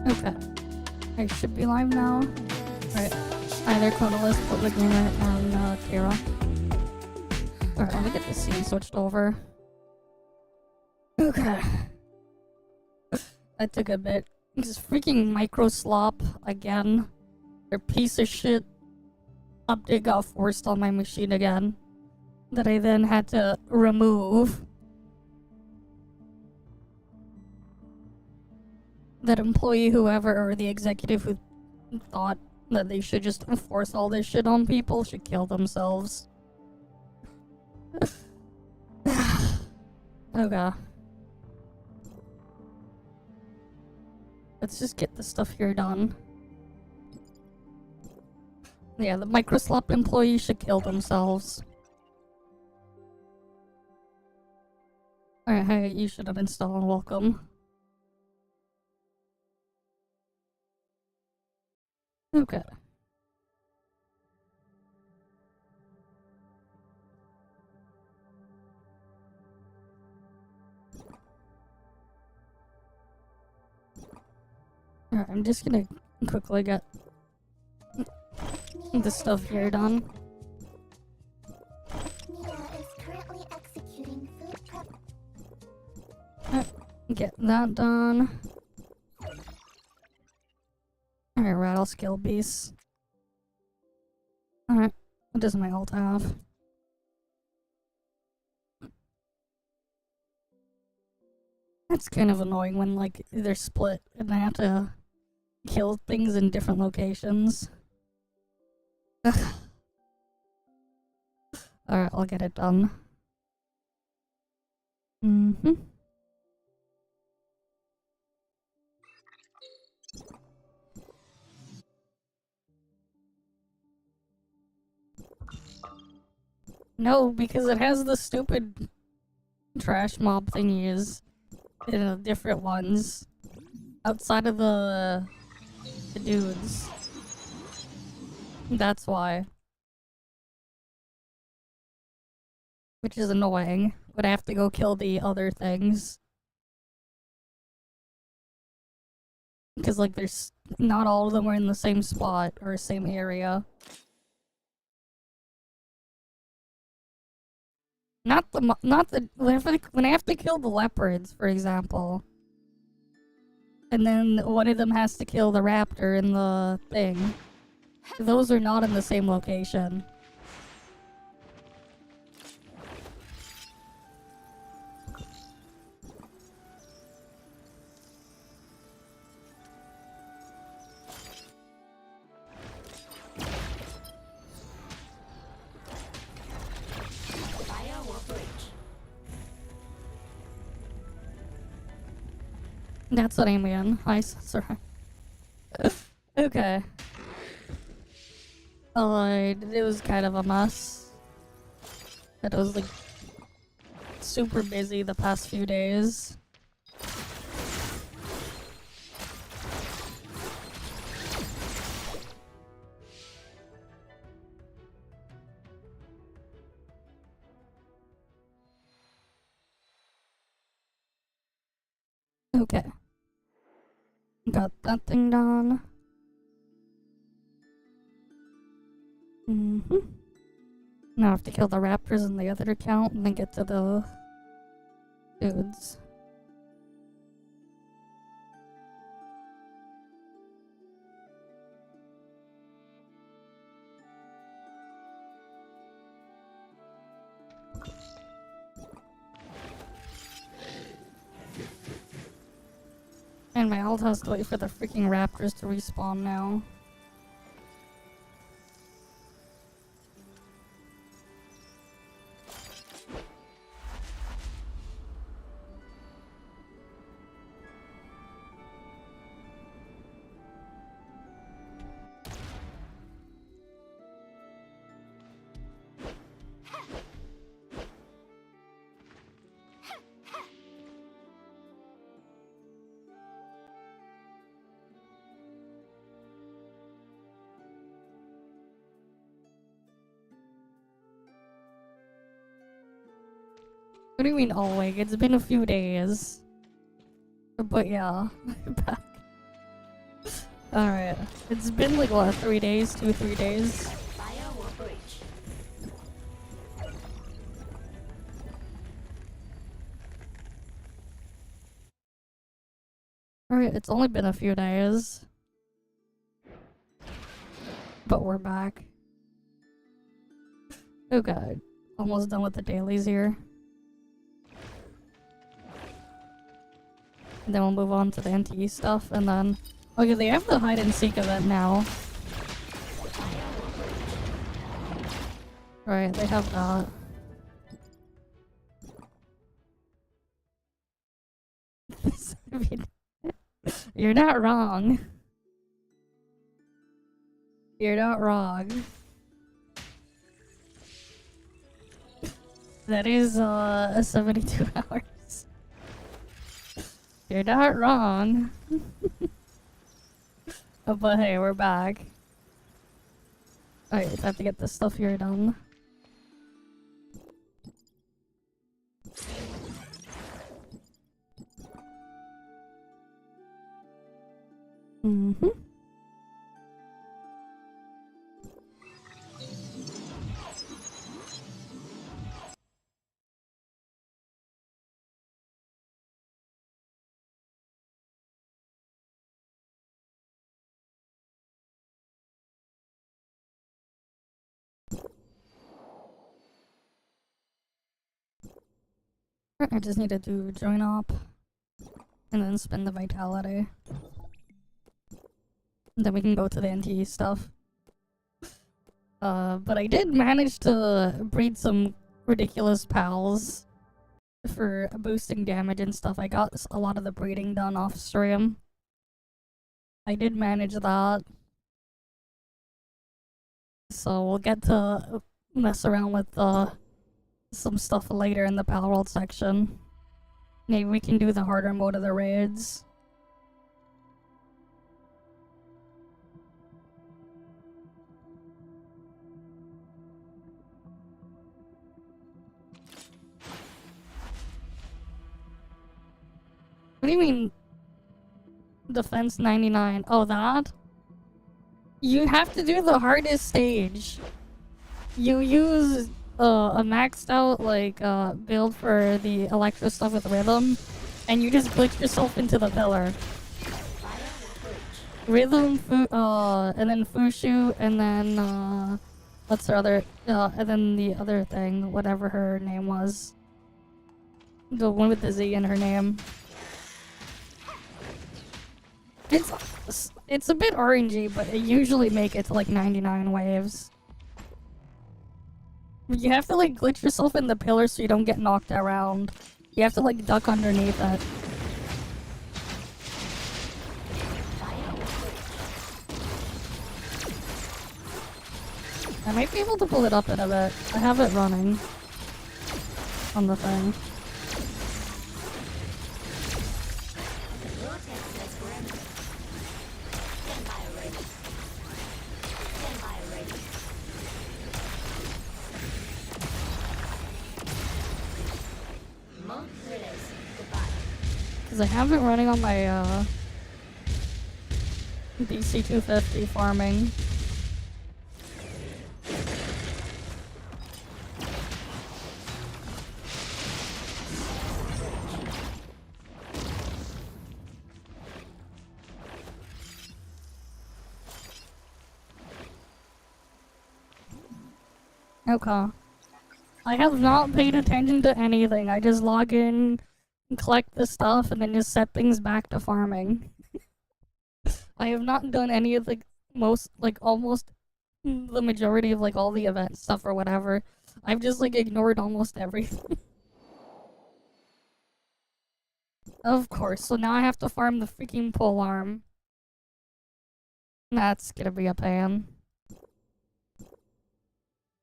Okay. I should be live now. Alright. Either Codalist, Gamer, and Kira. Alright, let me get the scene switched over. Okay. That took a bit. This freaking microslop again. Their piece of shit update got forced on my machine again. That I then had to remove. That employee, whoever, or the executive who thought that they should just enforce all this shit on people should kill themselves. Okay. Let's just get the stuff here done. Yeah, the microslop employee should kill themselves. Alright, hey, you should uninstall and welcome. Okay. Alright, I'm just gonna quickly get the stuff here done. Get that done. Alright, rattle skill beast. Alright, what does my ult have? That's kind of annoying when, like, they're split and I have to kill things in different locations. Alright, I'll get it done. No, because it has the stupid trash mob thingies in different ones outside of the dudes. That's why. Which is annoying, but I have to go kill the other things. Because, like, there's not all of them are in the same spot or same area. When I have to kill the leopards, for example. And then one of them has to kill the raptor in the thing. Those are not in the same location. That's what I mean. Sorry. Okay. It was kind of a mess. It was, like, super busy the past few days. Okay. Got that thing done. Now I have to kill the raptors in the other account and then get to the dudes. And my ult has to wait for the freaking raptors to respawn now. What do you mean, oh, like, it's been a few days. But yeah, back. Alright. It's been like what, 3 days? 3 days? Alright, it's only been a few days. But we're back. Oh god. Almost done with the dailies here. And then we'll move on to the NTE stuff, and then... Okay, they have the hide and seek event now. Right, they have that. I mean, you're not wrong. You're not wrong. That is, 72 hours. You're not wrong. Oh, but hey, we're back. Alright, time to get this stuff here done. Mm-hmm. I just need to do join op. And then spend the vitality. And then we can go to the NTE stuff. But I did manage to breed some ridiculous pals for boosting damage and stuff. I got a lot of the breeding done off stream. I did manage that. So we'll get to mess around with some stuff later in the Palworld section. Maybe we can do the harder mode of the raids. What do you mean? Defense 99. Oh, that? You have to do the hardest stage. You use a maxed out like build for the electro stuff with rhythm, and you just glitch yourself into the pillar. Rhythm, and then Fushu, and then what's her other? And then the other thing, whatever her name was, the one with the Z in her name. It's a bit RNG, but it usually make it to like 99 waves. You have to like glitch yourself in the pillar so you don't get knocked around. You have to like duck underneath it. I might be able to pull it up in a bit. I have it running on the thing. Because I have it running on my DC 250 farming. Okay. I have not paid attention to anything. I just log in, collect the stuff, and then just set things back to farming. I have not done any of the almost the majority of all the event stuff or whatever. I've just ignored almost everything. Of course, so now I have to farm the freaking pole arm. That's gonna be a pain.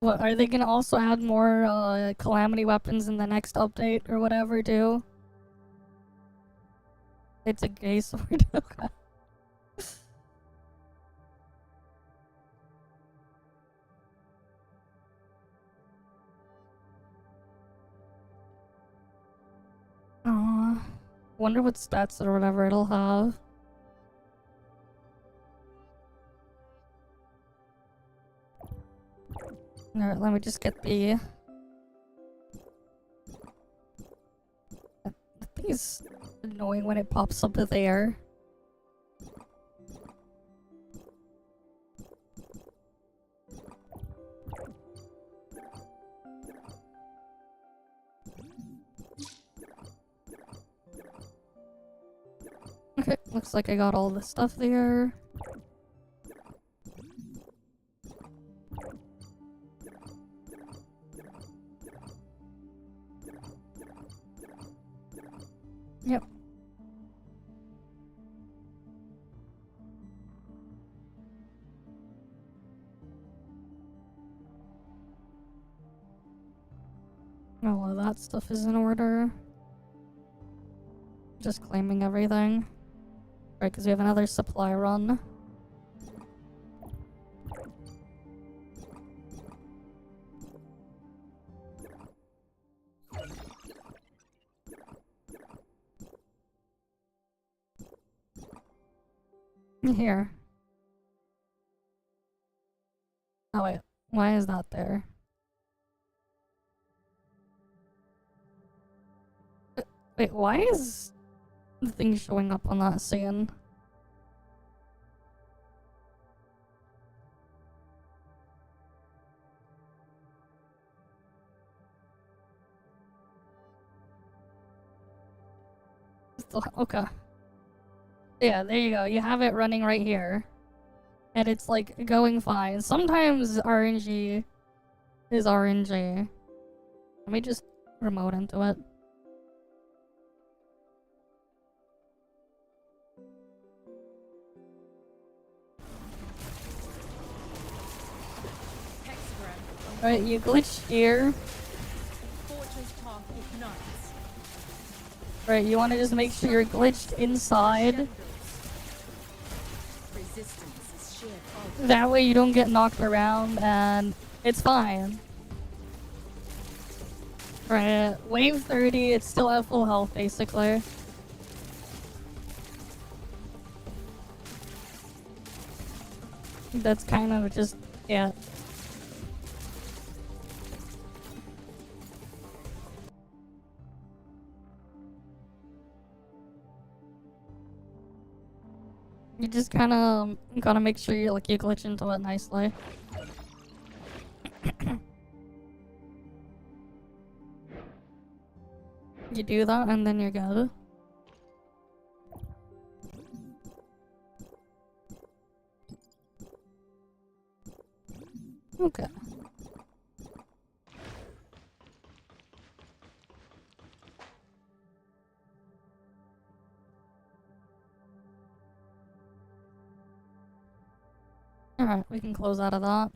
What, are they gonna also add more calamity weapons in the next update or whatever too? It's a gay sword. Okay. Wonder what stats or whatever it'll have. Alright, let me just get the... The thing is annoying when it pops up there. Okay, looks like I got all the stuff there. Yep. All of that stuff is in order. Just claiming everything. Right, because we have another supply run. Here. Oh wait, why is that there? Wait, why is the thing showing up on that scene? Okay. Yeah, there you go. You have it running right here. And it's like going fine. Sometimes RNG is RNG. Let me just remote into it. Alright, you glitched here. Right, you want to just make sure you're glitched inside. That way you don't get knocked around and it's fine. Right, wave 30, it's still at full health basically. That's kind of just, yeah. You just kind of gotta make sure you you glitch into it nicely. You do that and then you're good. Okay. Alright, we can close out of that.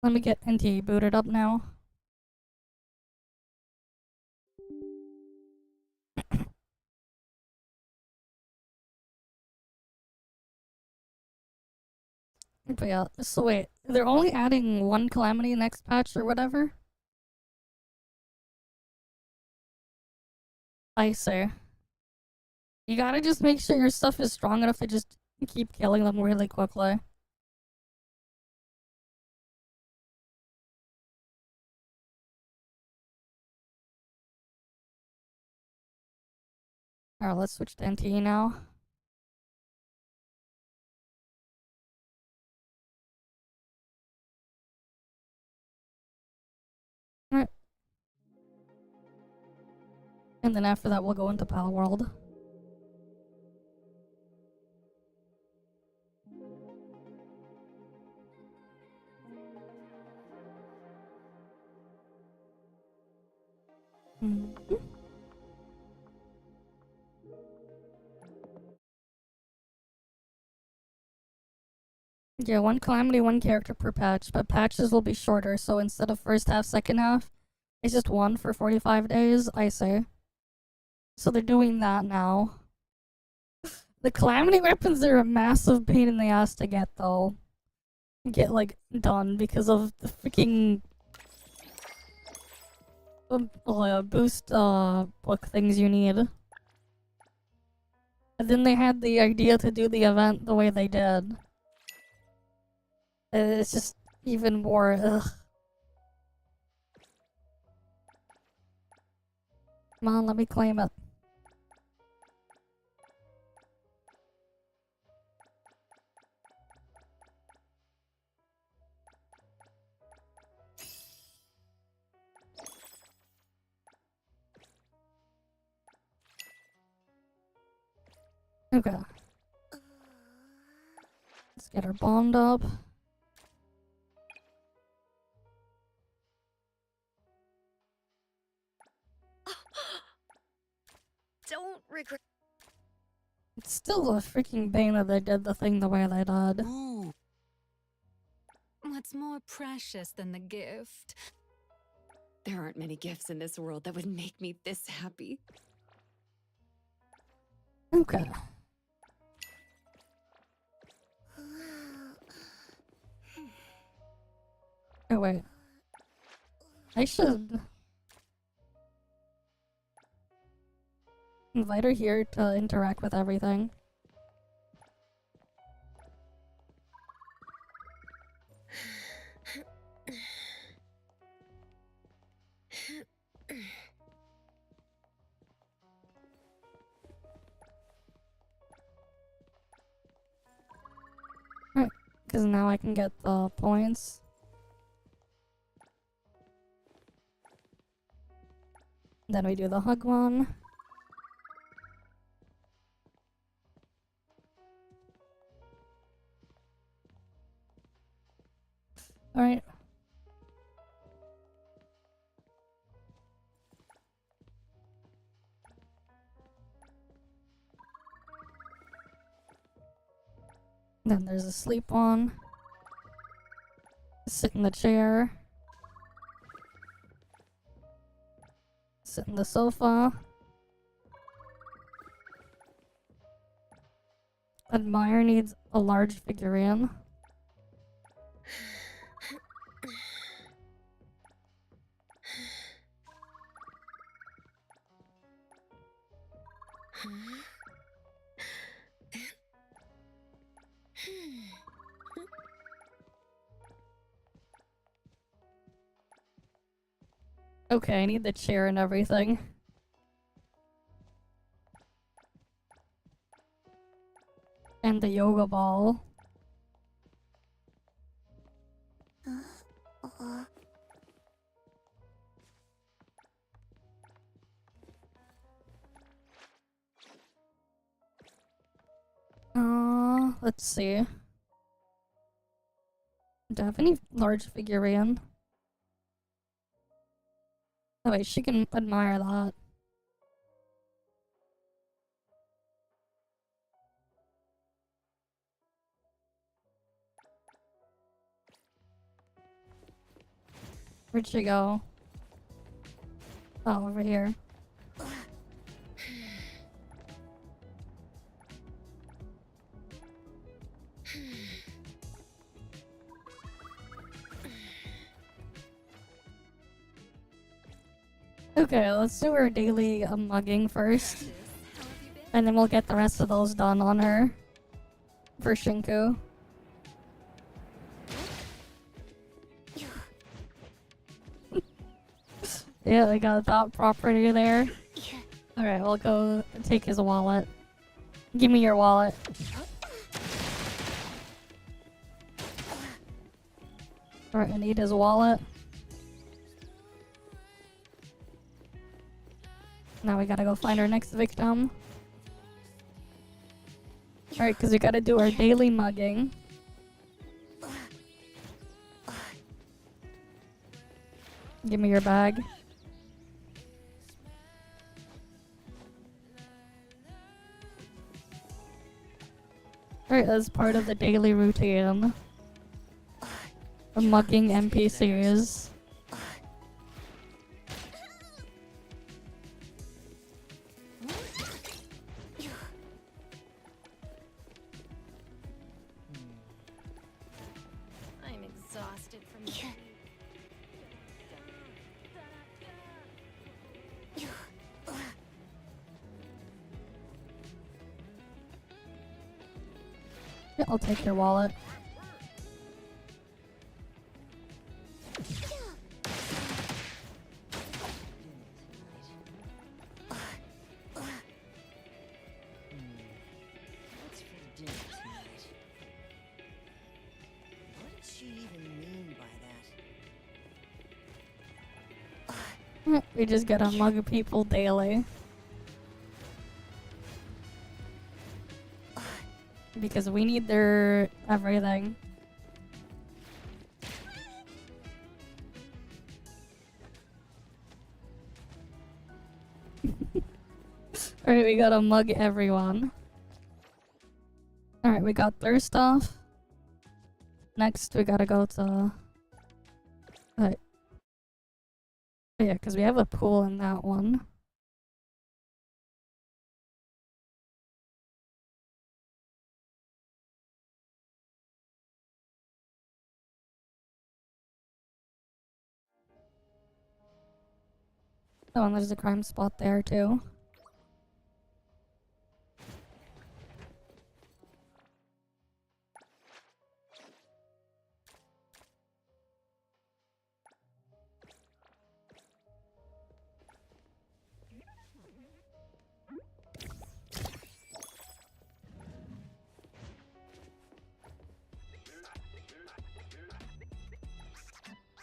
Let me get NTE booted up now. But yeah, so wait, they're only adding one calamity next patch or whatever? I see. You gotta just make sure your stuff is strong enough to just keep killing them really quickly. Alright, let's switch to NTE now. Alright. And then after that, we'll go into Palworld. Yeah, one calamity, one character per patch, but patches will be shorter, so instead of first half, second half, it's just one for 45 days, I say. So they're doing that now. The calamity weapons are a massive pain in the ass to get, though. Get, done because of the freaking boost, book things you need. And then they had the idea to do the event the way they did. It's just Even more, ugh. Come on, let me claim it. Okay. Let's get our bond up. Don't regret. It's still a freaking pain that they did the thing the way they did. Ooh. What's more precious than the gift? There aren't many gifts in this world that would make me this happy. Okay. Oh wait. I should invite her here to interact with everything. Right, because now I can get the points. Then we do the hug one. Alright. Then there's a sleep one. Sit in the chair. Sit in the sofa. Admire needs a large figurine. Okay, I need the chair and everything. And the yoga ball. Let's see. Do I have any large figurine? Oh wait, she can admire that. Where'd she go? Oh, over here. Okay, let's do her daily mugging first. And then we'll get the rest of those done on her. For Shinku. Yeah, they got that property there. Alright, we'll go take his wallet. Give me your wallet. Alright, I need his wallet. Now we gotta go find our next victim. Alright, because we gotta do our daily mugging. Give me your bag. Alright, as part of the daily routine of mugging NPCs. I'm exhausted from the heat. Yeah, I'll take your wallet. We just gotta mug people daily. Because we need their everything. Alright, we gotta mug everyone. Alright, we got their stuff. Next, we gotta go to... Right. Oh yeah, because we have a pool in that one. Oh, and there's a crime spot there too.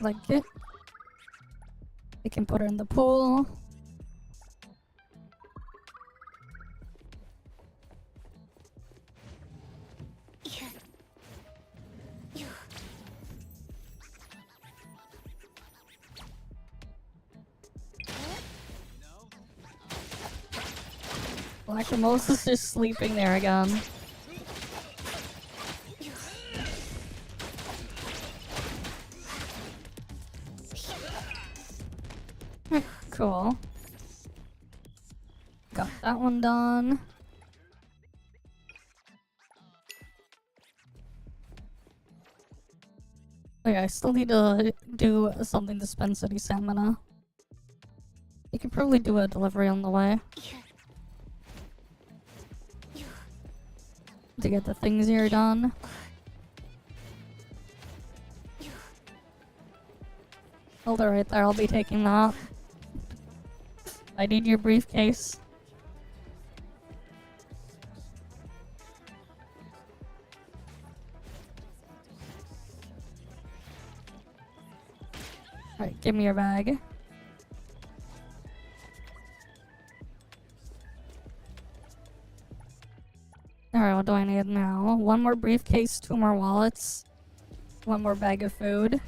Like it. We can put her in the pool. Lacrimose just sleeping there again. Cool. Got that one done. Oh yeah, I still need to do something to spend city stamina. You can probably do a delivery on the way. To get the things here done. Hold it right there, I'll be taking that. I need your briefcase. Alright, give me your bag. Alright, what do I need now? One more briefcase, 2 more wallets, 1 more bag of food.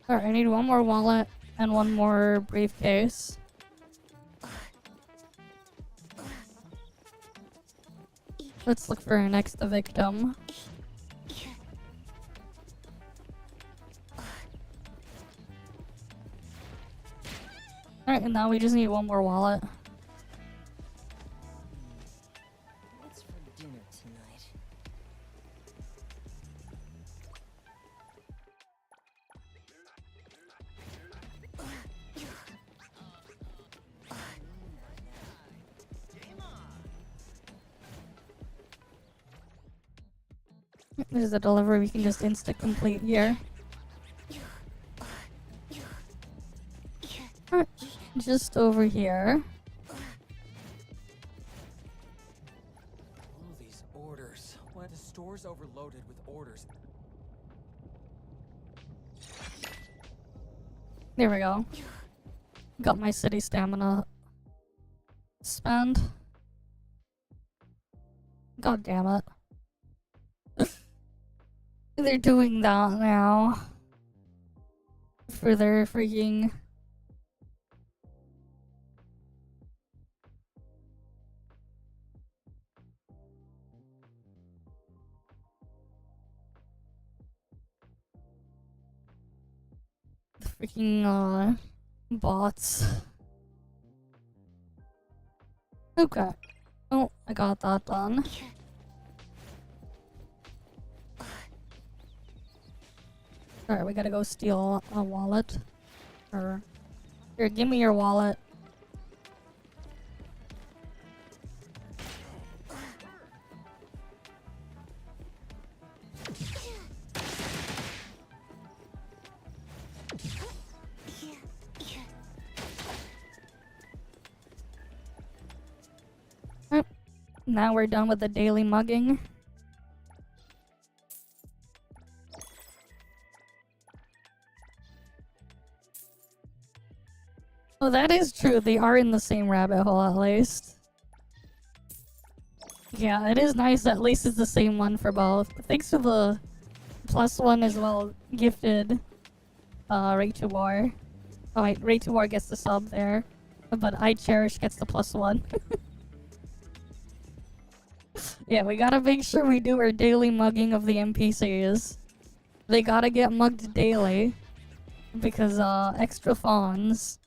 Alright, I need 1 more wallet and 1 more briefcase. Let's look for our next victim. Alright, and now we just need 1 more wallet. What's for dinner tonight? This is a delivery we can just insta complete here. Alright, just over here. All these orders. What? The store's overloaded with orders. There we go. Got my city stamina spend. God damn it. They're doing that now. For their freaking... freaking, bots. Okay. Oh, I got that done. Alright, we gotta go steal a wallet. Or... Here, give me your wallet. Now we're done with the daily mugging. Oh, that is true. They are in the same rabbit hole at least. Yeah, it is nice. At least it's the same one for both. Thanks to the +1 as well. Gifted Vtuber. Oh wait, Vtuber gets the sub there. But I Cherish gets the +1. Yeah, we gotta make sure we do our daily mugging of the NPCs. They gotta get mugged daily. Because, extra fawns.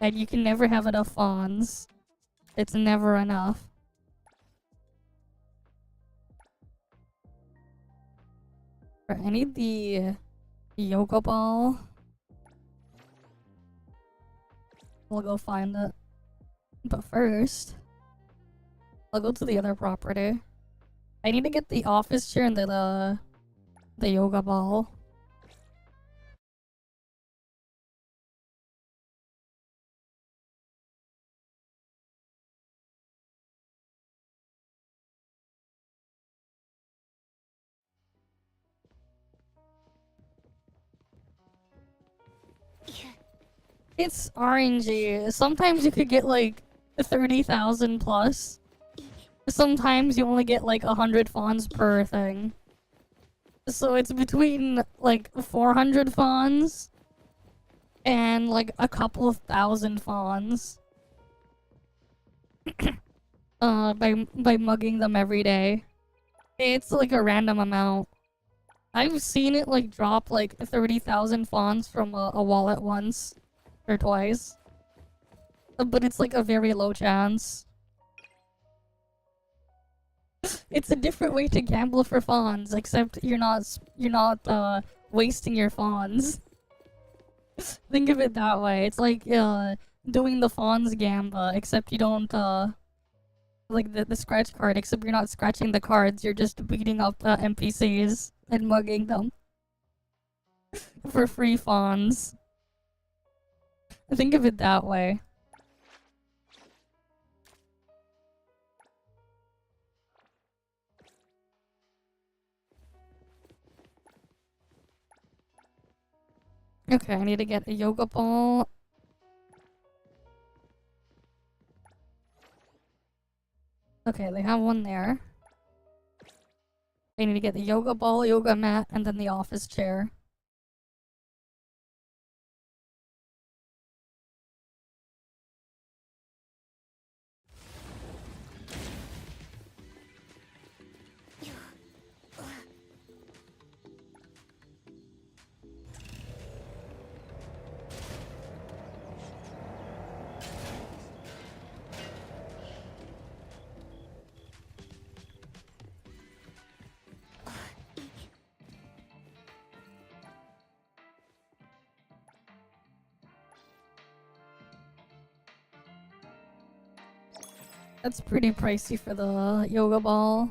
And you can never have enough fawns. It's never enough. I need the yoga ball. We'll go find it. But first, I'll go to the other property. I need to get the office chair and the yoga ball. It's RNG. Sometimes you could get like 30,000 plus. Sometimes you only get like 100 fawns per thing. So it's between like 400 fawns and like a couple of thousand fawns. By mugging them every day. It's like a random amount. I've seen it like drop like 30,000 fawns from a wallet once or twice. But it's like a very low chance. It's a different way to gamble for fawns, except you're not wasting your fawns. Think of it that way. It's like doing the fawns gamba, except you don't like the scratch card, except you're not scratching the cards, you're just beating up NPCs and mugging them for free fawns. Think of it that way. Okay, I need to get a yoga ball. Okay, they have one there. I need to get the yoga ball, yoga mat, and then the office chair. That's pretty pricey for the yoga ball.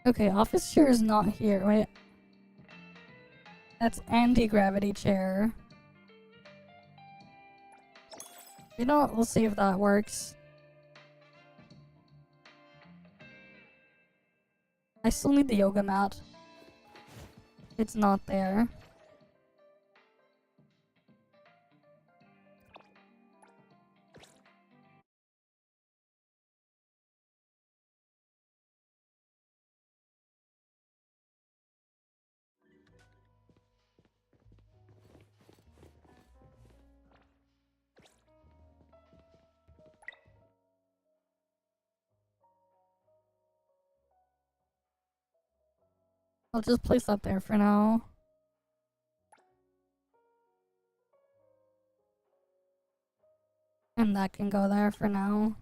Okay, office chair is not here. Wait. That's anti-gravity chair. You know what? We'll see if that works. I still need the yoga mat. It's not there. I'll just place that there for now. And that can go there for now.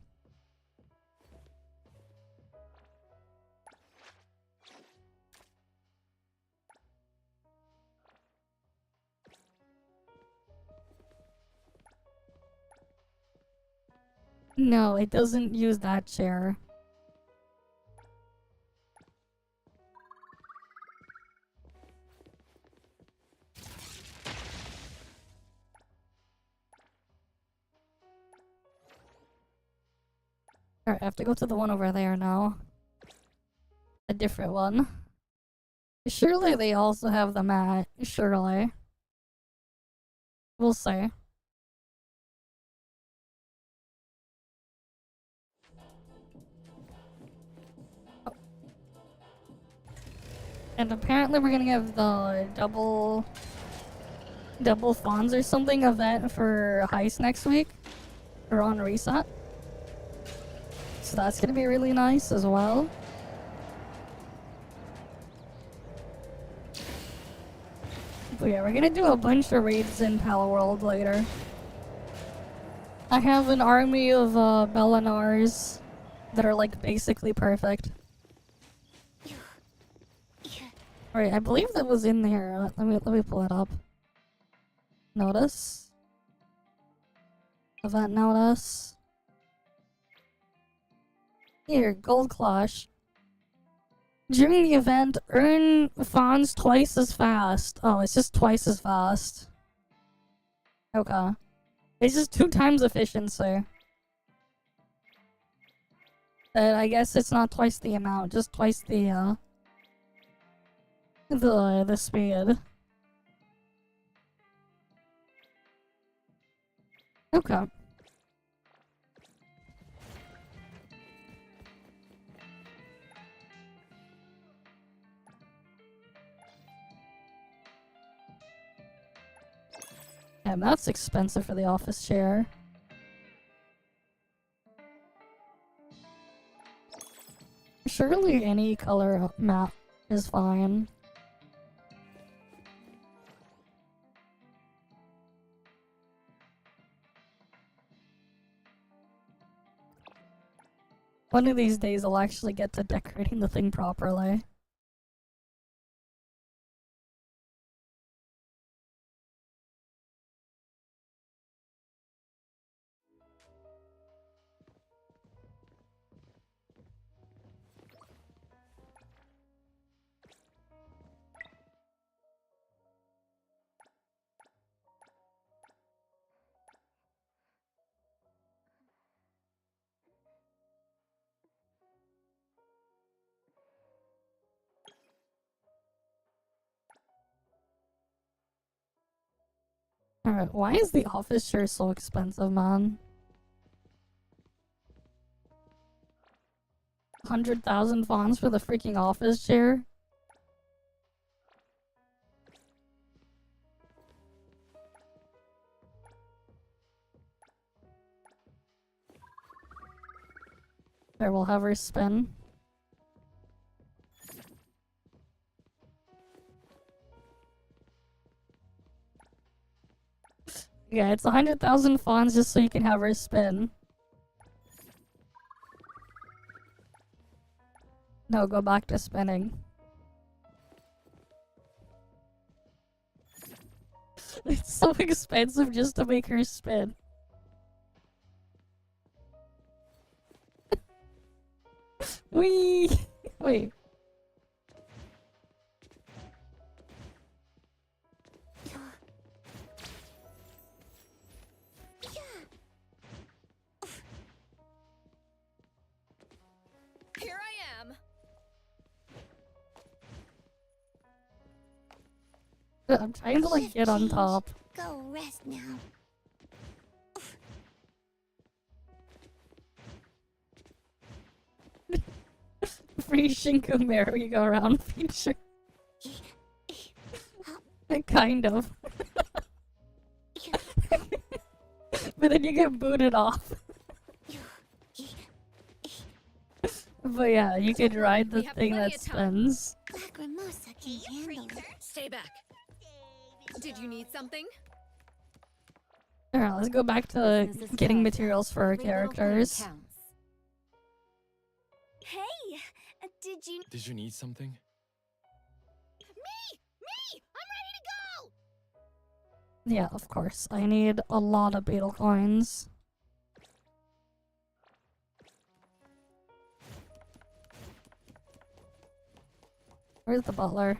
No, it doesn't use that chair. Alright, I have to go to the one over there now. A different one. Surely they also have the mat. Surely. We'll see. Oh. And apparently we're gonna have the double fawns or something event for heist next week. Or on reset. So that's gonna be really nice as well. But yeah, we're gonna do a bunch of raids in Palworld later. I have an army of Bellinars that are like basically perfect. Alright, I believe that was in there. Let me pull it up. Notice. Event notice. Here, Gold Clash. During the event, earn fawns twice as fast. Oh, it's just twice as fast. Okay. It's just 2 times efficiency. And I guess it's not twice the amount, just twice the speed. Okay. Damn, that's expensive for the office chair. Surely any color map is fine. One of these days I'll actually get to decorating the thing properly. Alright, why is the office chair so expensive, man? 100,000 fawns for the freaking office chair? There, we'll have her spin. Yeah, it's 100,000 fawns just so you can have her spin. No, go back to spinning. It's so expensive just to make her spin. Wee! Wait. Here I am. I'm trying to like get on top. Go rest now. Free Shinku merry-go-round feature. Kind of. But then you get booted off. But yeah, you could ride the thing that spins. Lacrimosa can handle it. Stay back. Did you need something? Alright, let's go back to Business is getting fair. materials for our Every little thing characters. counts. Hey, did you? Did you need something? Me! I'm ready to go. Yeah, of course. I need a lot of beetle coins. Where's the butler?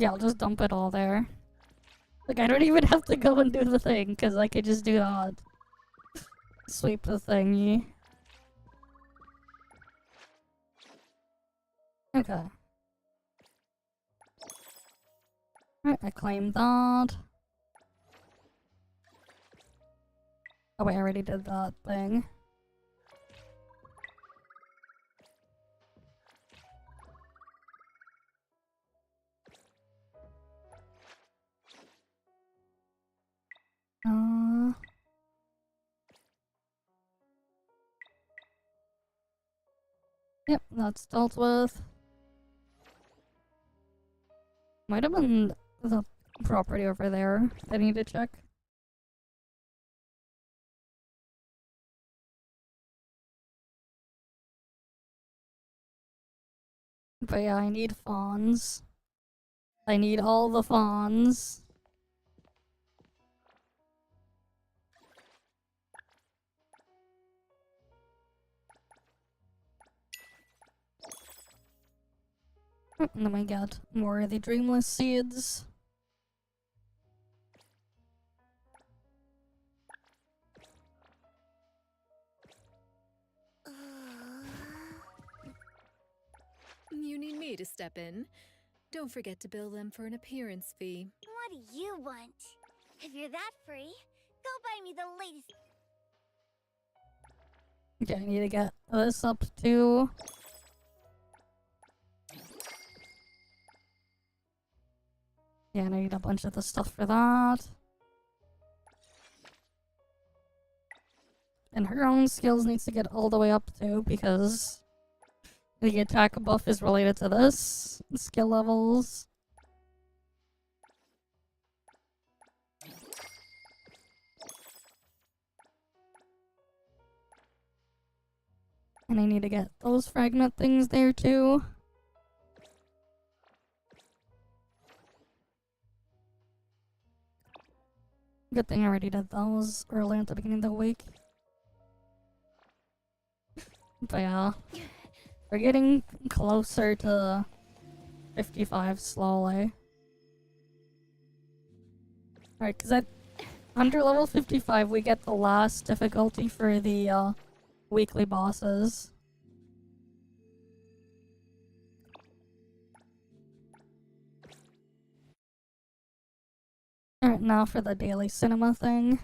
Yeah, I'll just dump it all there. Like, I don't even have to go and do the thing, because I could just do that. Sweep the thingy. Okay. Alright, I claim that. Oh wait, I already did that thing. Yep, that's dealt with. Might have been the property over there I need to check. But yeah, I need fawns. I need all the fawns. And then we get more of the dreamless seeds. You need me to step in. Don't forget to bill them for an appearance fee. What do you want? If you're that free, go buy me the latest. Okay, I need to get this up too. Yeah, I need a bunch of the stuff for that. And her own skills needs to get all the way up too, because the attack buff is related to this. Skill levels. And I need to get those fragment things there too. Good thing I already did those earlier at the beginning of the week. But yeah, we're getting closer to 55 slowly. Alright, because at under level 55 we get the last difficulty for the weekly bosses. Alright, now for the daily cinema thing.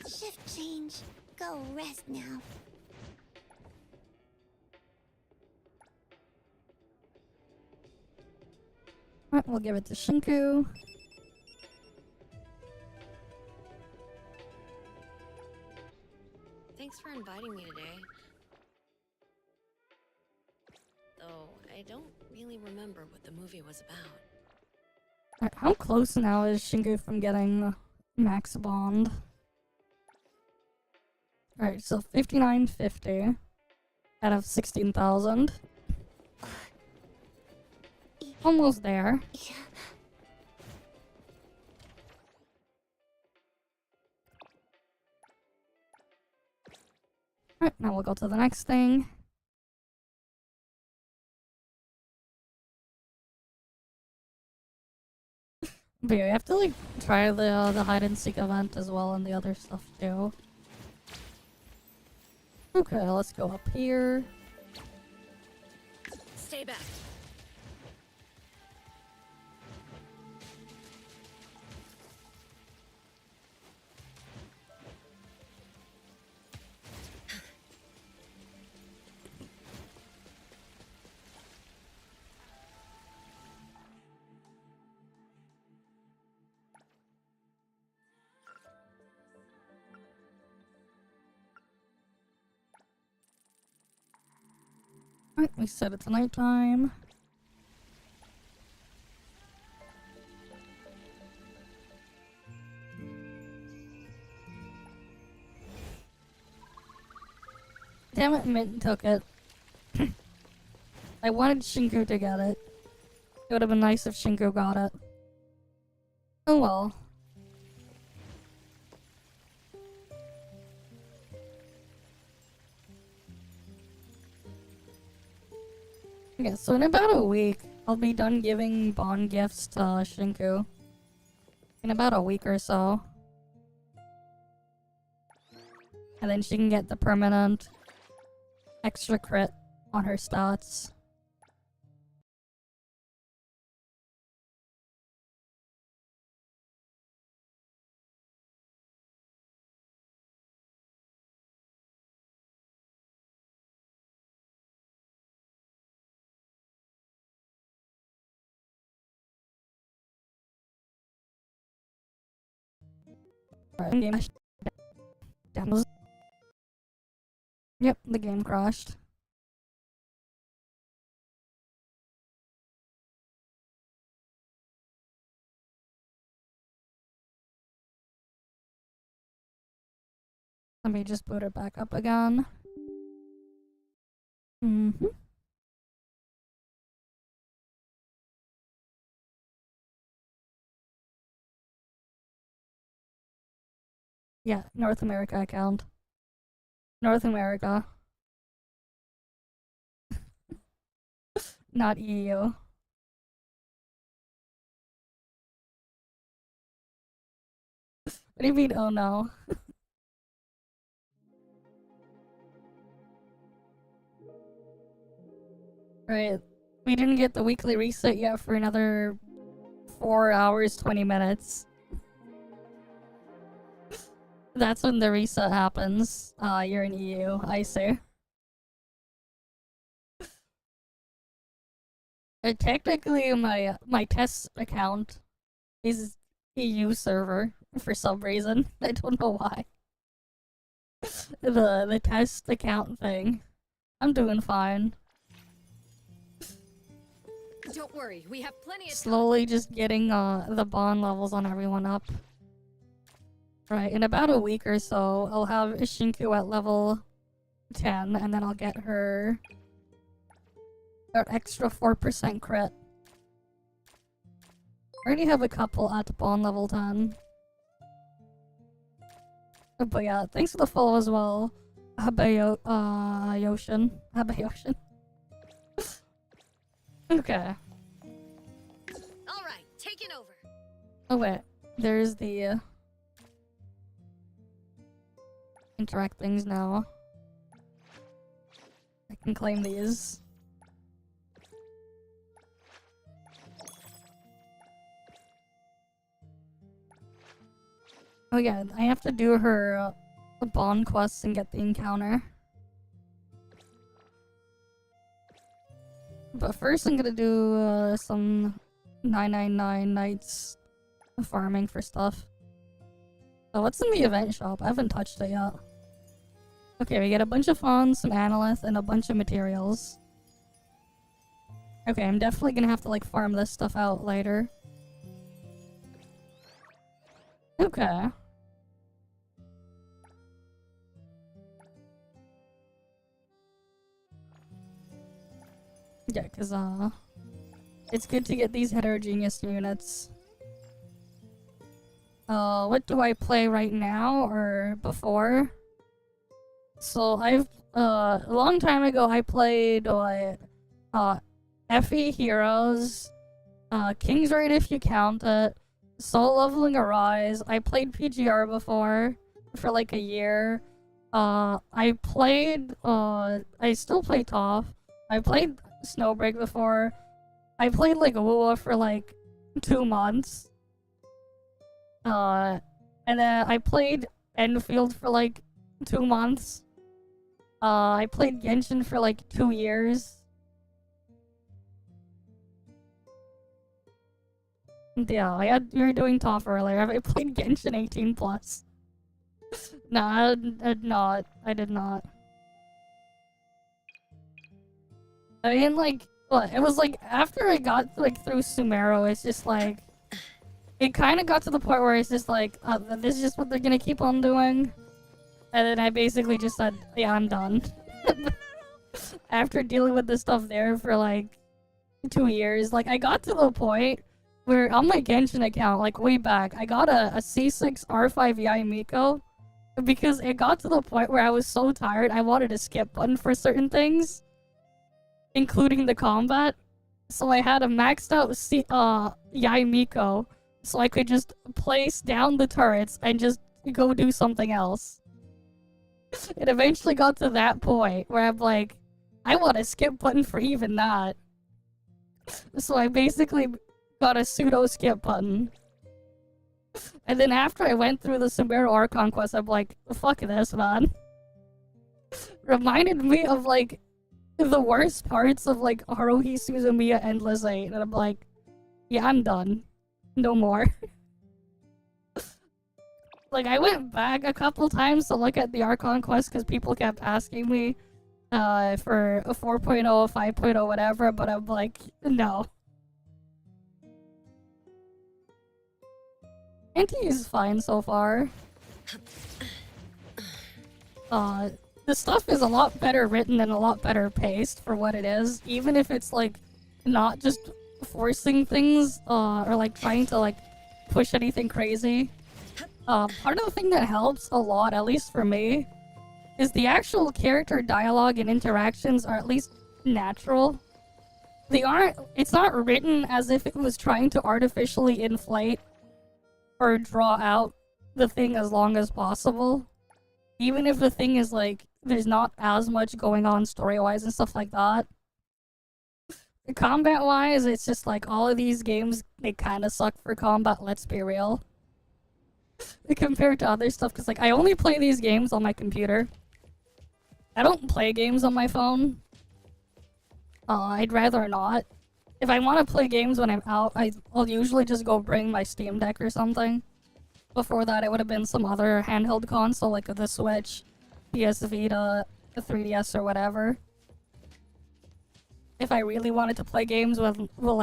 Shift change. Go rest now. Alright, we'll give it to Shinku. Thanks for inviting me today. Though I don't really remember what the movie was about. Alright, how close now is Shinku from getting max bond? Alright, so 5950 out of 16,000. Almost there. Alright, now we'll go to the next thing. But yeah, we have to like try the hide and seek event as well and the other stuff too. Okay, let's go up here. Stay back. Alright, we set it to nighttime. Damn it, Mint took it. I wanted Shinku to get it. It would have been nice if Shinku got it. Oh well. Okay, so in about a week, I'll be done giving bond gifts to Shinku. In about a week or so. And then she can get the permanent extra crit on her stats. Right. Yep, the game crashed. Let me just boot it back up again. Mm-hmm. Yeah, North America account. North America. Not EU. What do you mean, oh no? Right. We didn't get the weekly reset yet for another 4 hours, 20 minutes. That's when the reset happens. You're in EU, I see. Technically, my test account is EU server for some reason. I don't know why. The test account thing. I'm doing fine. Don't worry, we have plenty of time. Slowly just getting the bond levels on everyone up. Right, in about a week or so, I'll have Shinku at level 10, and then I'll get her extra 4% crit. I already have a couple at bond level 10. But yeah, thanks for the follow as well. Yoshin. Yoshin. Okay. Alright, taking over. Oh wait, there's the interact things now. I can claim these. Oh yeah, I have to do her bond quests and get the encounter. But first I'm gonna do some 999 nights farming for stuff. Oh, what's in the event shop? I haven't touched it yet. Okay, we get a bunch of funds, some analysts, and a bunch of materials. Okay, I'm definitely gonna have to like farm this stuff out later. Okay. Yeah, cause it's good to get these heterogeneous units. What do I play right now or before? So I've a long time ago I played FE Heroes, King's Raid if you count it, Soul Leveling Arise. I played PGR before for like a year. I still play ToF. I played Snowbreak before. I played like WoW for like 2 months. And then I played Enfield for like 2 months. I played Genshin for like 2 years. Yeah, we were doing ToF earlier. I played Genshin 18+. Nah, I did not. I did not. I mean, like, what? It was like, after I got like through Sumeru, it's just like, it kind of got to the point where it's just like, this is just what they're gonna keep on doing. And then I basically just said, yeah, I'm done. After dealing with this stuff there for like 2 years, like, I got to the point where on my Genshin account, like way back, I got a C6 R5 Yaimiko because it got to the point where I was so tired I wanted a skip button for certain things, including the combat. So I had a maxed out Yaimiko so I could just place down the turrets and just go do something else. It eventually got to that point where I'm like, I want a skip button for even that. So I basically got a pseudo skip button. And then after I went through the Sumeru Archon quest, I'm like, fuck this, man. Reminded me of like the worst parts of like Haruhi Suzumiya Endless 8, and I'm like, yeah, I'm done. No more. Like, I went back a couple times to look at the Archon quest because people kept asking me for a 4.0, a 5.0, whatever, but I'm like, no. NTE is fine so far. The stuff is a lot better written and a lot better paced for what it is, even if it's like not just forcing things or like trying to like push anything crazy. Part of the thing that helps a lot, at least for me, is the actual character dialogue and interactions are at least natural. They aren't, it's not written as if it was trying to artificially inflate or draw out the thing as long as possible. Even if the thing is like, there's not as much going on story-wise and stuff like that. Combat-wise, it's just like all of these games, they kind of suck for combat, let's be real. Compared to other stuff, because like I only play these games on my computer. I don't play games on my phone. I'd rather not. If I want to play games when I'm out, I'll usually just go bring my Steam Deck or something. Before that, it would have been some other handheld console, like the Switch, PS Vita, the 3DS, or whatever. If I really wanted to play games while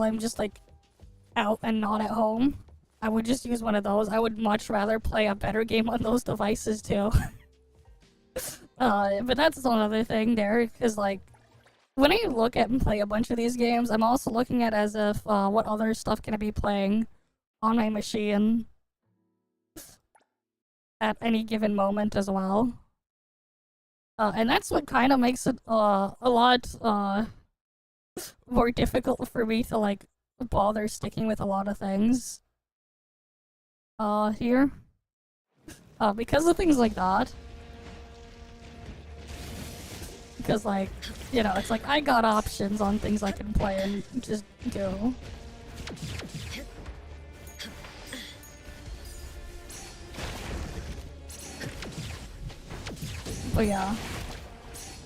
I'm just like out and not at home, I would just use one of those. I would much rather play a better game on those devices too. But that's another thing there, because like, when I look at and play a bunch of these games, I'm also looking at as if, what other stuff can I be playing on my machine at any given moment as well. And that's what kind of makes it, a lot, more difficult for me to, like, bother sticking with a lot of things. Here. Because of things like that. Because, like, you know, it's like I got options on things I can play and just do. But yeah.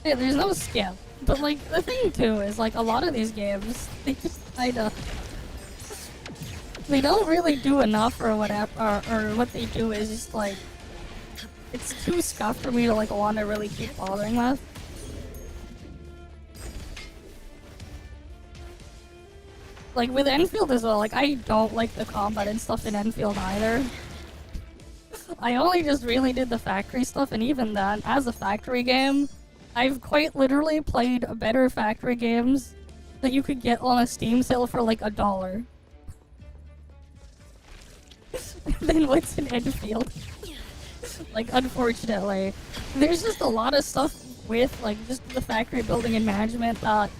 Yeah, there's no skip. But, like, the thing too is, like, a lot of these games, they just kinda... They don't really do enough or whatever, or what they do is just, like... It's too scuffed for me to, like, want to really keep bothering with. Like, with Enfield as well, like, I don't like the combat and stuff in Enfield either. I only just really did the factory stuff, and even then, as a factory game, I've quite literally played better factory games that you could get on a Steam sale for, like, $1. Than what's in Enfield. Like, unfortunately. There's just a lot of stuff with, like, just the factory building and management that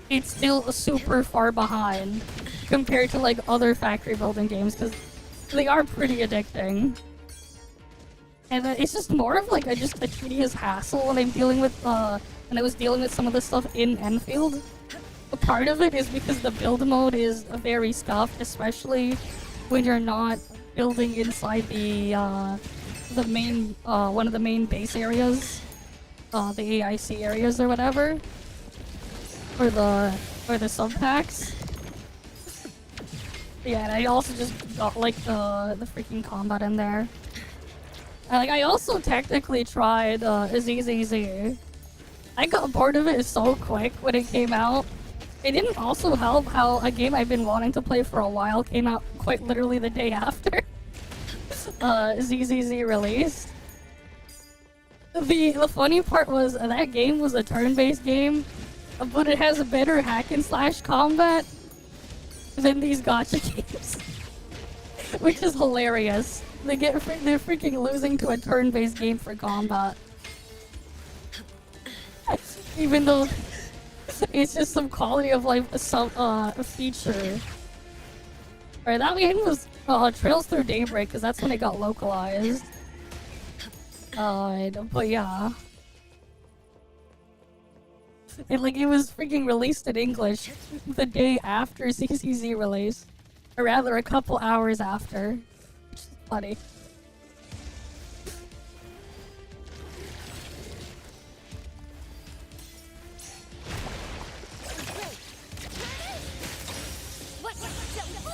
it's still super far behind compared to, like, other factory building games, because they are pretty addicting. And it's just more of, like, just a tedious hassle when I'm dealing with, when I was dealing with some of the stuff in Enfield. A part of it is because the build mode is very scuffed, especially when you're not building inside the main, one of the main base areas. The AIC areas or whatever. Or the sub-packs. Yeah, and I also just got, like, the freaking combat in there. And, like, I also technically tried, ZZZ. I got bored of it so quick when it came out. It didn't also help how a game I've been wanting to play for a while came out quite literally the day after ZZZ released. The funny part was that game was a turn-based game, but it has a better hack and slash combat. than these gacha games. Which is hilarious. They're freaking losing to a turn-based game for combat. Even though it's just some quality of life feature. Alright, that game was Trails Through Daybreak, because that's when it got localized. But yeah. It was freaking released in English the day after CCZ release. Or rather, a couple hours after. Which is funny.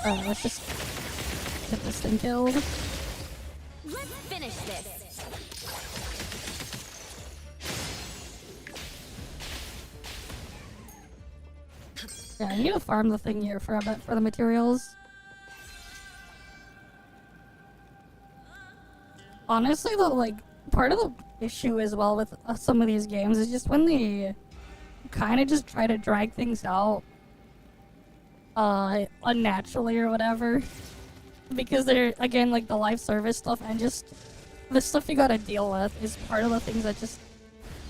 Alright, let's just get this thing killed. Let's finish this. Yeah, I need to farm the thing here for a bit for the materials. Honestly, though, part of the issue as well with some of these games is just when they kind of just try to drag things out unnaturally or whatever. Because they're, again, the live service stuff and just the stuff you gotta deal with is part of the things that just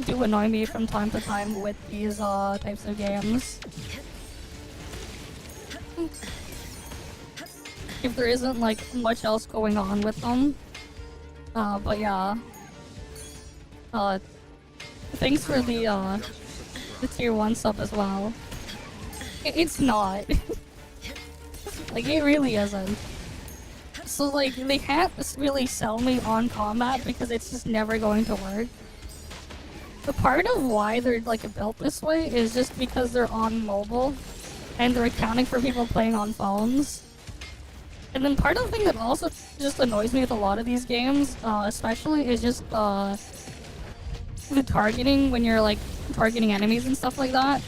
do annoy me from time to time with these types of games. If there isn't much else going on with them. But yeah. Thanks for the tier 1 sub as well. It's not. It really isn't. So they can't really sell me on combat because it's just never going to work. The part of why they're built this way is just because they're on mobile and they're accounting for people playing on phones. And then part of the thing that also just annoys me with a lot of these games, especially, is just the targeting when you're targeting enemies and stuff like that.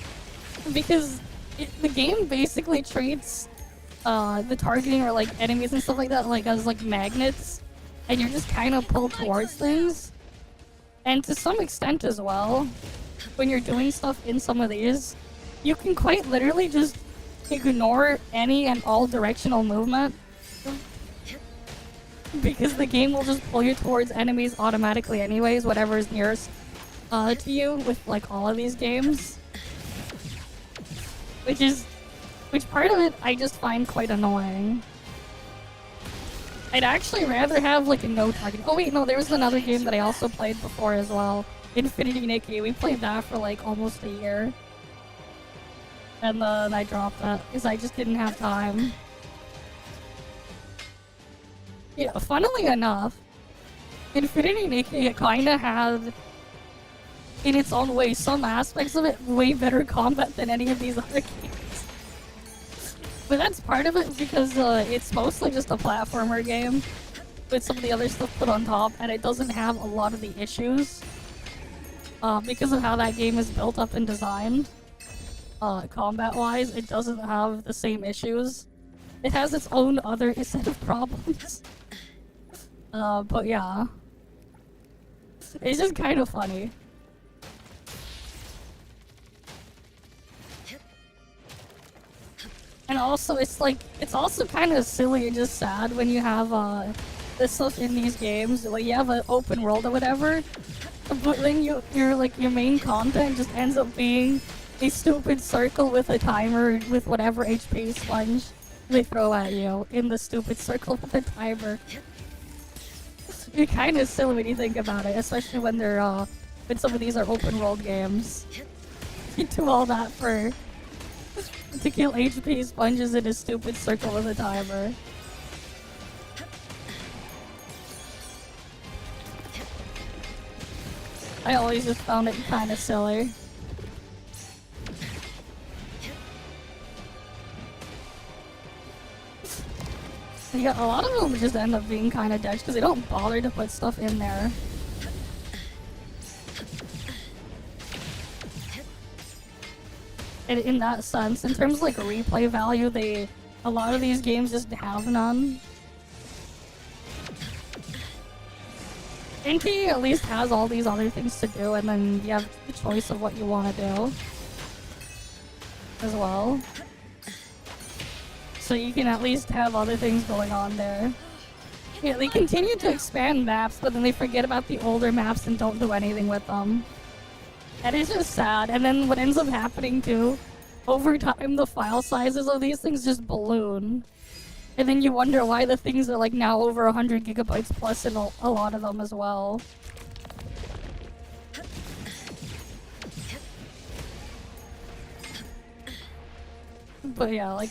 Because the game basically treats the targeting or enemies and stuff like that as magnets, and you're just kind of pulled towards things. And to some extent as well, when you're doing stuff in some of these, you can quite literally just ignore any and all directional movement because the game will just pull you towards enemies automatically anyways, whatever is nearest to you with all of these games. Which part of it I just find quite annoying. I'd actually rather have a no target. Oh wait, no, there was another game that I also played before as well. Infinity Nikki. We played that for almost a year. And then I dropped that because I just didn't have time. Yeah, funnily enough, Infinity Nikki kinda had, in its own way, some aspects of it way better combat than any of these other games. But that's part of it because it's mostly just a platformer game with some of the other stuff put on top, and it doesn't have a lot of the issues because of how that game is built up and designed. Combat-wise, it doesn't have the same issues. It has its own other set of problems. But yeah. It's just kind of funny. And also, it's also kind of silly and just sad when you have, this stuff in these games. You have an open world or whatever, but then your main content just ends up being a stupid circle with a timer with whatever HP sponge they throw at you in the stupid circle with a timer. It's kind of silly when you think about it, especially when they're, when some of these are open world games. You do all that to kill HP sponges in a stupid circle with a timer. I always just found it kind of silly. Yeah, a lot of them just end up being kind of dead because they don't bother to put stuff in there. And in that sense, in terms of replay value, a lot of these games just have none. NTE at least has all these other things to do, and then you have the choice of what you want to do as well. So you can at least have other things going on there. Yeah, they continue to expand maps, but then they forget about the older maps and don't do anything with them. And it's just sad. And then what ends up happening too, over time the file sizes of these things just balloon. And then you wonder why the things are like now over 100 gigabytes plus in a lot of them as well. But yeah, like...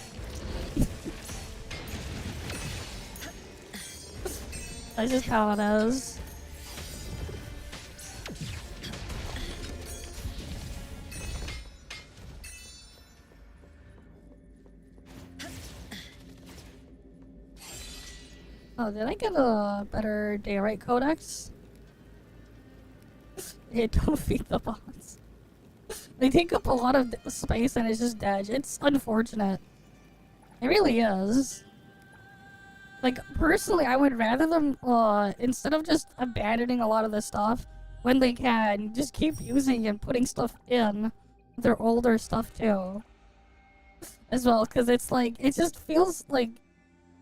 that's just how it is. Oh, did I get a better day rate codex? Yeah, don't feed the bots. They take up a lot of space and it's just dead. It's unfortunate. It really is. Like, personally, I would rather them, instead of just abandoning a lot of this stuff, when they can, just keep using and putting stuff in their older stuff too. As well, because it's like, it just feels like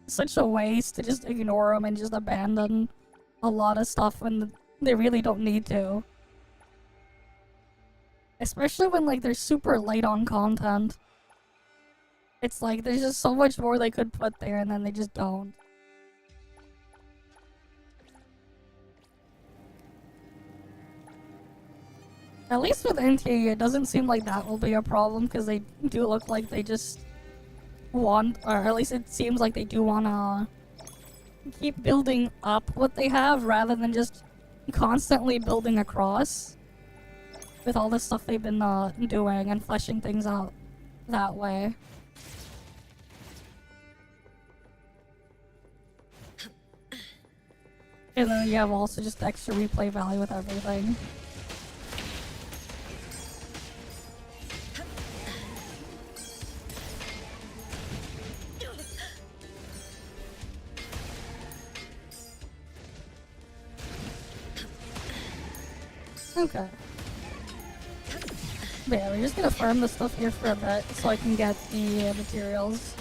such a waste to just ignore them and just abandon a lot of stuff when they really don't need to. Especially when, like, they're super light on content. It's like, there's just so much more they could put there and then they just don't. At least with NTE, it doesn't seem like that will be a problem because they do look like they just want, or at least it seems like they do want to keep building up what they have rather than just constantly building across with all the stuff they've been doing and fleshing things out that way. And then you have also just extra replay value with everything. Okay. But yeah, we're just gonna farm the stuff here for a bit so I can get the materials.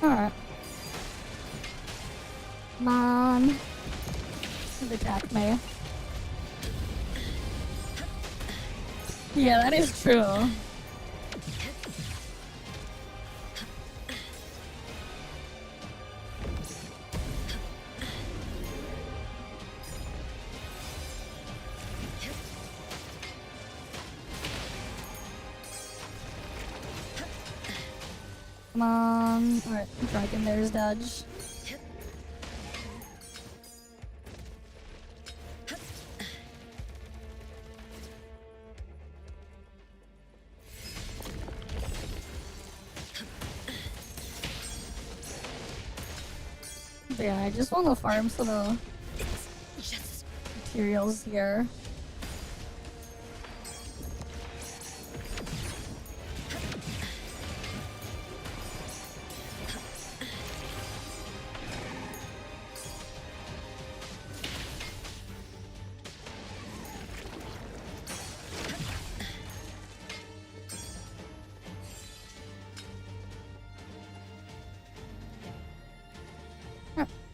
Alright. Come on. Attack me. Yeah, that is true. Come on. Alright, Dragon, there's dodge. Yeah, I just want to farm some of the materials here.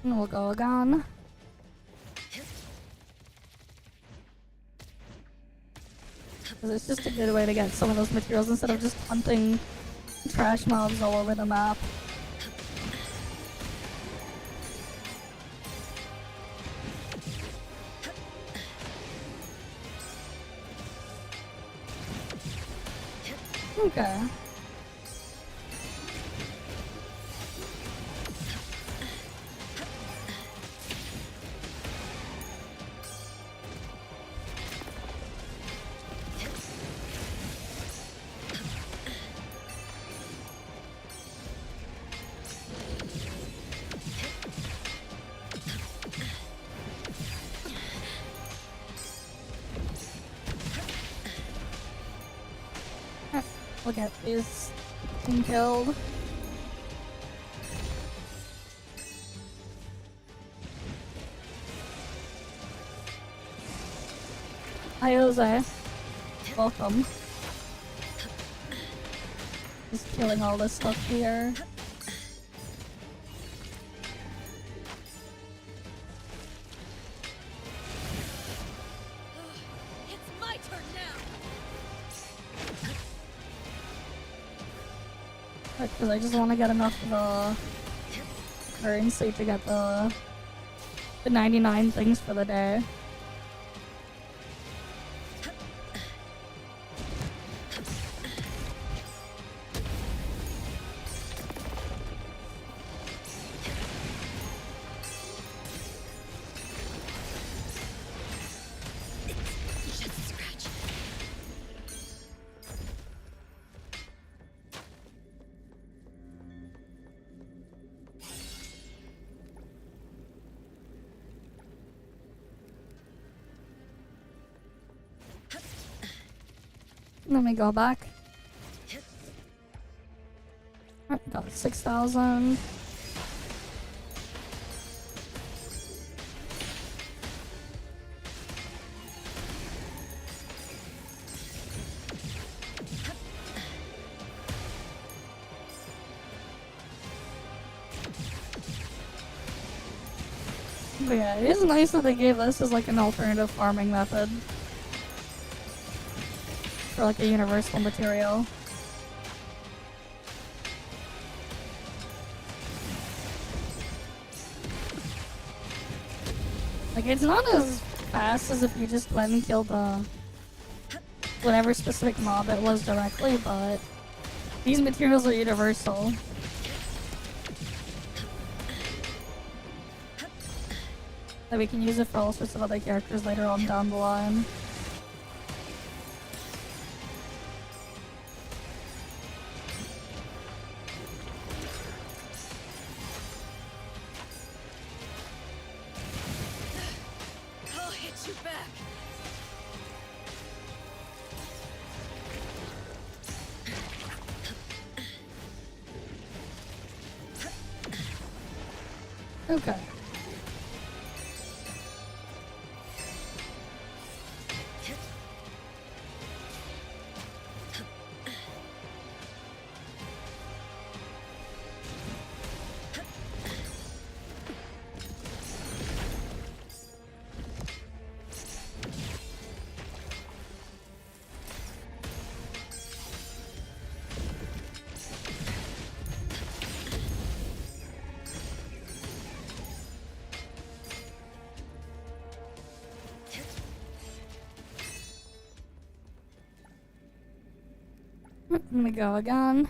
And we'll go again. Because it's just a good way to get some of those materials instead of just hunting trash mobs all over the map. Okay. We'll get these thing killed. Hi, Jose. Welcome. Just killing all this stuff here. It's my turn now. Because I just want to get enough of the currency to get the 99 things for the day. Just a scratch. Let me go back. Alright, got 6,000. But yeah, it is nice that they gave this as like an alternative farming method. For like a universal material. Like, it's not as fast as if you just went and killed the whatever specific mob it was directly, but these materials are universal. That we can use it for all sorts of other characters later on down the line. I'll hit you back. Okay. Let me go again.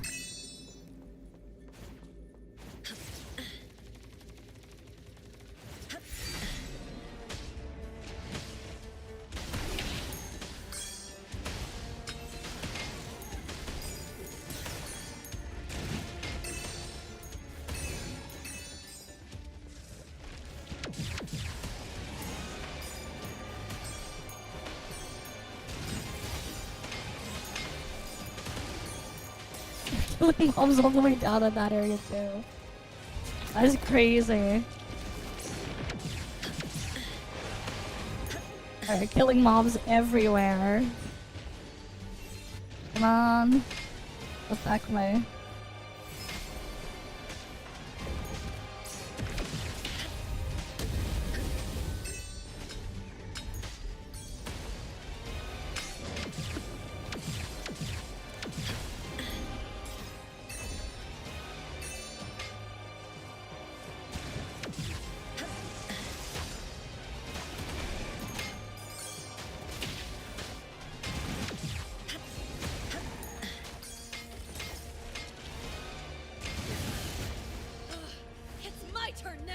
Killing mobs all the way down in that area too. That is crazy. Alright, killing mobs everywhere. Come on. Attack me. It's my turn now.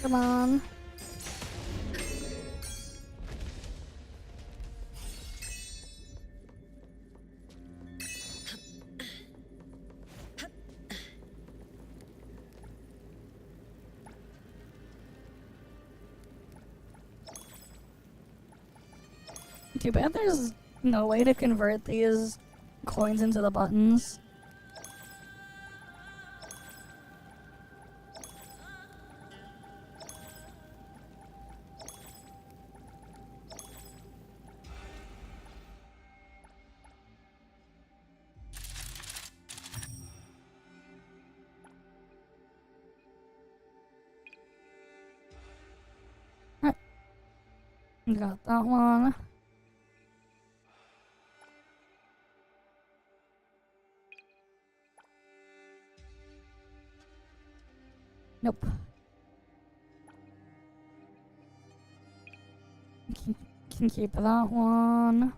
Come on. Too bad there's no way to convert these coins into the buttons. Got that one. Nope. Can keep that one.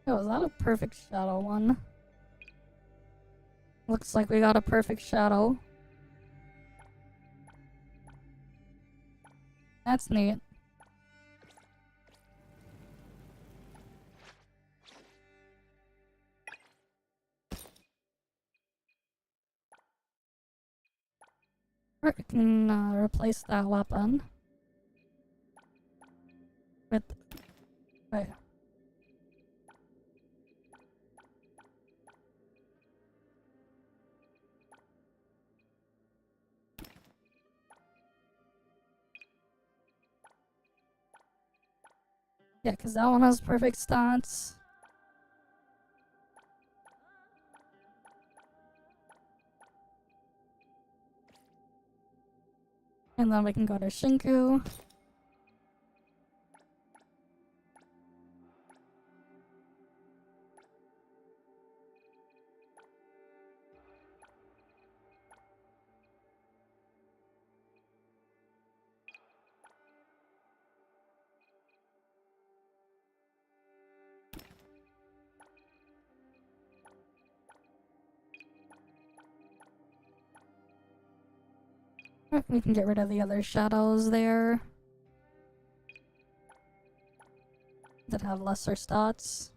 Oh, is that a perfect shadow one? Looks like we got a perfect shadow. That's neat. We can replace that weapon with. Wait. Yeah, because that one has perfect stats. And then we can go to Shinku. We can get rid of the other shadows there that have lesser stats.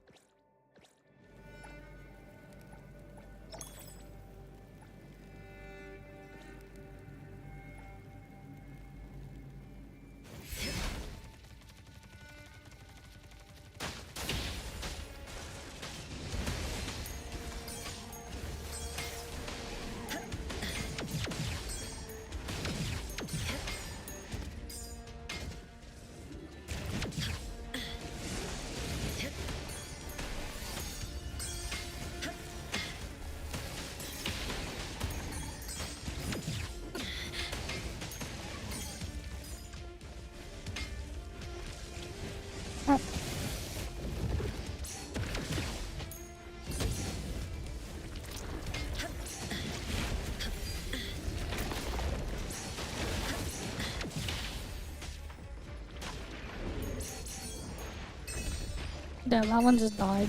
Damn, that one just died.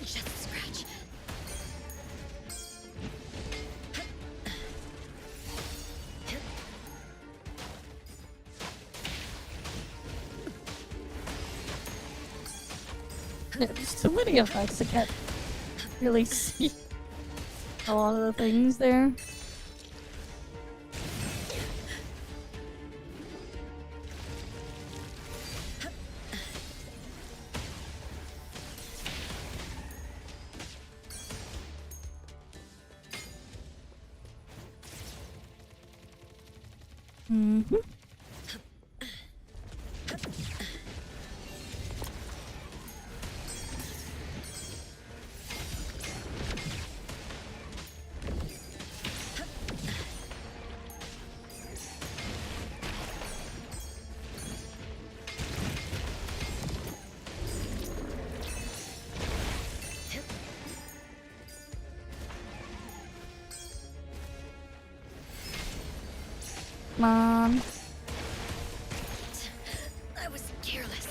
It's just a scratch. Yeah, there's too many effects. I can't really see a lot of the things there. Mm-hmm. Mom. I was careless.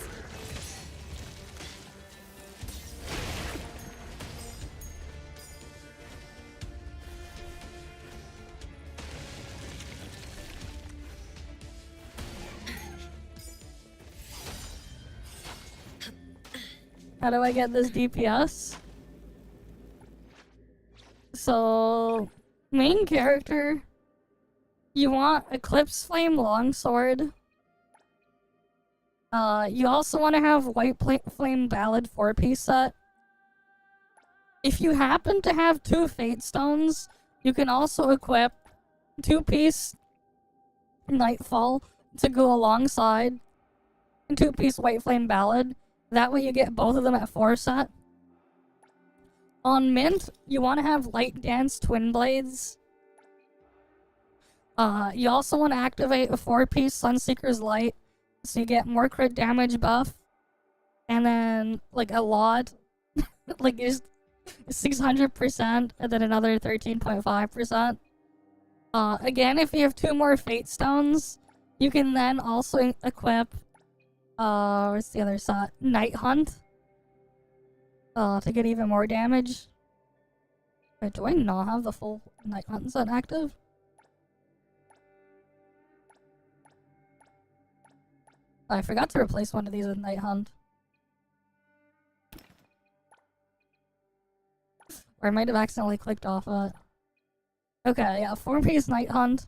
How do I get this DPS? So, main character, you want Eclipse Flame Longsword. You also want to have White Flame Ballad 4-piece set. If you happen to have 2 Fate Stones, you can also equip 2-piece Nightfall to go alongside 2-piece White Flame Ballad. That way you get both of them at 4 set. On Mint, you want to have Light Dance Twin Blades. You also want to activate a 4-piece Sunseeker's Light, so you get more crit damage buff. And then, like, a lot. Like, just 600%, and then another 13.5%. Again, if you have 2 more Fate Stones, you can then also equip, what's the other set? Night Hunt. To get even more damage. Wait, do I not have the full Night Hunt set active? I forgot to replace one of these with Night Hunt. Or I might have accidentally clicked off it. Okay, yeah, 4-piece Night Hunt.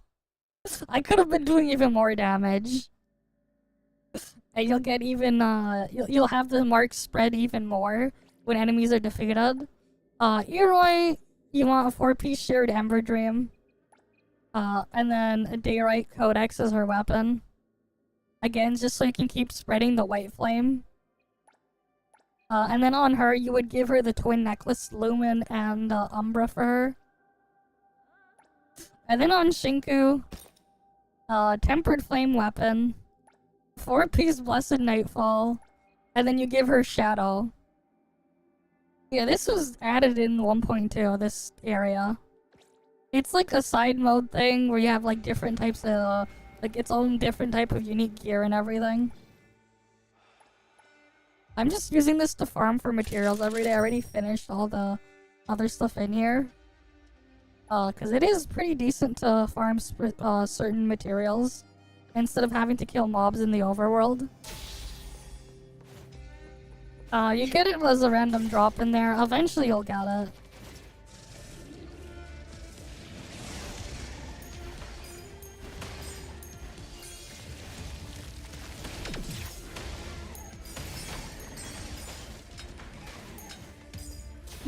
I could have been doing even more damage. And you'll get even, you'll have the marks spread even more when enemies are defeated. Eroi, you want a 4-piece Shared Ember Dream. And then a Dayrite Codex as her weapon. Again, just so you can keep spreading the white flame. And then on her, you would give her the Twin Necklace Lumen and Umbra for her. And then on Shinku, Tempered Flame Weapon, 4-piece Blessed Nightfall, and then you give her Shadow. Yeah, this was added in 1.2, this area. It's like a side mode thing where you have like different types of, like its own different type of unique gear and everything. I'm just using this to farm for materials every day. I already finished all the other stuff in here. Cause it is pretty decent to farm certain materials instead of having to kill mobs in the overworld. You get it as a random drop in there. Eventually you'll get it.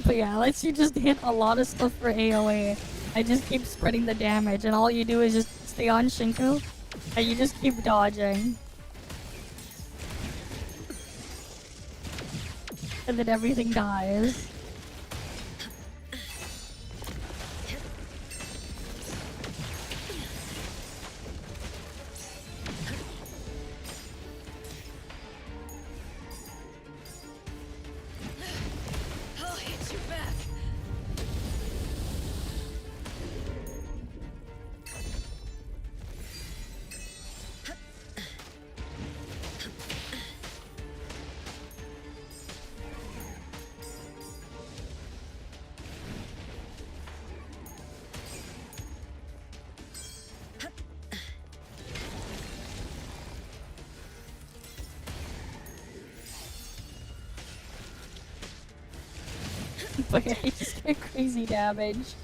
But yeah, it lets you just hit a lot of stuff for AoE. I just keep spreading the damage, and all you do is just stay on Shinku, and you just keep dodging. And then everything dies. I'll hit you back. But yeah, you just get crazy damage.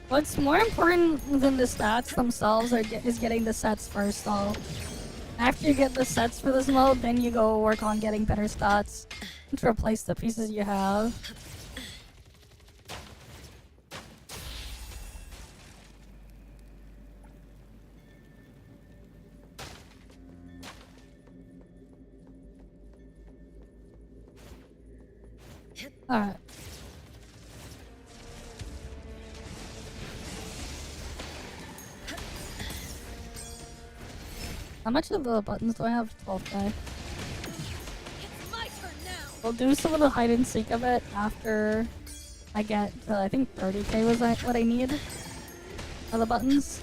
What's more important than the stats themselves is getting the sets first, though. After you get the sets for this mode, then you go work on getting better stats to replace the pieces you have. Alright. How much of the buttons do I have? 12k. It's my turn now. We'll do some of the hide and seek of it after I get to, I think 30k was what I need for the buttons.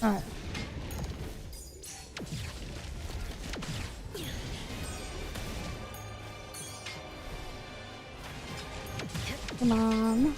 Alright. Come on.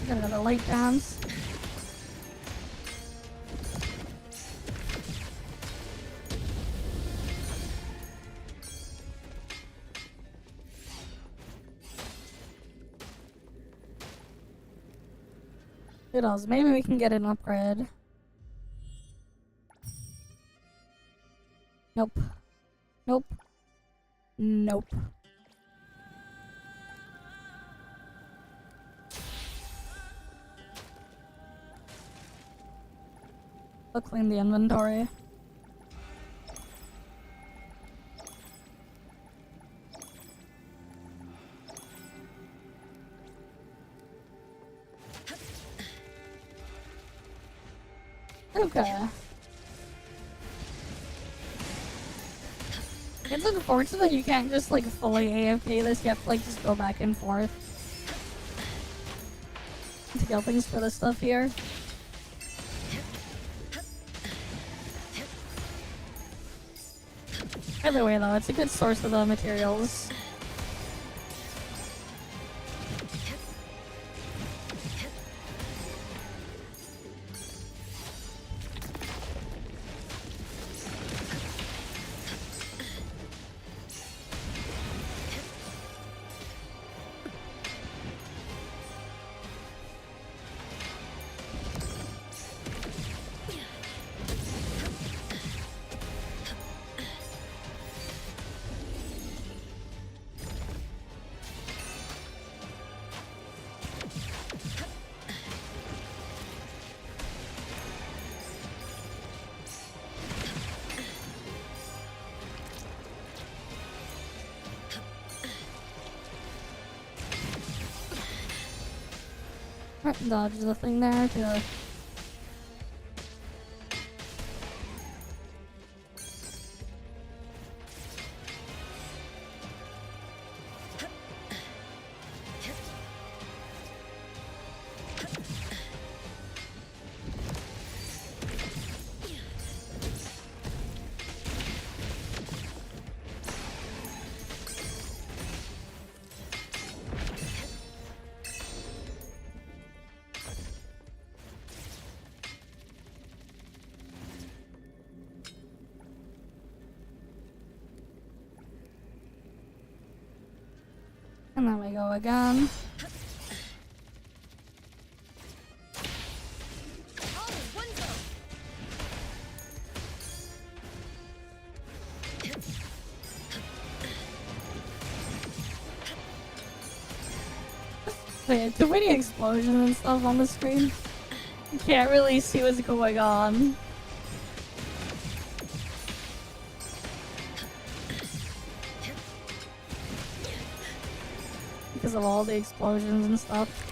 Got another light dance. Who knows? Maybe we can get an upgrade. Nope. Nope. Nope. I'll clean the inventory. Okay. It's unfortunate you can't just like fully AFK this, you have to like just go back and forth to get things for this stuff here. Either way though, it's a good source of the materials. Dodge the thing there to... And then we go again. Wait, too many explosions and stuff on the screen. You can't really see what's going on. Because of all the explosions and stuff.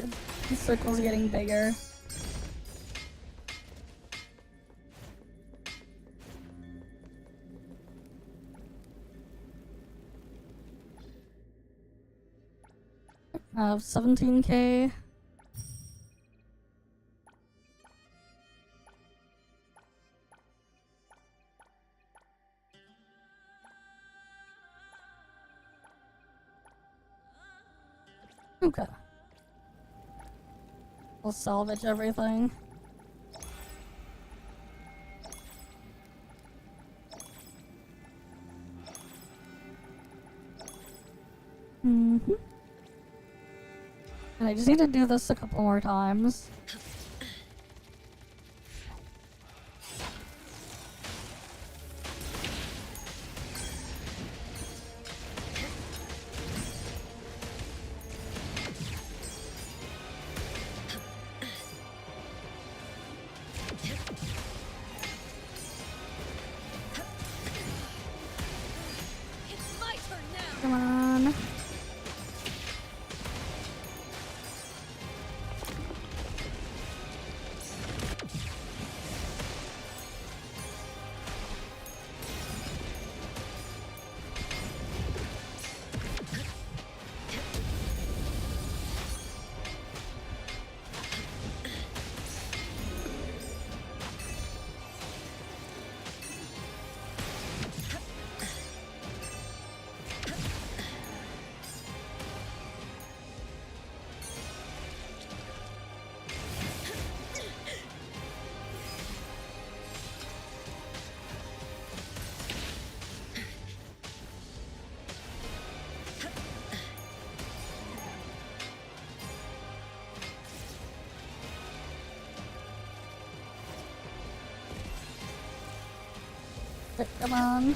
The circle's getting bigger. I have 17K. Okay. We'll salvage everything. Mm-hmm. And I just need to do this a couple more times. It's my turn now. Come on. Come on.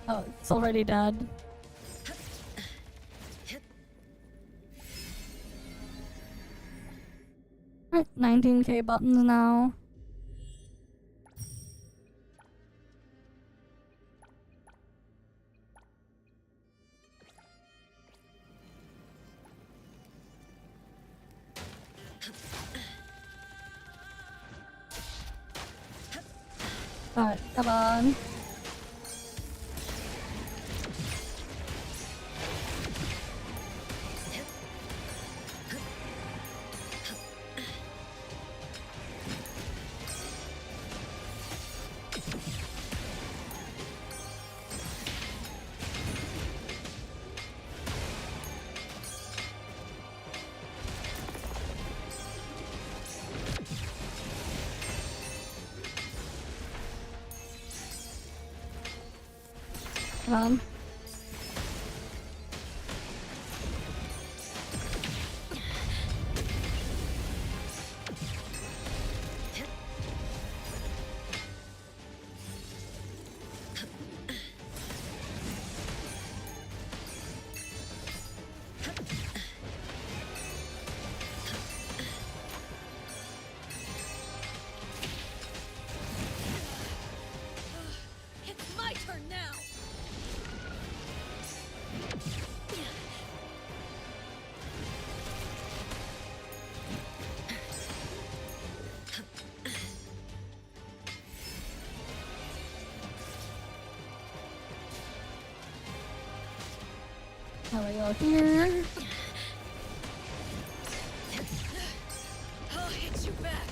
Oh, it's already dead. Alright, 19K buttons now. Alright, come on. Come on. It's my turn now. There we go here. I'll hit you back.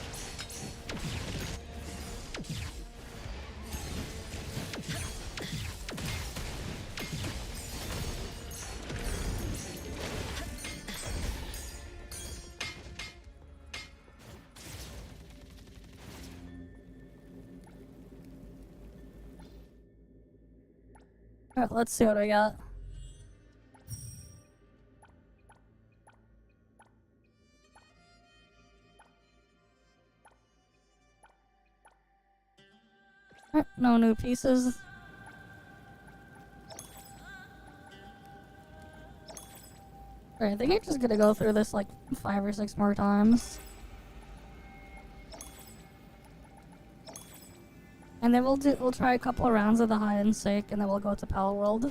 Alright, let's see what I got. Alright, no new pieces. Alright, I think I'm just gonna go through this like 5 or 6 more times. And then we'll try a couple of rounds of the hide and seek, and then we'll go to Palworld.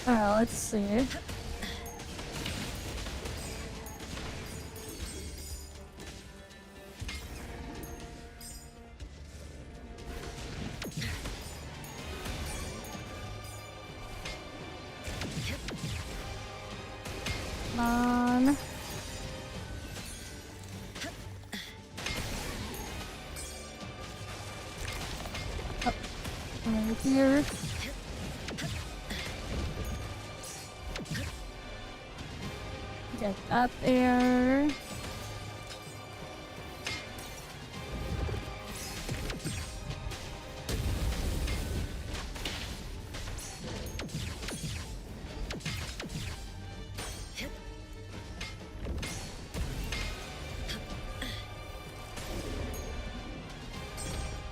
Alright, let's see. Come on. Up. Right here. Get up there.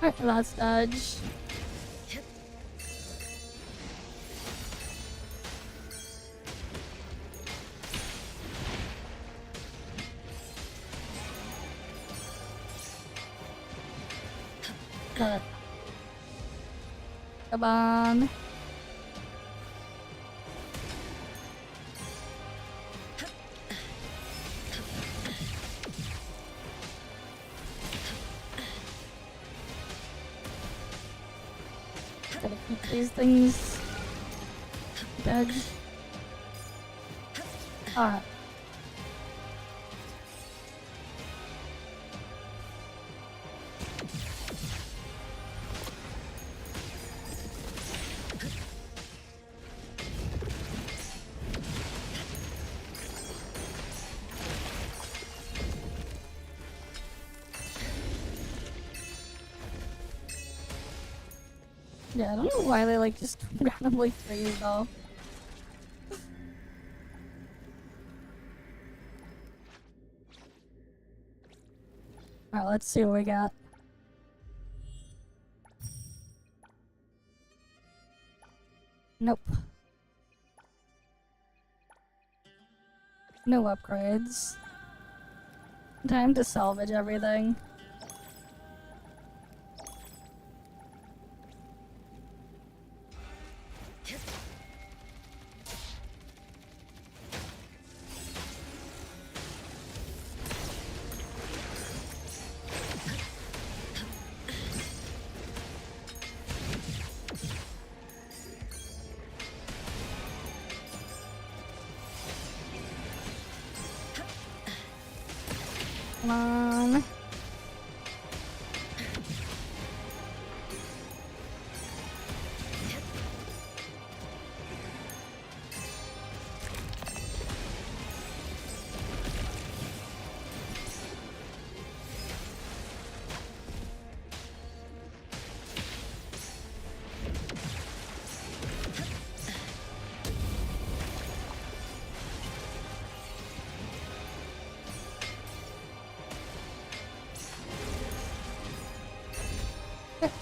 Alright, that's dodge. Got it. Come on. Gotta keep these things dead. Alright. Yeah, I don't know why they like just randomly freeze though. Alright, let's see what we got. Nope. No upgrades. Time to salvage everything. Come on.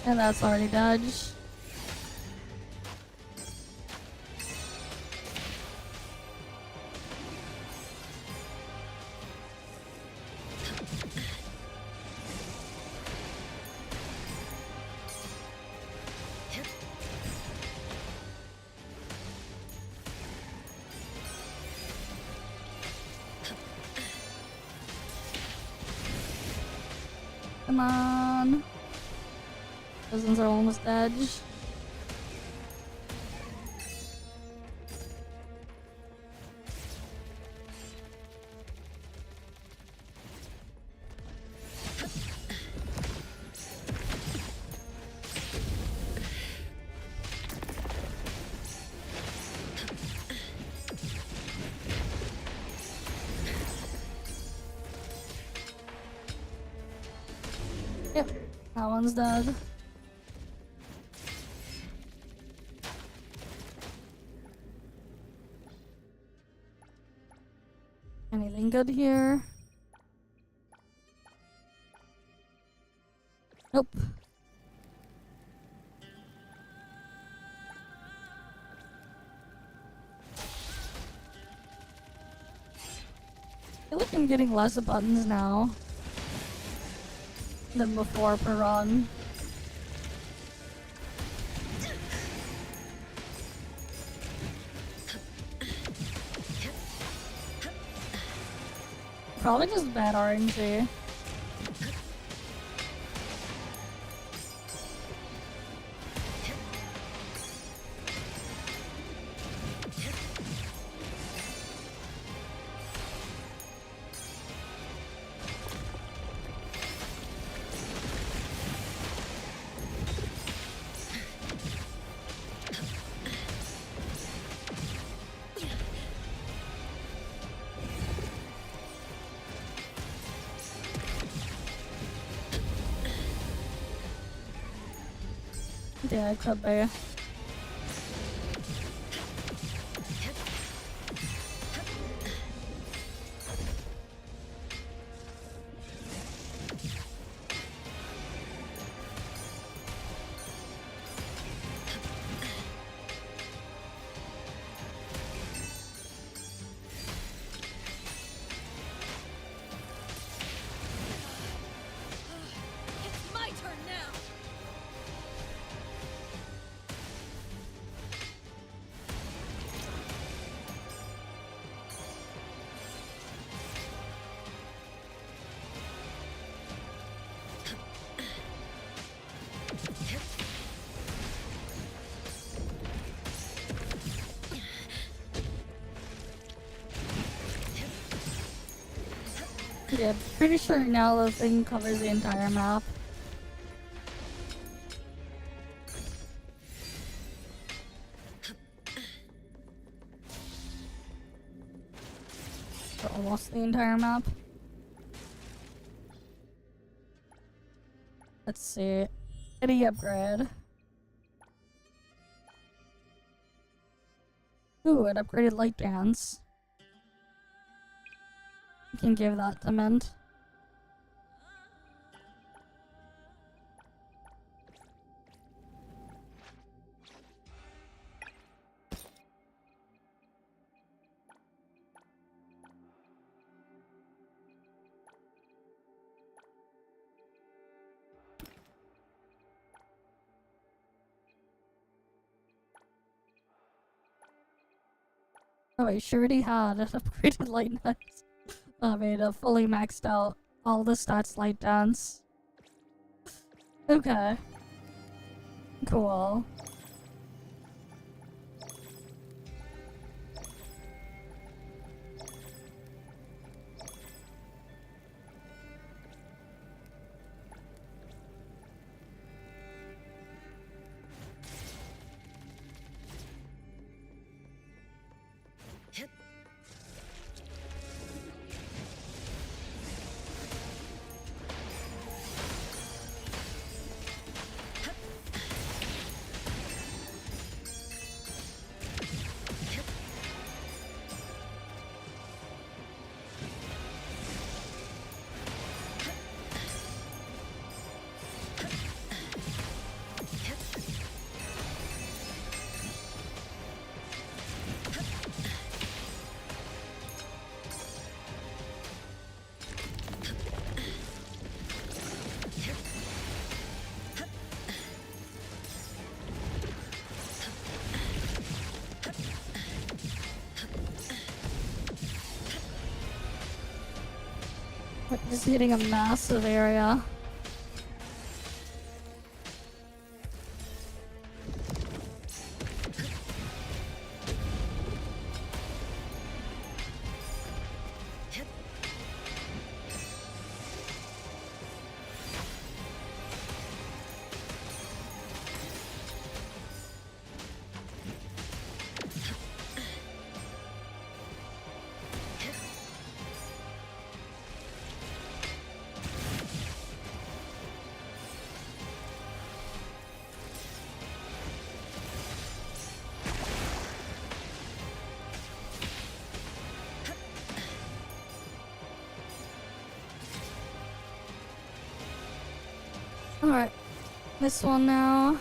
And that's already dodged. Come on. Cousins are almost dead. Yep, that one's dead. Anything good here? feel like I'm getting less buttons now than before per run. Probably just bad RNG. Yeah, it could be. It's my turn now! Yeah, pretty sure now the thing covers the entire map. Or almost the entire map. Let's see. Any upgrade? Ooh, an upgraded light dance. You can give that to Mint. Oh, I sure already had an upgraded light dance. I mean, fully maxed out all the stats light dance. Okay. Cool. Just hitting a massive area. Alright, this one now.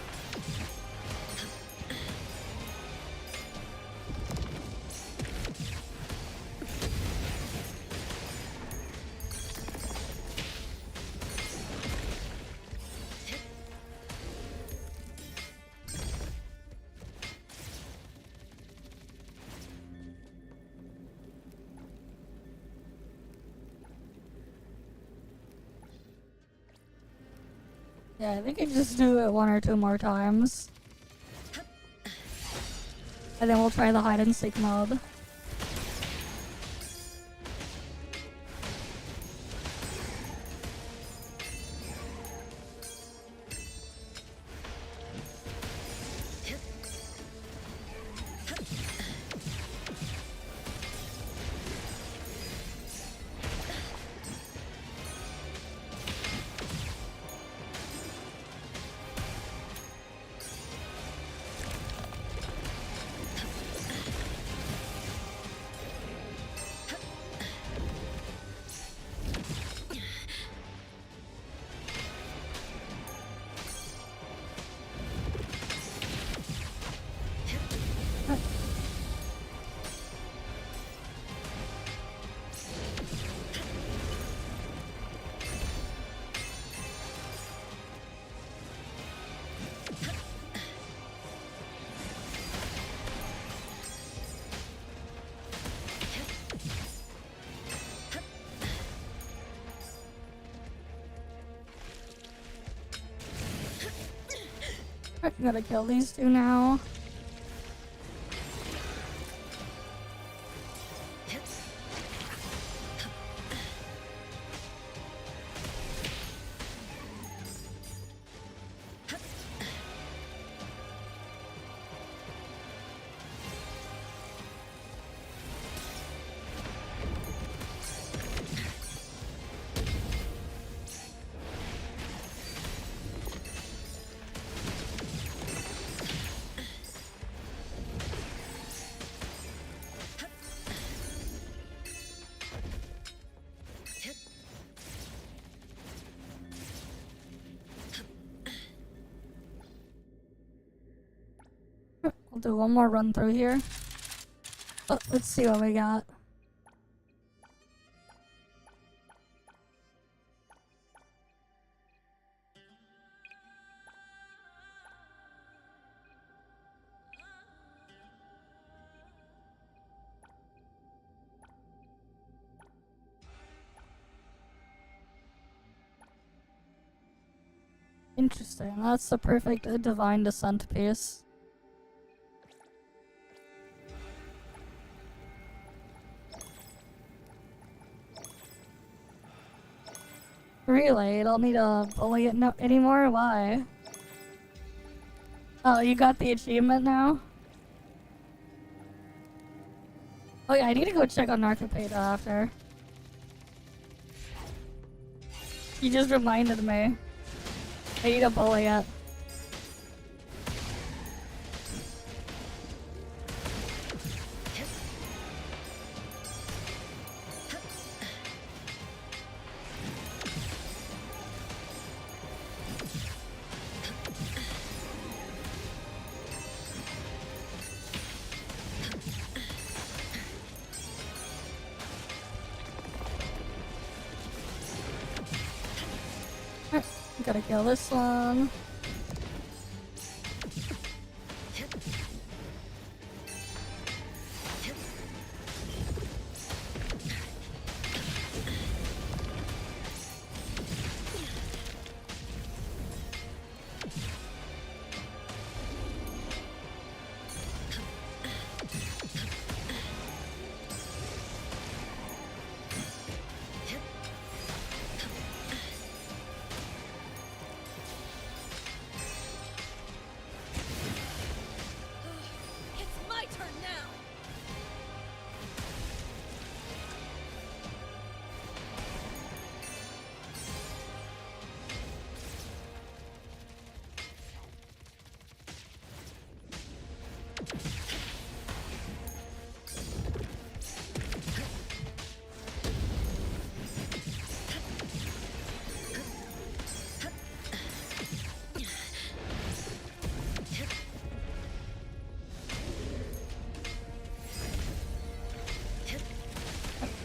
Yeah, I think I just do it 1 or 2 more times. And then we'll try the hide and seek mode. I gotta kill these two now. I'll do one more run through here. Oh, let's see what we got. Interesting. That's the perfect divine descent piece. Really? You don't need to bully it no anymore? Why? Oh, you got the achievement now? Oh yeah, I need to go check on Narcopeta after. You just reminded me. I need to bully it. Gotta kill this one.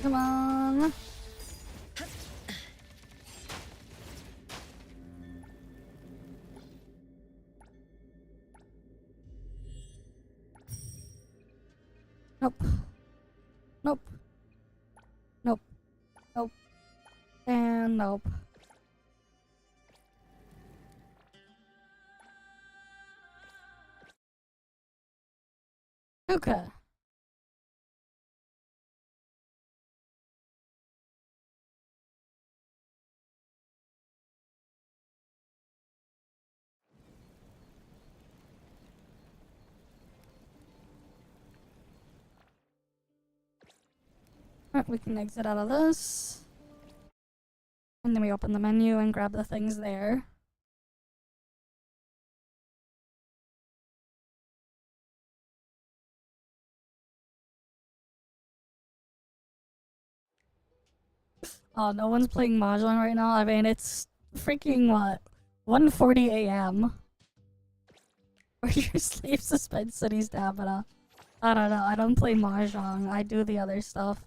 Come on. Nope. Nope. Nope. Nope. And nope. Okay. Alright, we can exit out of this. And then we open the menu and grab the things there. Oh, no one's playing Mahjong right now? I mean, it's freaking, what, 1:40 a.m. Where your sleep suspends city stamina. I don't know, I don't play Mahjong, I do the other stuff.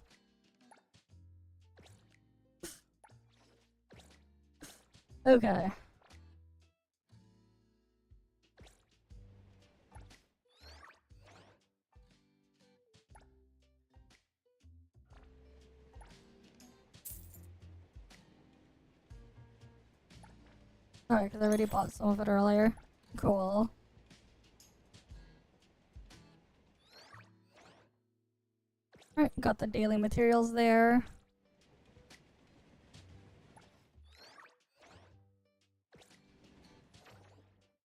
Okay. Alright, because I already bought some of it earlier. Cool. Alright, got the daily materials there.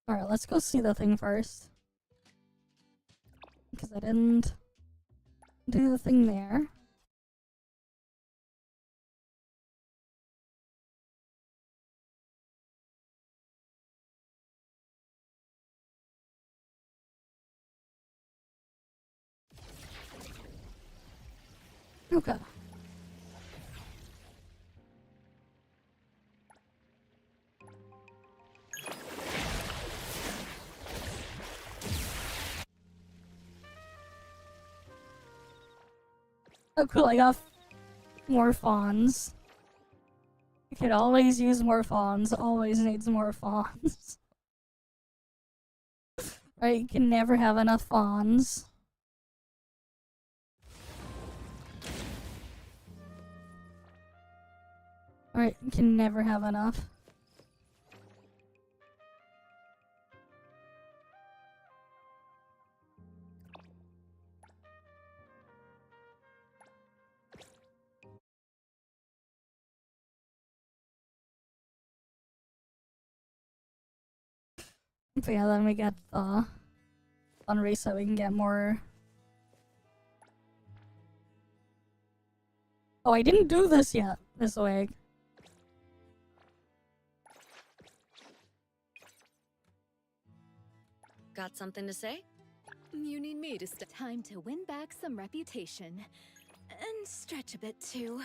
Alright, let's go see the thing first. Because I didn't do the thing there. Okay. Oh cool, I got more fawns. You could always use more fawns, always needs more fawns. Right, you can never have enough fawns. Alright, you can never have enough. But yeah, then we get the fun race so we can get more. Oh, I didn't do this yet, this week. Got something to say? You need me to time to win back some reputation. And stretch a bit too.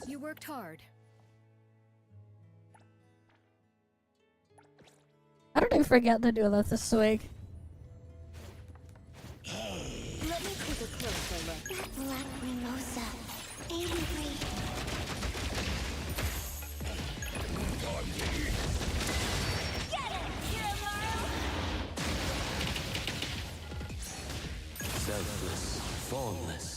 You worked hard. How did I forget to do this week? Let me take a closer look. That black mimosa. Angry. Get it, Kirimaru! Selfless, faultless.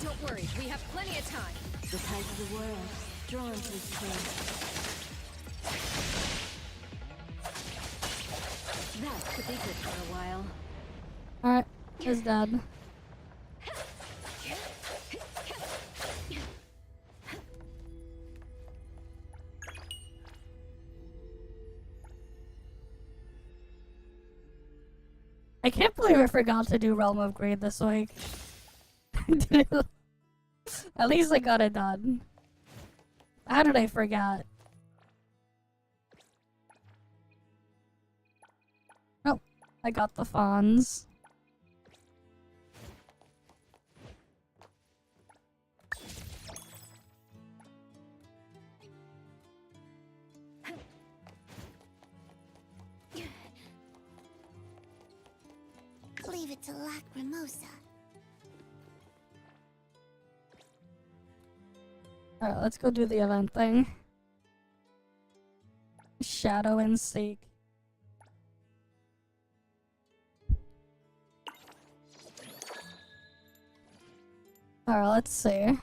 Don't worry, we have plenty of time. The tide of the world, drawn to its place. That could be good for a while. Alright, it's dead. I can't believe I forgot to do Realm of Greed this week. At least I got it done. How did I forget? Oh, I got the fawns. Leave it to Lacrimosa. Alright, let's go do the event thing. shadow and seek. Alright, let's see.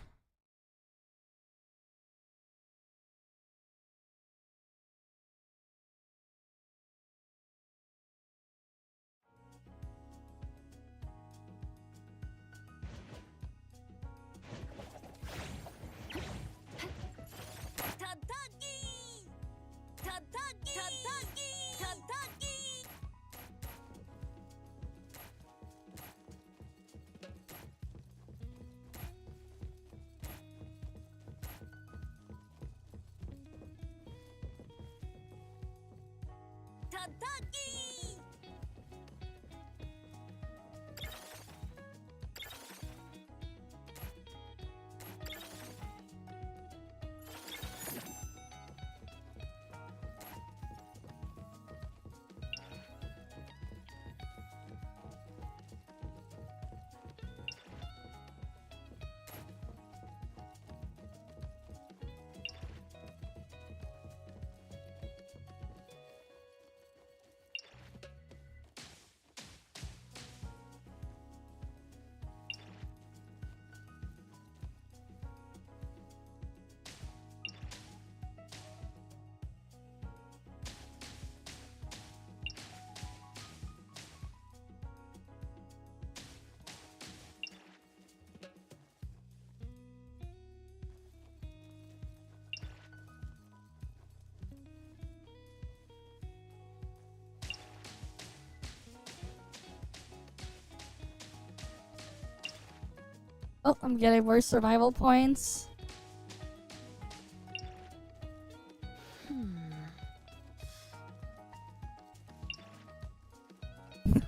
Tadagi! Tadagi! Tadagi! Tadagi! Tadagi! Oh, I'm getting more survival points.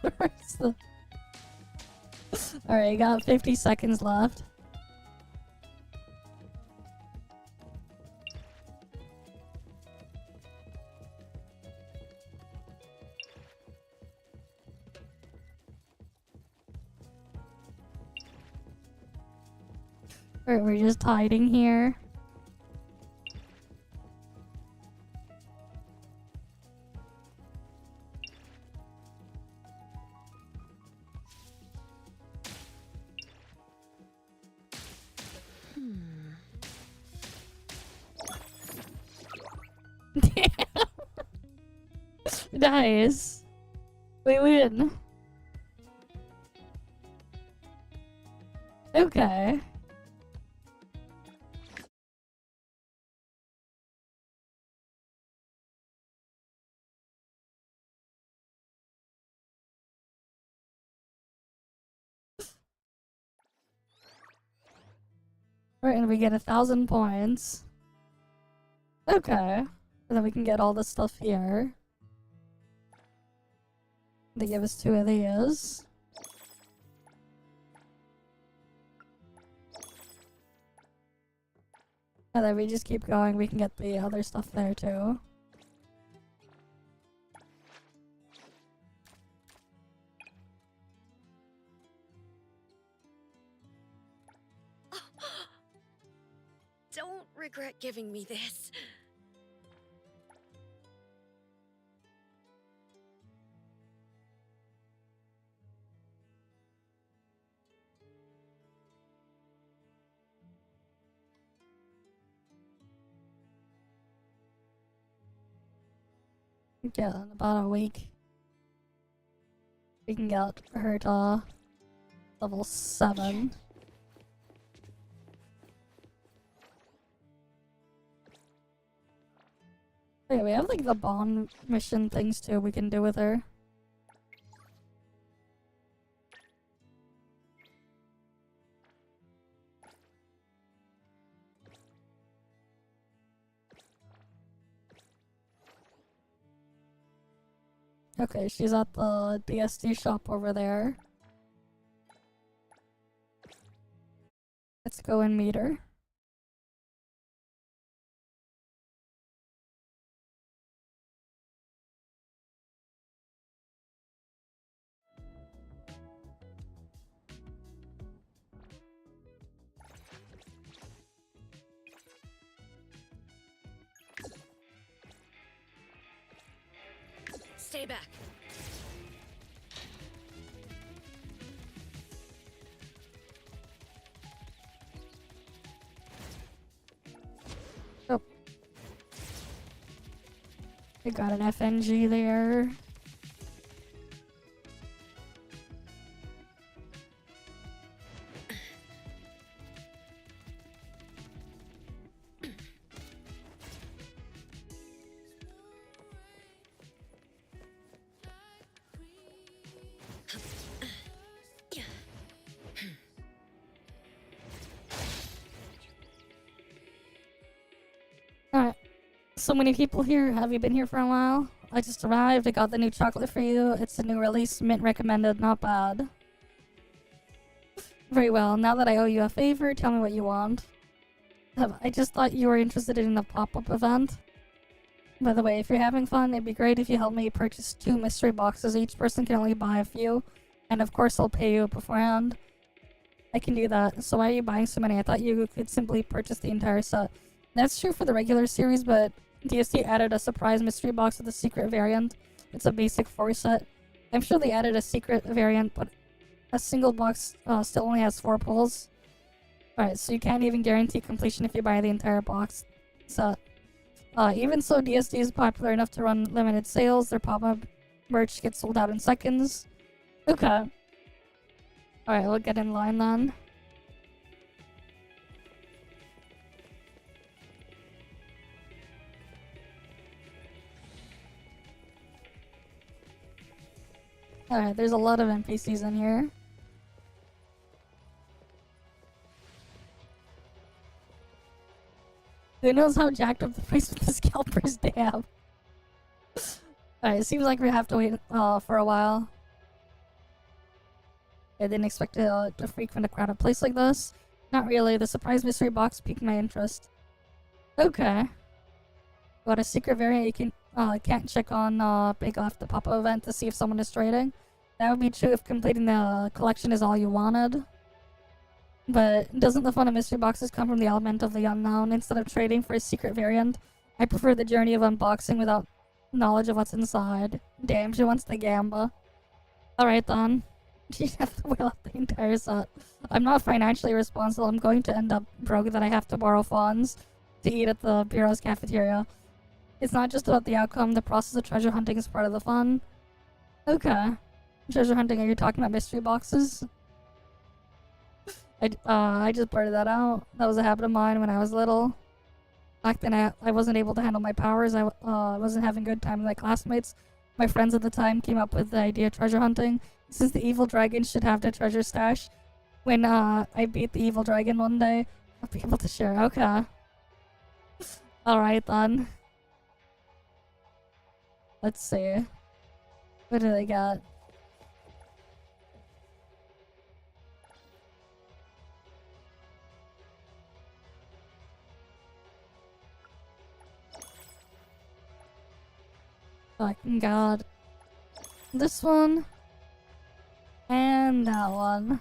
Where's the... Alright, got 50 seconds left. Alright, we're just hiding here. Nice. We win. Okay. Right, and we get 1,000 points. Okay. And then we can get all the stuff here. They give us 2 of these. And then we just keep going, we can get the other stuff there too. Don't regret giving me this. Yeah, in about a week. We can get her to level 7. Okay, we have like the bond mission things too we can do with her. Okay, she's at the DSD shop over there. Let's go and meet her. Stay back. Oh. I got an FNG there. Alright. So many people here. Have you been here for a while? I just arrived. I got the new chocolate for you. It's a new release. Mint recommended. Not bad. Very well. Now that I owe you a favor, tell me what you want. I just thought you were interested in the pop-up event. By the way, if you're having fun, it'd be great if you help me purchase 2 mystery boxes. Each person can only buy a few. And of course, I'll pay you beforehand. I can do that. So why are you buying so many? I thought you could simply purchase the entire set. That's true for the regular series, but DSD added a surprise mystery box with a secret variant. It's a basic 4 set. I'm sure they added a secret variant, but a single box still only has 4 pulls. Alright, so you can't even guarantee completion if you buy the entire box set. Even so, DSD is popular enough to run limited sales. Their pop-up merch gets sold out in seconds. Okay. Alright, we'll get in line then. Alright, there's a lot of NPCs in here. Who knows how jacked up the price of the scalpers they have? Alright, it seems like we have to wait for a while. I didn't expect to frequent a crowded place like this. Not really, the surprise mystery box piqued my interest. Okay. Got a secret variant you can't check on Big Off the pop-up event to see if someone is trading. That would be true if completing the collection is all you wanted. But doesn't the fun of mystery boxes come from the element of the unknown? Instead of trading for a secret variant, I prefer the journey of unboxing without knowledge of what's inside. Damn, she wants the gamba. Alright then. She'd have to wheel out the entire set. I'm not financially responsible. I'm going to end up broke that I have to borrow funds to eat at the Bureau's cafeteria. It's not just about the outcome. The process of treasure hunting is part of the fun. Okay. Treasure hunting, are you talking about mystery boxes? I just blurted that out. That was a habit of mine when I was little. Back then I wasn't able to handle my powers. I wasn't having a good time with my classmates. My friends at the time came up with the idea of treasure hunting. Since the evil dragon should have the treasure stash, when I beat the evil dragon one day, I'll be able to share. Okay. Alright then. Let's see. What do they got? Fucking god. This one. And that one.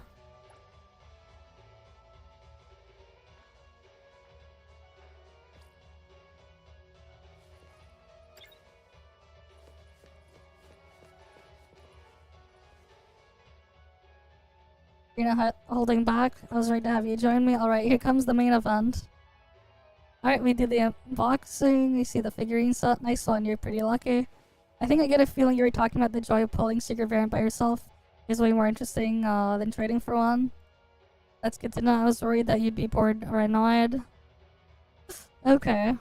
You're not holding back? I was ready to have you join me. Alright, here comes the main event. Alright, we did the unboxing. You see the figurine set. Nice one, you're pretty lucky. I think I get a feeling you were talking about the joy of pulling secret variant by yourself. Is way more interesting than trading for one. That's good to know. I was worried that you'd be bored or annoyed. Okay.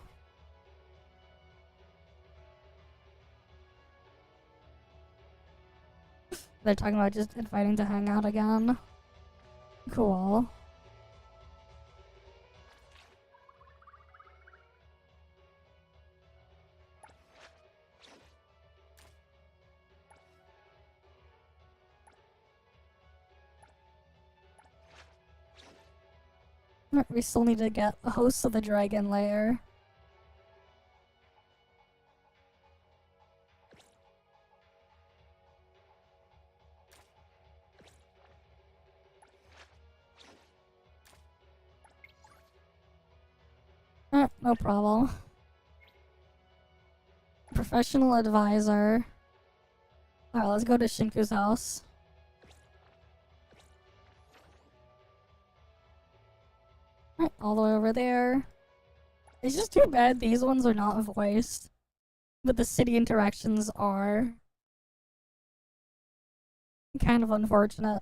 They're talking about just inviting to hang out again. Cool. We still need to get a host of the dragon lair. No problem. Professional advisor. Alright, let's go to Shinku's house. Alright, all the way over there. It's just too bad these ones are not voiced, but the city interactions are. Kind of unfortunate.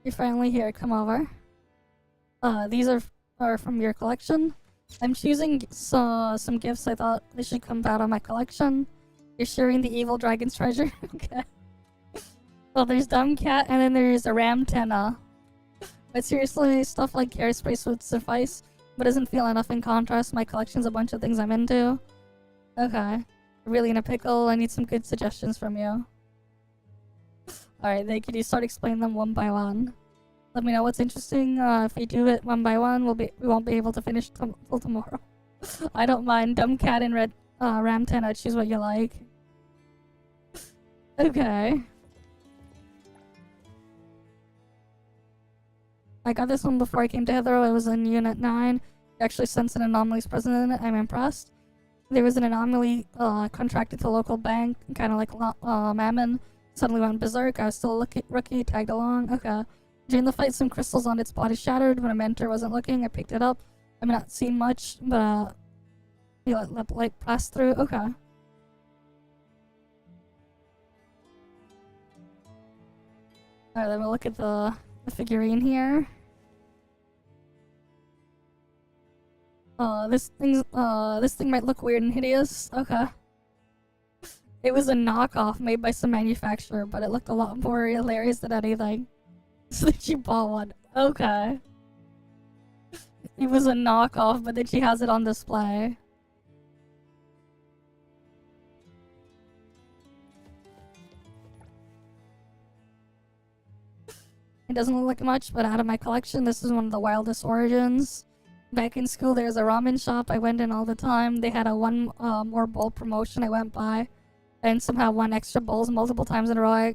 You're finally here, come over. These are from your collection. I'm choosing some gifts I thought they should come out of my collection. You're sharing the evil dragon's treasure? Okay. Well, there's Dumb Cat and then there's a Ram Tenna. But seriously, stuff like Airspace would suffice, but doesn't feel enough in contrast. My collection's a bunch of things I'm into. Okay. Really in a pickle, I need some good suggestions from you. Alright, then could you start explaining them one by one? Let me know what's interesting. If we do it one by one, we won't be able to finish till tomorrow. I don't mind. Dumb Cat and Red Ram Tenna, choose what you like. Okay. I got this one before I came to Heathrow. I was in Unit 9. It actually sensed an anomaly's present in it. I'm impressed. There was an anomaly contracted to a local bank, kind of like Mammon. Suddenly went berserk. I was still a rookie, tagged along. Okay. During the fight, some crystals on its body shattered. When a mentor wasn't looking, I picked it up. I've not seen much, but you let the light pass through. Okay. Alright, then we'll look at the figurine here. This thing might look weird and hideous. Okay. It was a knockoff made by some manufacturer, but it looked a lot more hilarious than anything. So then she bought one. Okay. It was a knockoff, but then she has it on display. It doesn't look like much, but out of my collection, this is one of the wildest origins. Back in school, there's a ramen shop I went in all the time. They had a one more bowl promotion I went by. And somehow won extra bowls multiple times in a row.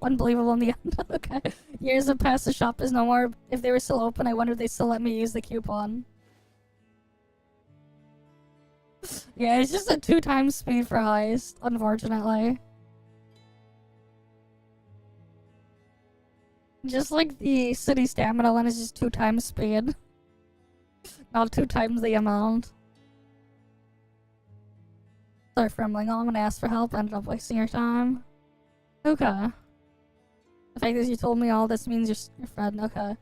Unbelievable in the end. Okay. Years have passed, the shop is no more. If they were still open, I wonder if they still let me use the coupon. Yeah, it's just a 2x speed for heist, unfortunately. Just like the city stamina one is just 2x speed. Not 2x the amount. Sorry for rambling on. I'm gonna ask for help. Ended up wasting your time. Okay. The fact that you told me all this means you're your friend. Okay.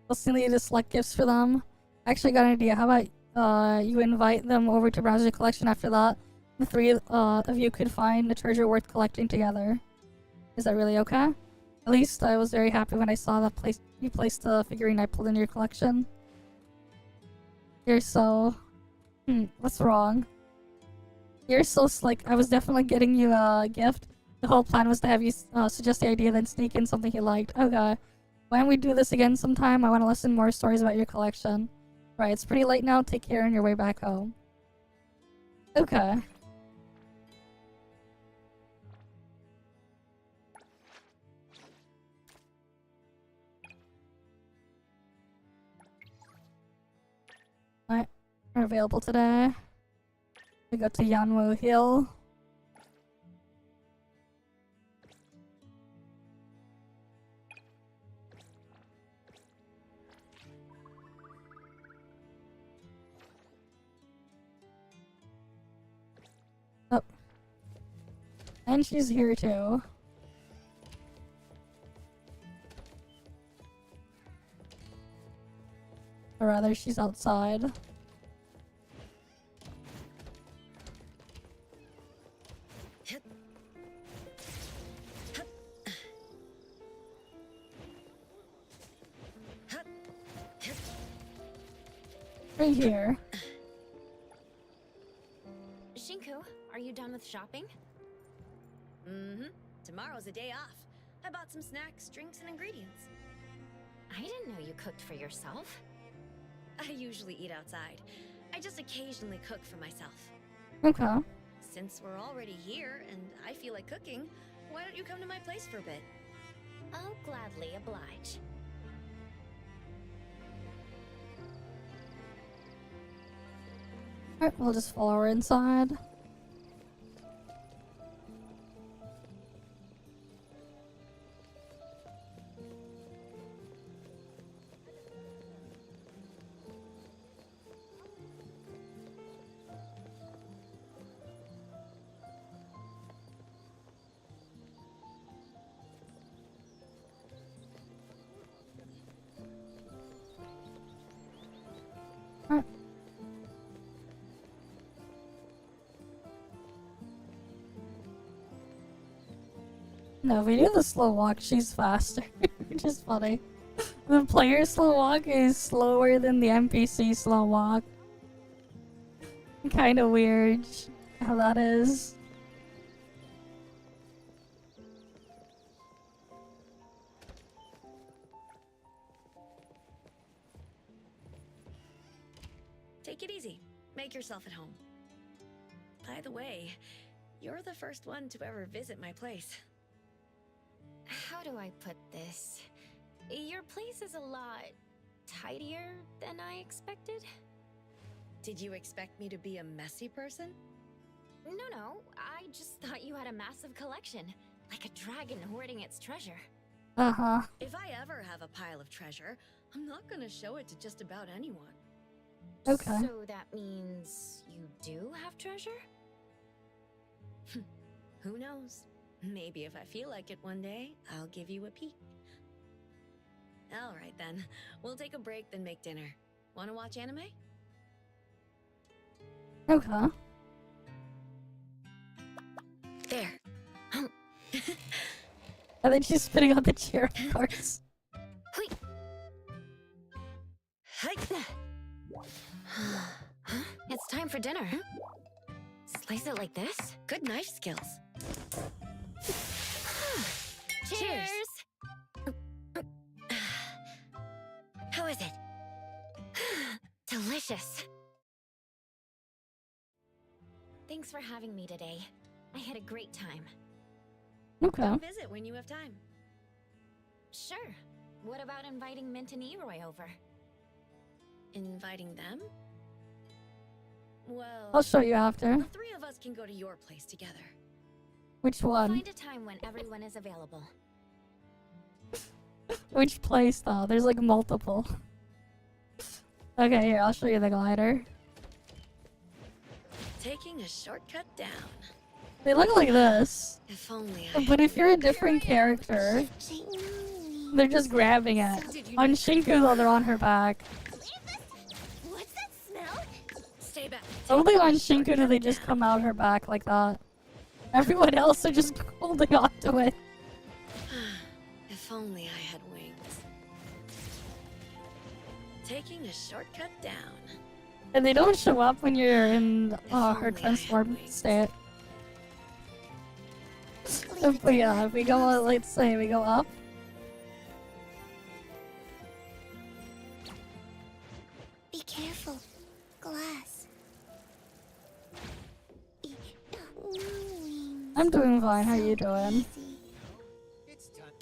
We'll still need to select gifts for them. Actually, got an idea. How about you invite them over to browse your collection after that? The three of you could find a treasure worth collecting together. Is that really okay? At least I was very happy when I saw that you placed the figurine I pulled into your collection. You're so... what's wrong? You're so slick. I was definitely getting you a gift. The whole plan was to have you suggest the idea, then sneak in something you liked. Okay. Why don't we do this again sometime? I want to listen more stories about your collection. Right, it's pretty late now. Take care on your way back home. Okay. Alright. Are available today. We go to Yanwu Hill. Oh. And she's here too. Or rather, she's outside. Right here. Shinku, are you done with shopping? Mm-hmm. Tomorrow's a day off. I bought some snacks, drinks, and ingredients. I didn't know you cooked for yourself. I usually eat outside. I just occasionally cook for myself. Okay. Since we're already here and I feel like cooking, why don't you come to my place for a bit? I'll gladly oblige. Alright, we'll just follow her inside. Alright. No, if we do the slow walk, she's faster, which is funny. The player slow walk is slower than the NPC slow walk. Kinda weird how that is. Take it easy. Make yourself at home. By the way, you're the first one to ever visit my place. How do I put this? Your place is a lot tidier than I expected. Did you expect me to be a messy person? No, I just thought you had a massive collection, like a dragon hoarding its treasure. Uh-huh. If I ever have a pile of treasure, I'm not gonna show it to just about anyone. Okay. So that means you do have treasure? Who knows? Maybe if I feel like it one day, I'll give you a peek. Alright then, we'll take a break then make dinner. Wanna watch anime? Okay. There. And then she's spitting on the chair, of course. Hui. Hi. It's time for dinner. Slice it like this? Good knife skills. Cheers! How is it? Delicious. Thanks for having me today. I had a great time. Okay. Come visit when you have time. Sure. What about inviting Mint and Eroy over? Inviting them? Well, I'll show you after. the three of us can go to your place together. Which one? Find a time when everyone is available. Which place, though? There's like multiple. Okay, here, I'll show you the glider. Taking a shortcut down. They look like this. If only I But if you're a different character, they're just grabbing it. On Shinku, though, they're on her back. What's that smell? stay back. Only on Shinku do they just come out her back like that. Everyone else are just holding on to it. If only I had wings. Taking a shortcut down. And they don't show up when you're in her only I had transformed wings. state. But yeah, if we go, let's say we go up. Be careful. Glass. I'm doing fine, how you doing? It's time.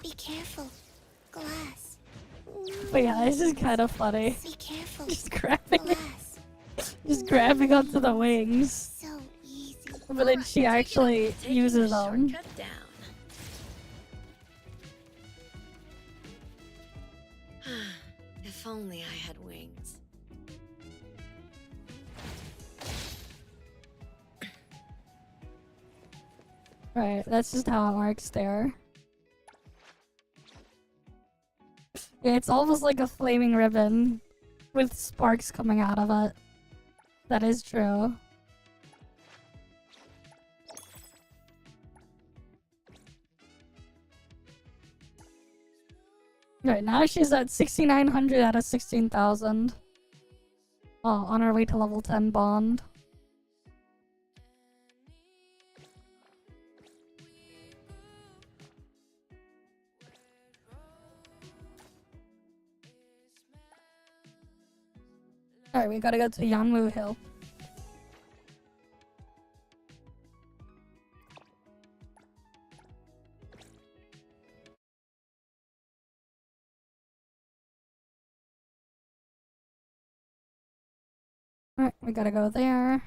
Be careful. Glass. But yeah, this is kind of funny. Be careful. Just grabbing it, Glass. just grabbing onto the wings. So easy. But then she actually Taking uses a them. shortcut down. If only I had wings. Right, that's just how it works there. Yeah, it's almost like a flaming ribbon with sparks coming out of it. That is true. Right now she's at 6,900 out of 16,000. On her way to level 10 bond. Alright, we gotta go to Yanwu Hill. Alright, we gotta go there.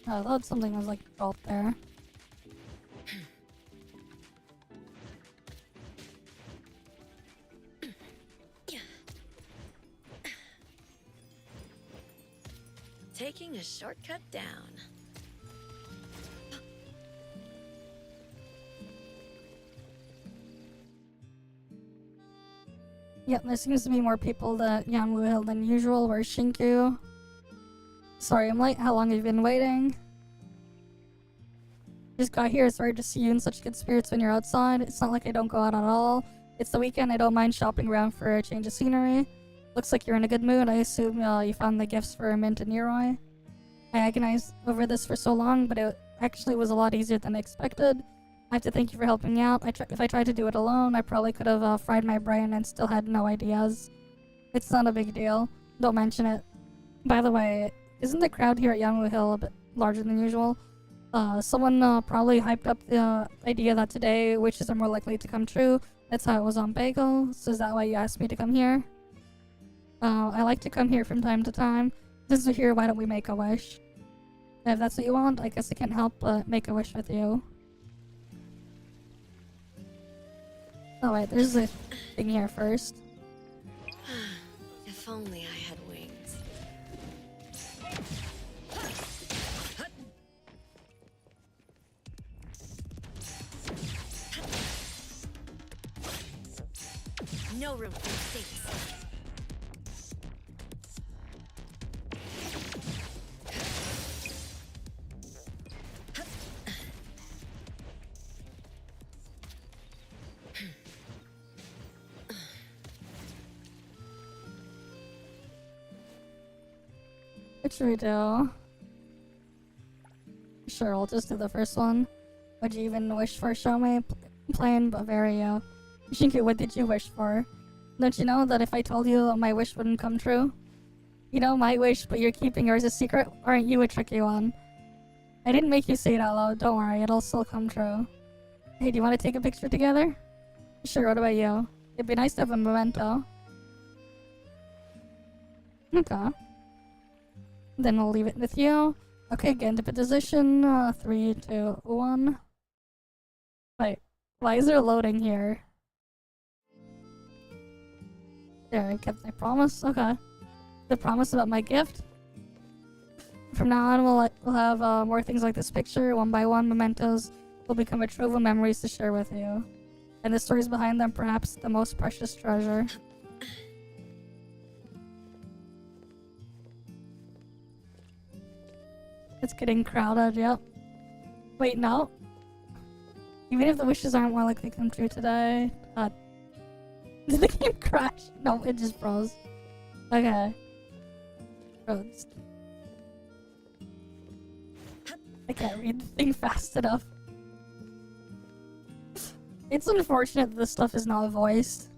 I thought something was like dropped there. Taking a shortcut down. Yep, there seems to be more people at Yanwu Hill than usual. Where's Shinku? Sorry I'm late. How long have you been waiting? Just got here. Sorry to see you in such good spirits when you're outside. It's not like I don't go out at all. It's the weekend. I don't mind shopping around for a change of scenery. Looks like you're in a good mood. I assume you found the gifts for Mint and Neroi. I agonized over this for so long, but it actually was a lot easier than I expected. I have to thank you for helping me out. If I tried to do it alone, I probably could have fried my brain and still had no ideas. It's not a big deal. Don't mention it. By the way, isn't the crowd here at Yanwu Hill a bit larger than usual? Someone probably hyped up the idea that today wishes are more likely to come true. That's how it was on Bagel. So is that why you asked me to come here? I like to come here from time to time. Since we're here, why don't we make a wish? If that's what you want, I guess I can't help but make a wish with you. Oh wait, there's a thing here first. If only I had wings. No room for mistakes. What should we do? Sure, I'll just do the first one. What'd you even wish for? Show me. Plain Bavaria. Shinku, what did you wish for? Don't you know that if I told you my wish wouldn't come true? You know my wish, but you're keeping yours a secret? Aren't you a tricky one? I didn't make you say it out loud. Don't worry, it'll still come true. Hey, do you want to take a picture together? Sure, what about you? It'd be nice to have a memento. Okay. Then we'll leave it with you. Okay, get into position. 3, 2, 1. Wait, why is there loading here? There, I kept my promise. Okay. The promise about my gift. From now on, we'll have more things like this picture. One by one, mementos will become a trove of memories to share with you. And the stories behind them, perhaps the most precious treasure. It's getting crowded, yep. Wait, no. Even if the wishes aren't more likely to come true today. Did the game crash? No, it just froze. Okay. Froze. I can't read the thing fast enough. It's unfortunate that this stuff is not voiced.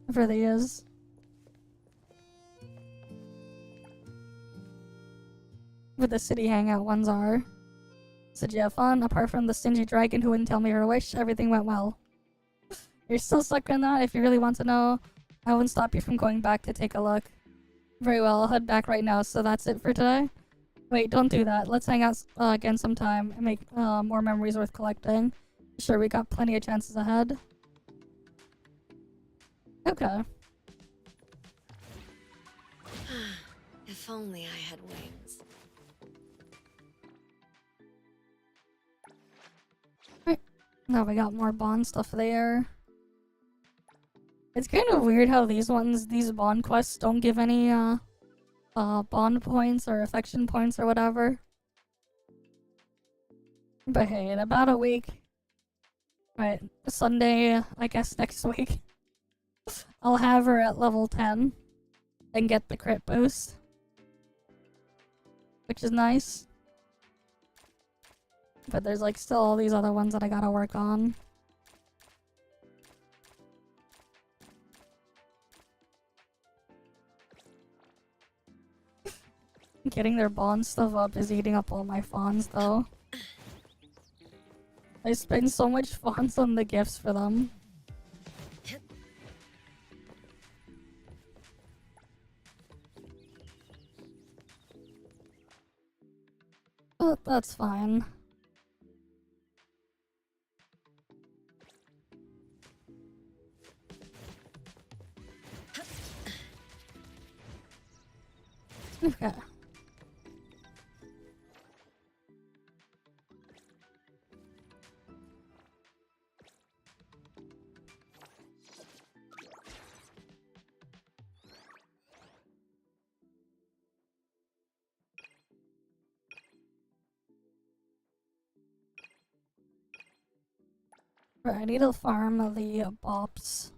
It really is. But the city hangout ones are. So did you have fun? Apart from the stingy dragon who wouldn't tell me her wish, everything went well. You're still stuck in that? If you really want to know, I wouldn't stop you from going back to take a look. Very well, I'll head back right now, so that's it for today? Wait, don't do that. Let's hang out again sometime and make more memories worth collecting. Sure, we got plenty of chances ahead. Okay. If only I had wings. Now we got more bond stuff there. It's kind of weird how these bond quests don't give any, bond points or affection points or whatever. But hey, in about a week, right, Sunday, I guess next week, I'll have her at level 10 and get the crit boost, which is nice. But there's like still all these other ones that I gotta work on. Getting their bond stuff up is eating up all my fawns though. I spend so much fawns on the gifts for them. But that's fine. Okay. Right, I need to farm the bops.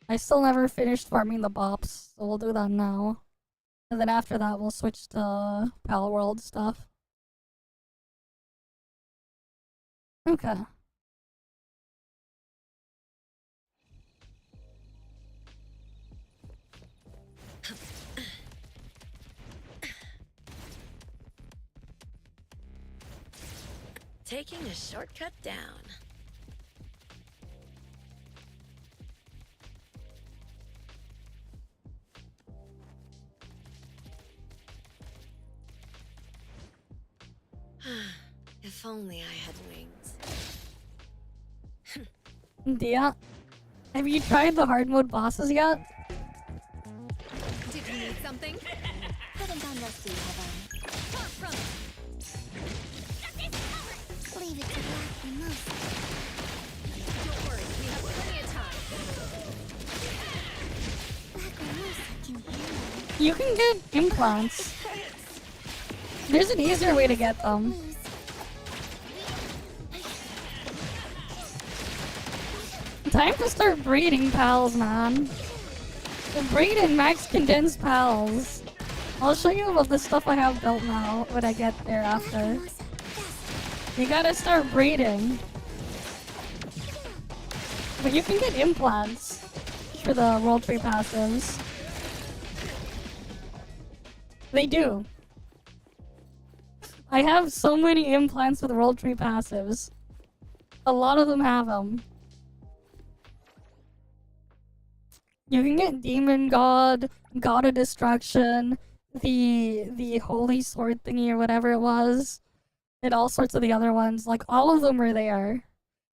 I still never finished farming the bops, so we'll do that now. And then after that, we'll switch to Palworld stuff. Okay. Taking a shortcut down. If only I had wings. Dia, have you tried the hard mode bosses yet? Did you need something? Haven't gone rusty, have I? Far from it. Leave it to Black Mimosa. Don't worry, we have plenty of time. Black Mimosa can handle it. You can get implants. There's an easier way to get them. Lose. Time to start breeding pals, man. Breed and max condensed pals. I'll show you what the stuff I have built now when I get there after. You gotta start breeding. But you can get implants for the World Tree passives. They do. I have so many implants with World Tree passives. A lot of them have them. You can get Demon God, God of Destruction, the Holy Sword thingy or whatever it was, and all sorts of the other ones. Like, all of them are there.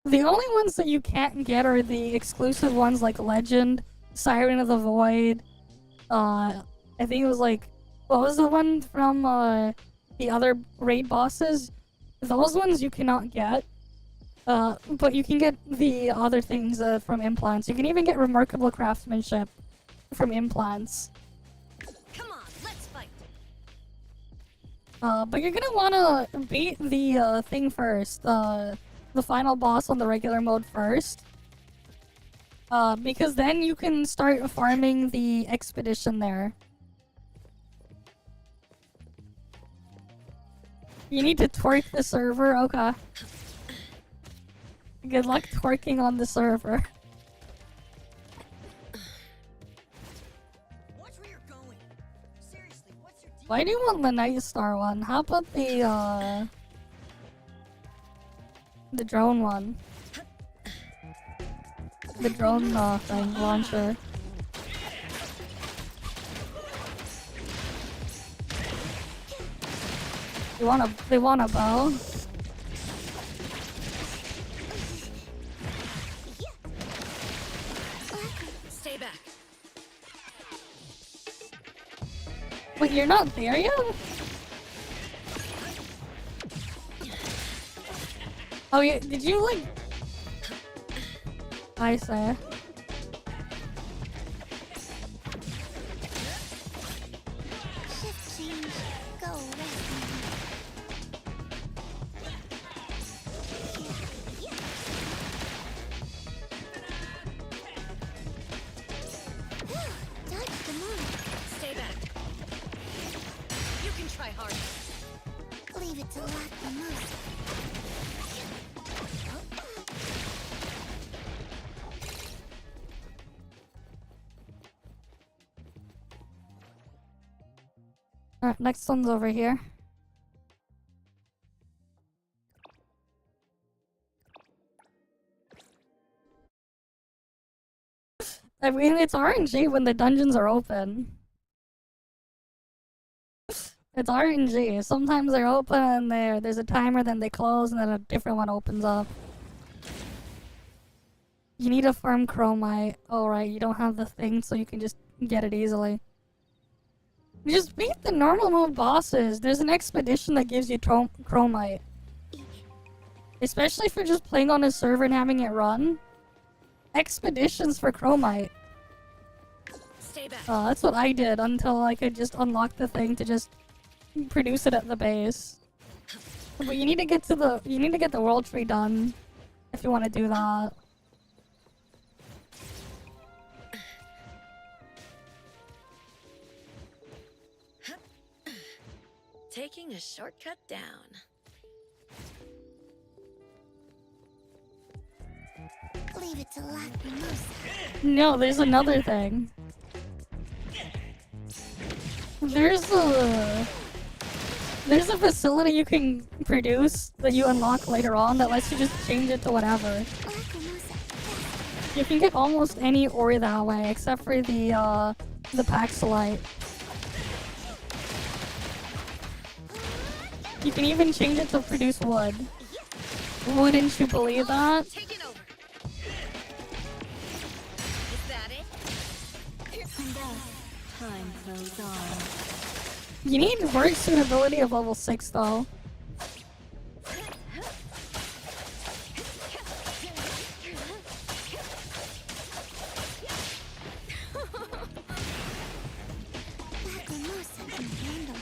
The only ones that you can't get are the exclusive ones like Legend, Siren of the Void, I think it was like, what was the one from the other raid bosses? Those ones you cannot get. But you can get the other things from implants. You can even get Remarkable Craftsmanship from implants. Come on, let's fight. But you're gonna wanna beat the thing first. The final boss on the regular mode first. Because then you can start farming the expedition there. You need to twerk the server? Okay. Good luck twerking on the server. Watch where you're going. Seriously, what's your deal? Why do you want the Night Star one? How about the drone one? The drone thing, launcher. They want a bow? Stay back. Wait, you're not there yet? Oh yeah, did you like... I say. Shift change. Go rescue. Dodge the mark. Stay back. You can try harder. Leave it to Lacrimosa. Alright, next one's over here. I mean, it's RNG when the dungeons are open. It's RNG. Sometimes they're open and there's a timer, then they close, and then a different one opens up. You need to farm chromite. Oh right, you don't have the thing, so you can just get it easily. Just beat the normal mode bosses. There's an expedition that gives you chromite. Especially for just playing on a server and having it run. Expeditions for chromite. Stay back. That's what I did until I could just unlock the thing to just produce it at the base. But you need to get the world tree done if you want to do that. Taking a shortcut down. Leave it to Lacrimosa. No, there's another thing. There's a facility you can produce that you unlock later on that lets you just change it to whatever. Lacrimosa. You can get almost any ore that way, except for the Paxolite. You can even change it to produce wood. Wouldn't you believe that? Take it over. Is that it? And thus, time flows on. You need work suitability of level 6 though. Lacrimosa can handle it.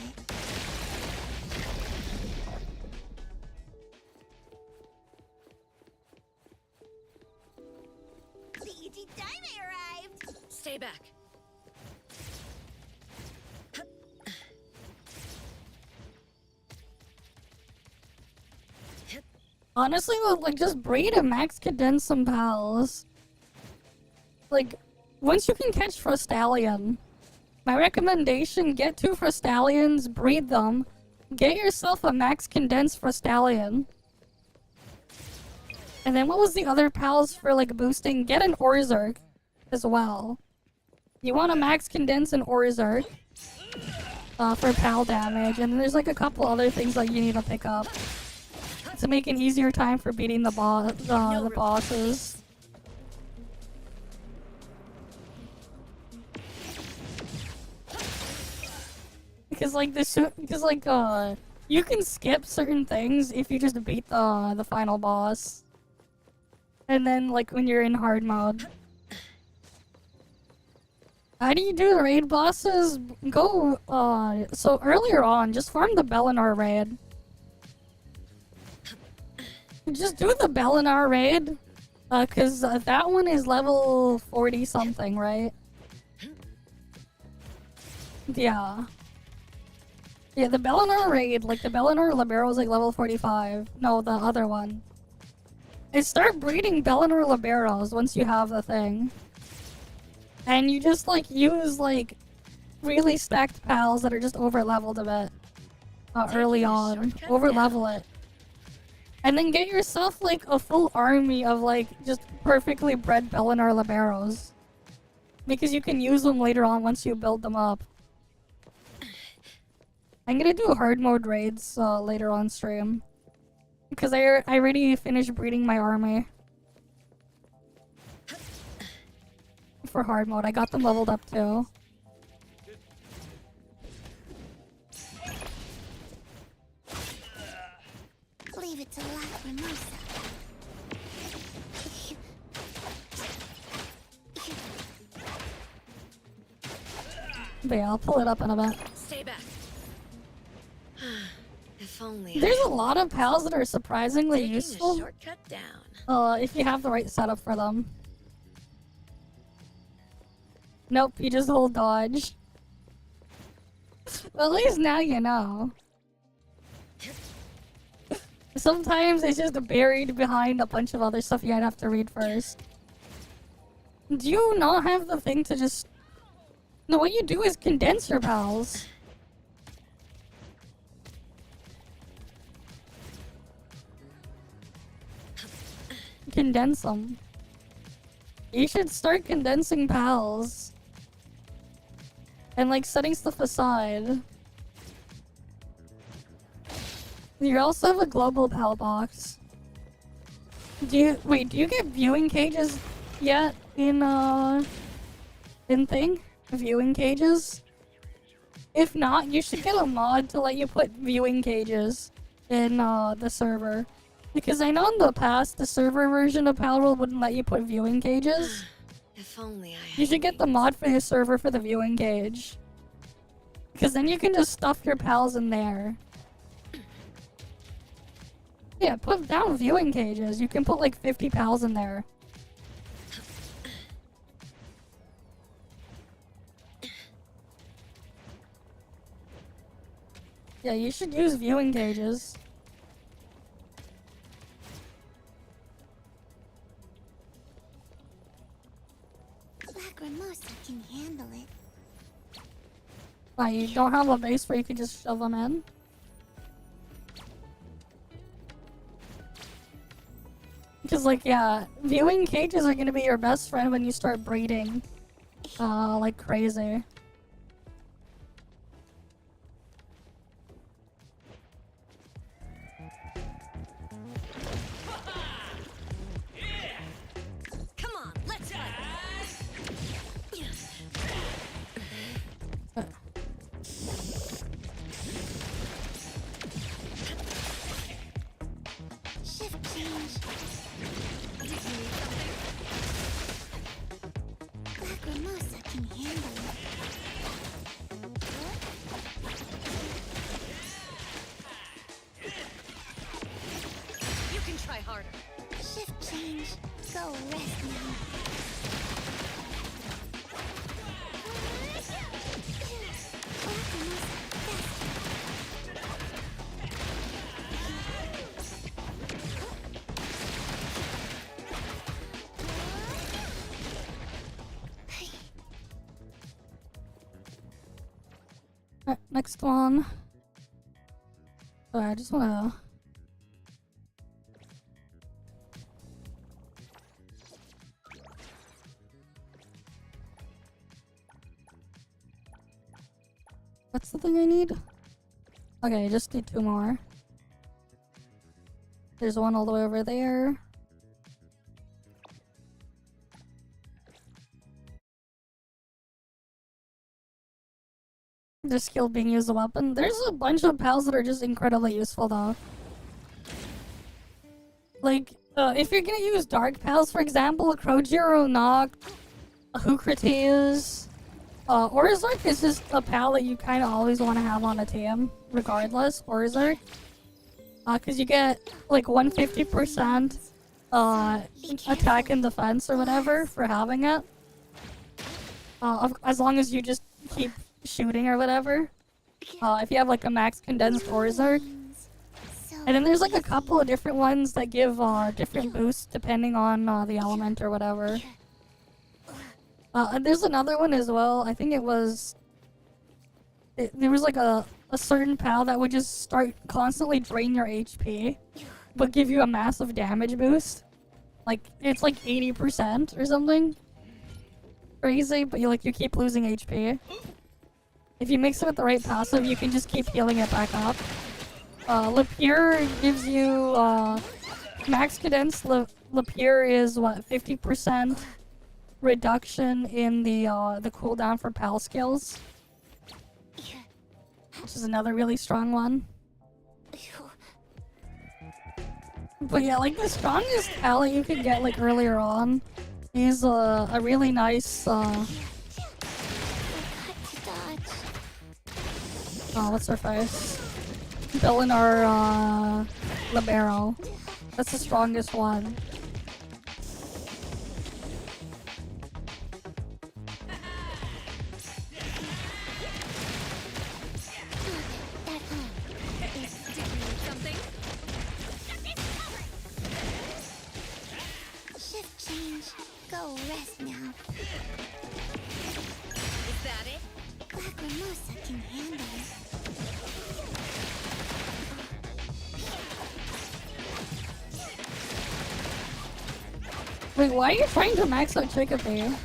The EG Daime arrived! Stay back. Honestly, like, just breed and max condense some pals. Like, once you can catch Frostallion, my recommendation, get 2 Frostallions, breed them, get yourself a max condense Frostallion. And then what was the other pals for, like, boosting? Get an Orzerk as well. You want a max condense and Orzerk for pal damage, and then there's, like, a couple other things that you need to pick up to make an easier time for beating the bosses. Because you can skip certain things if you just beat the final boss. And then like when you're in hard mode. How do you do the raid bosses? Go so earlier on, just farm the Bellinar raid. Just do the Bellinar raid. Cause that one is level 40 something, right? Yeah. Yeah, the Bellinar raid, like the Bellinar Libero is like level 45. No, the other one. And start breeding Bellinar Liberos once you have the thing. And you just like use like really stacked pals that are just over leveled a bit. Early on. Over level it. And then get yourself like a full army of like just perfectly bred Bellinar Liberos. Because you can use them later on once you build them up. I'm gonna do hard mode raids later on stream. Because I already finished breeding my army. For hard mode, I got them leveled up too. Leave it to Lacrimosa. But yeah, I'll pull it up in a bit. Stay back. If only There's a lot of pals that are surprisingly taking a useful. shortcut down. If you have the right setup for them. Nope, you just hold dodge. Well, at least now you know. Sometimes it's just buried behind a bunch of other stuff you'd have to read first. Do you not have the thing to just... No, what you do is condense your pals. Condense them. You should start condensing pals. And like setting stuff aside. You also have a global pal box. Do you get viewing cages yet in thing? Viewing cages? If not, you should get a mod to let you put viewing cages in the server. Because I know in the past, the server version of Palworld wouldn't let you put viewing cages. If only I You should get the mod for your server for the viewing cage. Because then you can just stuff your pals in there. Yeah, put down viewing cages. You can put like 50 pals in there. Yeah, you should use viewing cages. Lacrimosa can handle it. Why, you don't have a base where you can just shove them in? Because, like, yeah, viewing cages are gonna be your best friend when you start breeding. Like crazy. Come on, let's fight. Shift change. Lacrimosa can handle it. You can try harder. Shift change. Go rest now. Lacrimosa, Next one. Sorry, I just wanna... What's the thing I need? Okay, I just need 2 more. There's one all the way over there. The skill being used as a weapon. There's a bunch of pals that are just incredibly useful though. Like, if you're gonna use dark pals, for example, Krojiro Noct, Hukrates, Orzark is just a pal that you kind of always want to have on a team, regardless, Orzark. Cause you get like 150% attack and defense or whatever for having it. As long as you just keep shooting or whatever. If you have like a max condensed Orzark. And then there's like a couple of different ones that give different boosts depending on the element or whatever. And there's another one as well. I think it was... there was like a certain pal that would just start constantly drain your HP, but give you a massive damage boost. Like, it's like 80% or something. Crazy, but you keep losing HP. If you mix it with the right passive, you can just keep healing it back up. Lapierre gives you, max cadence. Lapierre is, what, 50% reduction in the cooldown for pal skills. Which is another really strong one. But yeah, like the strongest pal you could get like earlier on is a really nice Oh, what's her face? Bill and our libero. That's the strongest one. Something? Shift change. Go rest now. Is that it? Lacrimosa can handle it. Wait, why are you trying to max out Chickapee? Dodge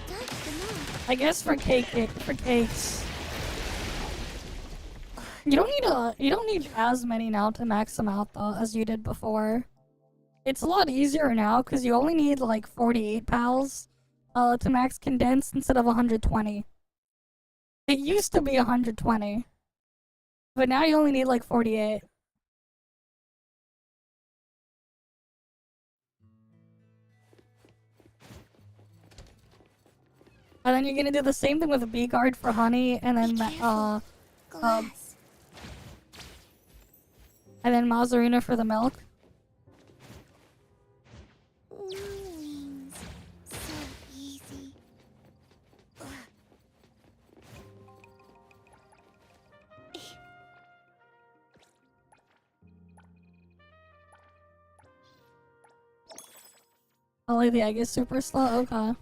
them all. I guess for cakes. You don't need as many now to max them out though as you did before. It's a lot easier now because you only need like 48 pals to max condensed instead of 120. It used to be 120. But now you only need like 48. And then you're gonna do the same thing with a B guard for honey, and then Glass. and then Mazarina for the milk. Wings. So easy. Oh, like the egg is super slow? Okay.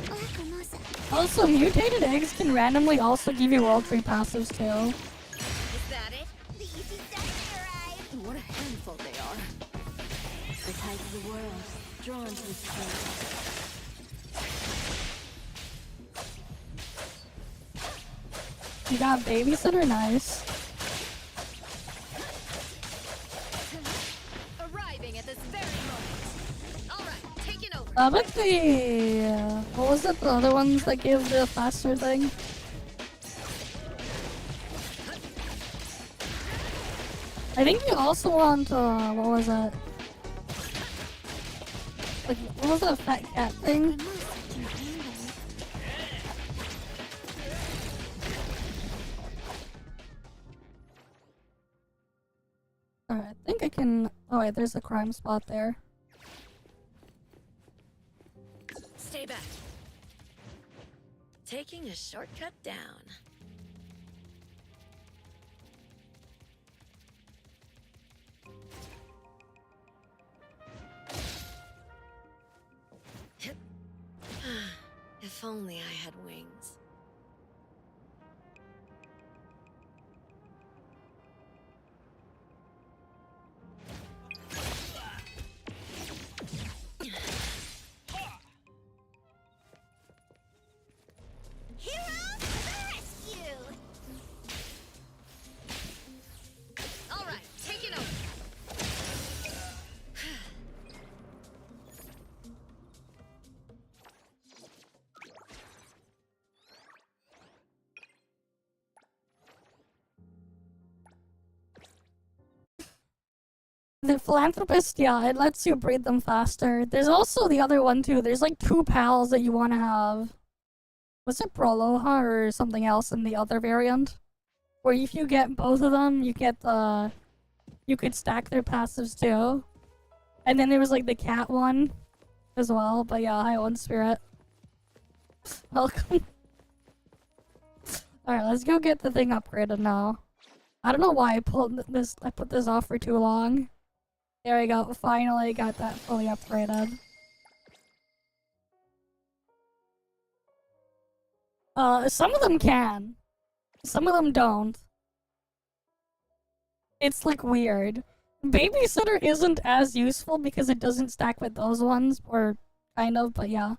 Lacrimosa. Also, mutated eggs can randomly also give you World Tree passives too. Is that it? The easy stuff arrived. What a handful they are. The tide of the world, drawn to its place. You got babysitter, nice. Arriving at this very moment. All right, taking over. I bet the what was it? The other ones that give the faster thing. I think you also want what was it? Like what was that fat cat thing? Lacrimosa can handle it. Alright, I think I can. Oh wait, there's a crime spot there. Stay back. Taking a shortcut down. If only I had wings. Heroes to the rescue! All right, taking over. The philanthropist, yeah, it lets you breed them faster. There's also the other one too. There's like 2 pals that you want to have. Was it Proloha or something else in the other variant? Where if you get both of them, you get the... You could stack their passives too. And then there was like the cat one as well. But yeah, hi One Spirit. Welcome. Alright, let's go get the thing upgraded now. I don't know why I put this off for too long. There we go, finally got that fully upgraded. Some of them can. Some of them don't. It's like weird. Babysitter isn't as useful because it doesn't stack with those ones, or kind of, but yeah.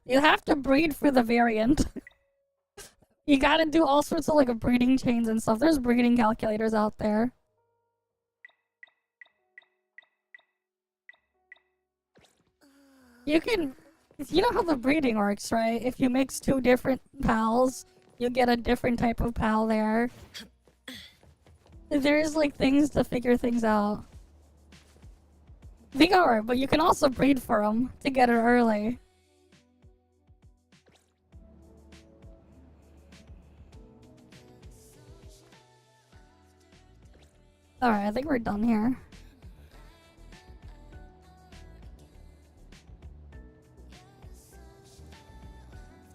You have to breed for the variant. You gotta do all sorts of like breeding chains and stuff. There's breeding calculators out there. You can... You know how the breeding works, right? If you mix two different pals, you get a different type of pal there. There's like things to figure things out. They are, but you can also breed for them to get it early. Alright, I think we're done here.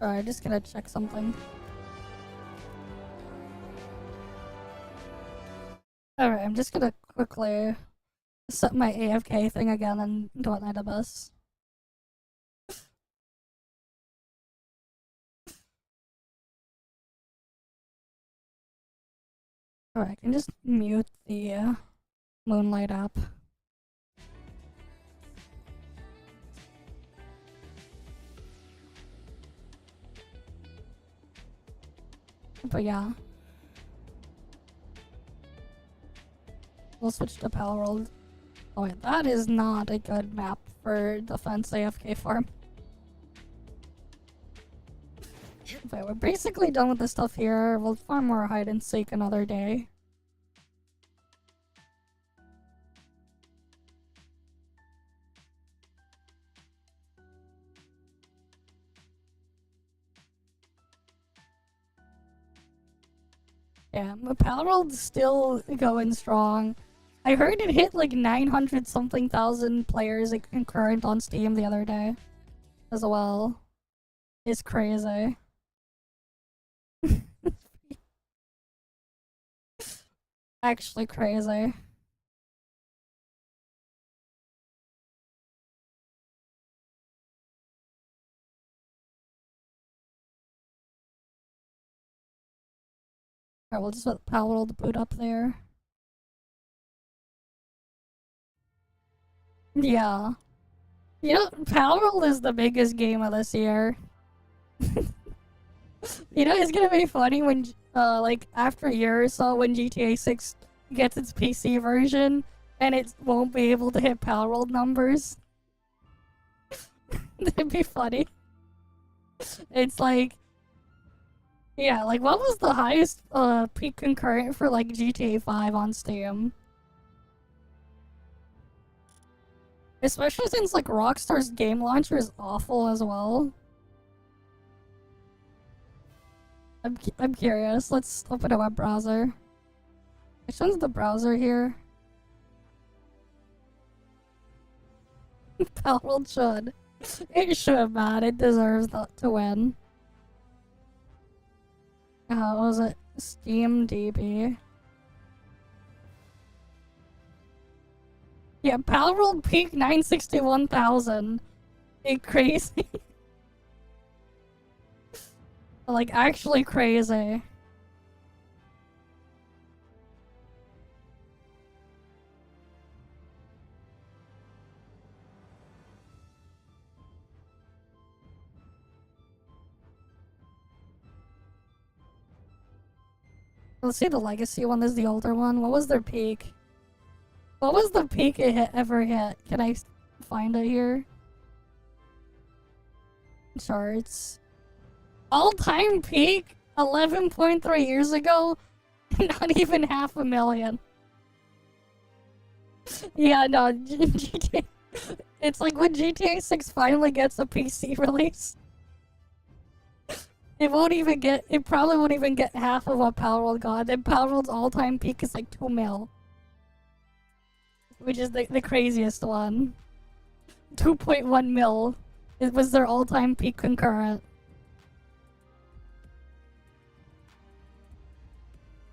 Alright, just gonna check something. Alright, I'm just gonna quickly set my AFK thing again and do an Edibus. Alright, I can just mute the Moonlight app. But yeah. We'll switch to Palworld. Oh wait, that is not a good map for defense AFK farm. But we're basically done with the stuff here. We'll farm more hide and seek another day. Yeah, the Palworld's still going strong. I heard it hit like 900 something thousand players like, concurrent on Steam the other day as well. It's crazy. Actually crazy. Alright, we'll just let Palworld boot up there. Yeah. You know, Palworld is the biggest game of this year. You know, it's gonna be funny when, like, after a year or so, when GTA 6 gets its PC version, and it won't be able to hit Palworld numbers. That'd be funny. It's like... Yeah, like, what was the highest, peak concurrent for, like, GTA 5 on Steam? Especially since, like, Rockstar's game launcher is awful as well. I'm curious. Let's open a web browser. Which one's the browser here? Palworld should. It should, man. It deserves to win. What was it? Steam DB. Yeah, Palworld peaked 961,000. It's crazy. Like, actually crazy. Let's see the legacy one. This is the older one. What was their peak? What was the peak it ever hit? Can I find it here? Charts. All-time peak? 11.3 years ago? Not even 500,000. Yeah, no, GTA... It's like when GTA 6 finally gets a PC release. It probably won't even get half of what Palworld got. And Palworld's all-time peak is like 2 mil. Which is the craziest one. 2.1 mil. It was their all-time peak concurrent.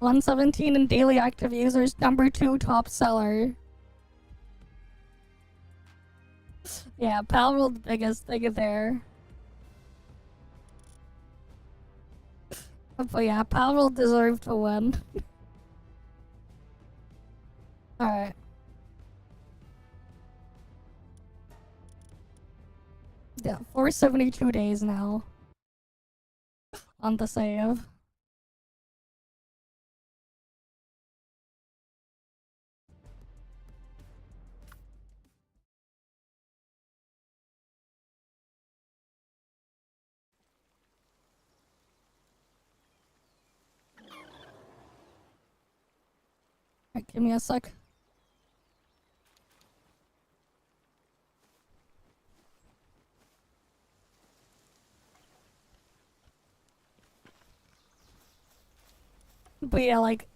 117 in daily active users, #2 top seller. Yeah, Palworld's biggest thing there. But yeah, Palworld deserved to win. Alright. Yeah, 472 days now. On the save. Alright, give me a sec. But yeah, like,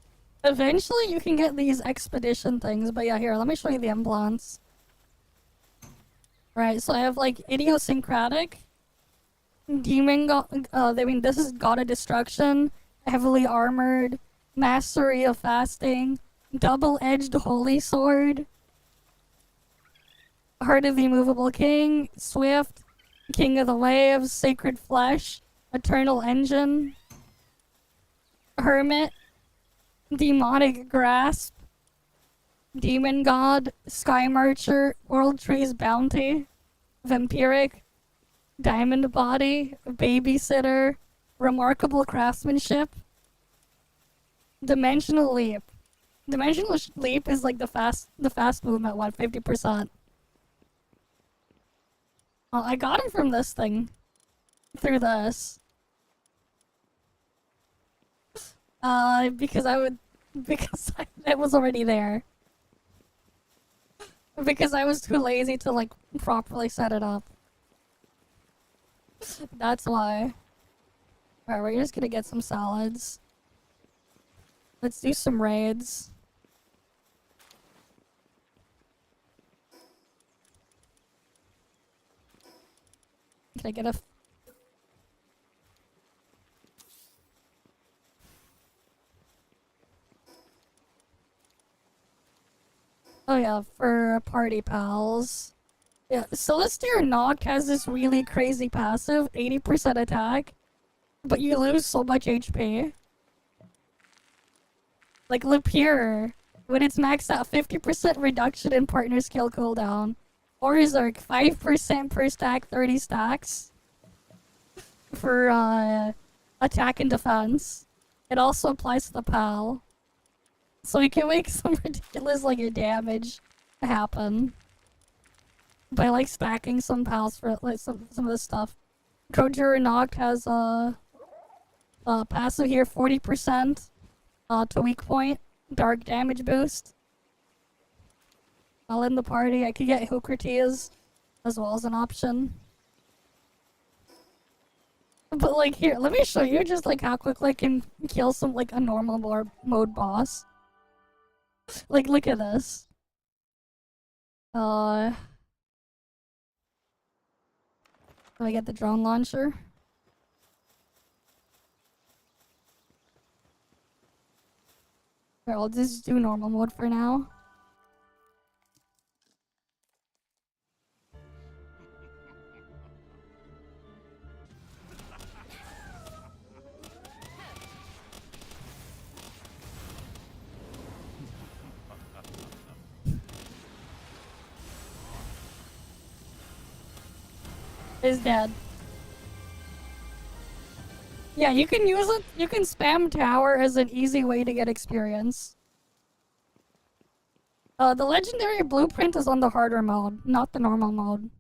eventually you can get these expedition things. But yeah, here, let me show you the implants. Right, so I have like idiosyncratic, demon god. I mean, this is god of destruction, heavily armored, mastery of fasting, double-edged holy sword, heart of the immovable king, swift, king of the waves, sacred flesh, eternal engine, hermit, demonic grasp, demon god, sky marcher, world tree's bounty, vampiric, diamond body, babysitter, remarkable craftsmanship, dimensional leap. Dimensional leap is like the fast movement one, 50%. I got it from this thing. Through this. Because it was already there. Because I was too lazy to like properly set it up. That's why. Alright, we're just gonna get some salads. Let's do some raids. Can I get a... Oh yeah, for party pals. Yeah, Celestia Noct has this really crazy passive, 80% attack, but you lose so much HP. Like Lapier, when it's maxed out, 50% reduction in partner skill cooldown. Orzark, 5% per stack, 30 stacks. For attack and defense. It also applies to the pal. So you can make some ridiculous like damage happen. By like stacking some pals for like some of this stuff. Conjurer Noct has passive here, 40% to weak point, dark damage boost. I'll end the party. I could get Hippocrates as well as an option. But like here, let me show you just like how quickly I can kill some like a normal mode boss. Like look at this. Let me get the drone launcher. Alright, I'll just do normal mode for now. Is dead. Yeah, you can use it. You can spam tower as an easy way to get experience. The legendary blueprint is on the harder mode, not the normal mode.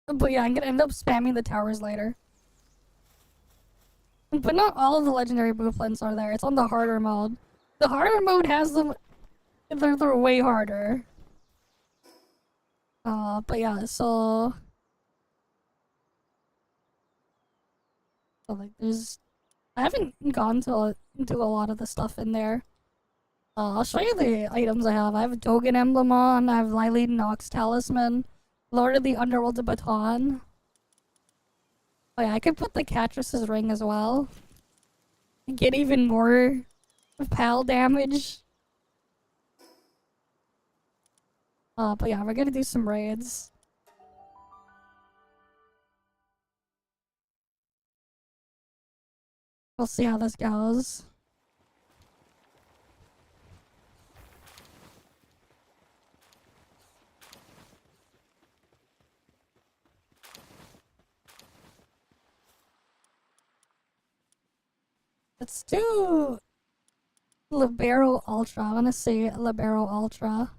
But yeah, I'm gonna end up spamming the towers later. But not all of the legendary blueprints are there. It's on the harder mode. The harder mode has them. They're way harder. But yeah, so like there's, I haven't gone to do a lot of the stuff in there. I'll show you the items I have. I have a Dogan Emblem on, I have Lily Nox Talisman, Lord of the Underworld's Baton. Oh yeah, I could put the Catress's Ring as well. Get even more pal damage. But yeah, we're gonna do some raids. We'll see how this goes. Let's do Libero Ultra. I wanna see Libero Ultra.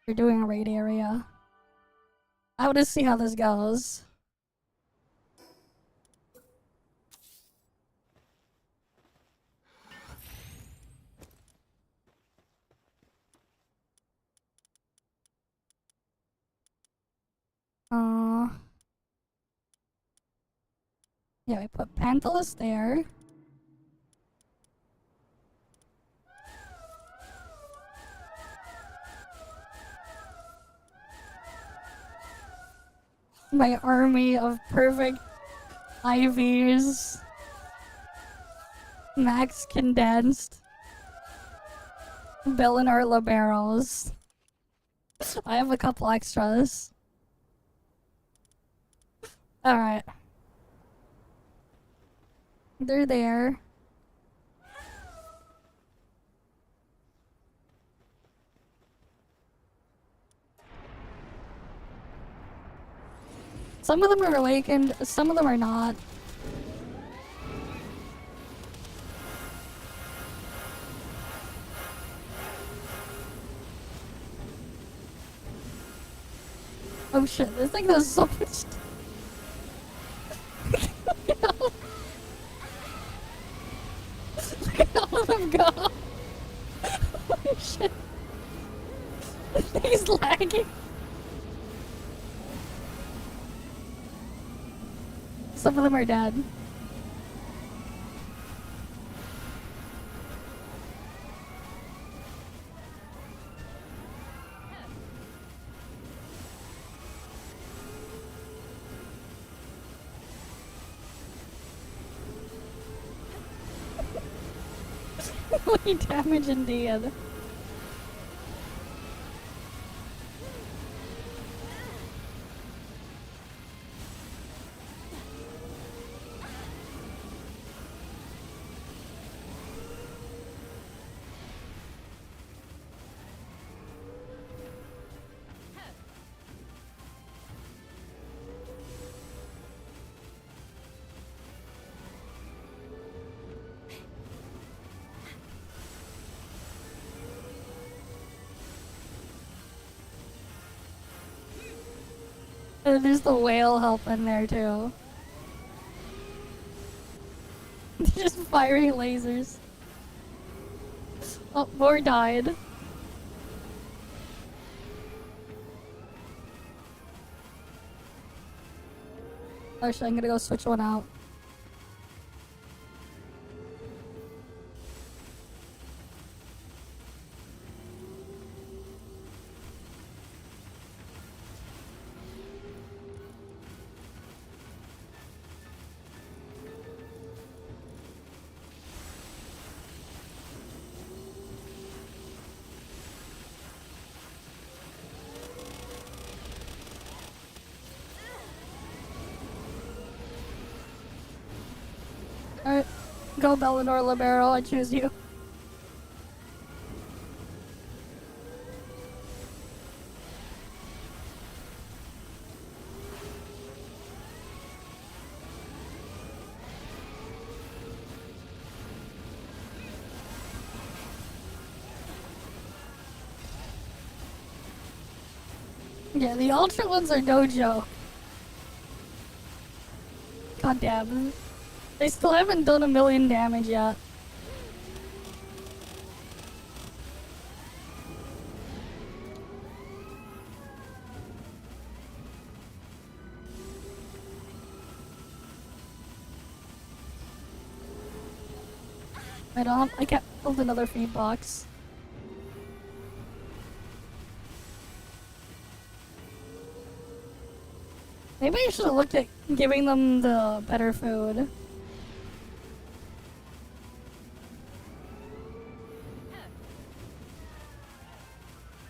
We're doing a raid area. I wanna see how this goes. Yeah, we put Panthalus there. My army of perfect IVs. Max condensed. Bellinor Liberos. I have a couple extras. Alright. They're there. Some of them are awakened, some of them are not. Oh shit, this thing does so much. Look at all of them go. Holy shit. He's lagging. Some of them are dead. Holy damage indeed. And there's the whale helping there too. Just firing lasers. Oh, more died. Oh shit, I'm gonna go switch one out. Alright, go Bellinor Libero, I choose you. Yeah, the ultra ones are no joke. God damn it. They still haven't done 1,000,000 damage yet. I can't build another feed box. Maybe I should have looked at giving them the better food.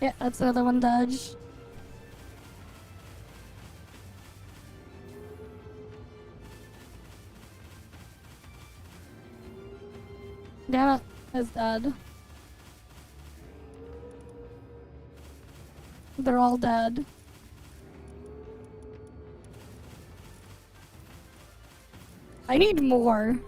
Yeah, that's another one dodge. Damn it, it's dead. They're all dead. I need more.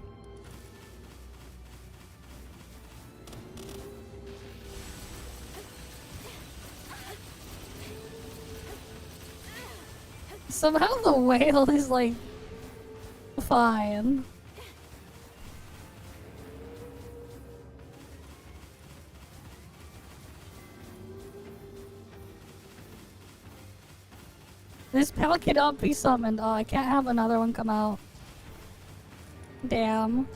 Somehow the whale is like fine. This pal cannot be summoned. Oh, I can't have another one come out. Damn.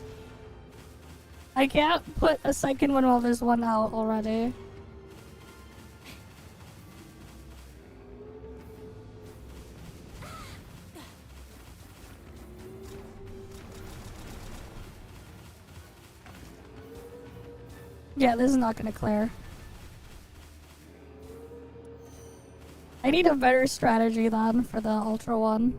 I can't put a second one while there's one out already. Yeah, this is not gonna clear. I need a better strategy then for the Ultra one.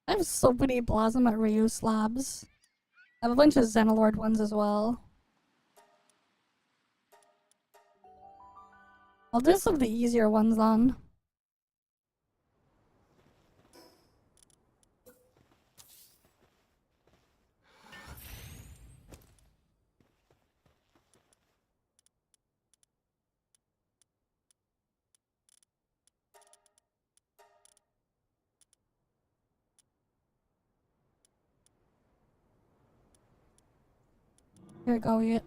I have so many Blossom at Ryu slabs. I have a bunch of Xenolord ones as well. I'll do some of the easier ones then. Here we go, yeah.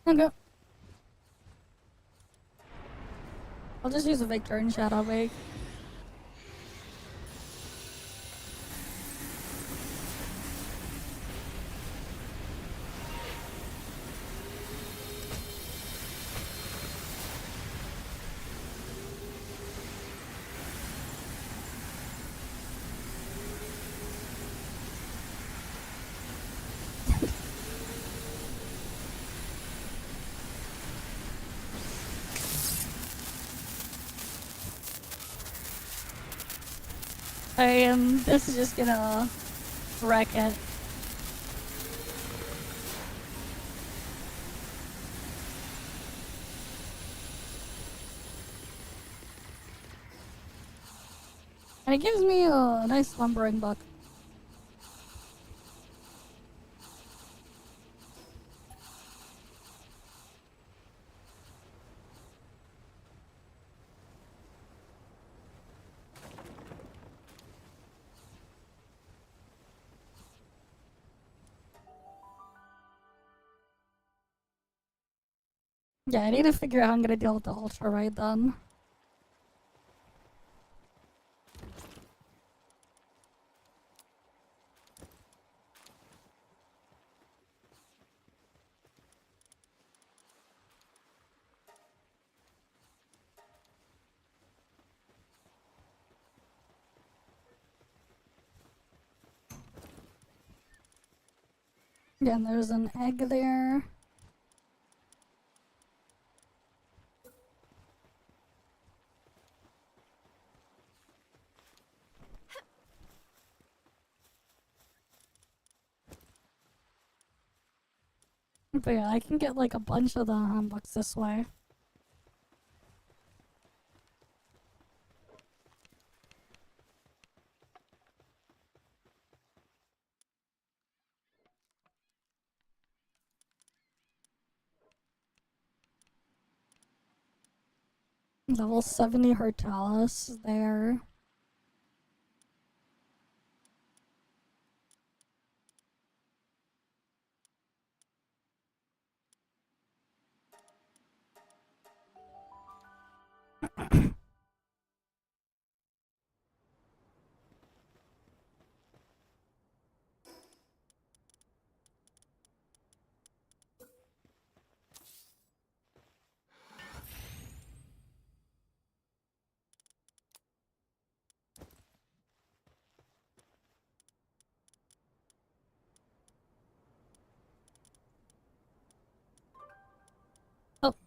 Okay. I'll just use a Victor and Shadow Wake. This is just gonna wreck it. And it gives me a nice lumbering buck. Yeah, I need to figure out how I'm gonna deal with the Ultra right then. Yeah, and there's an egg there. But yeah, I can get like a bunch of the bucks this way. Level 70 Hortalis there.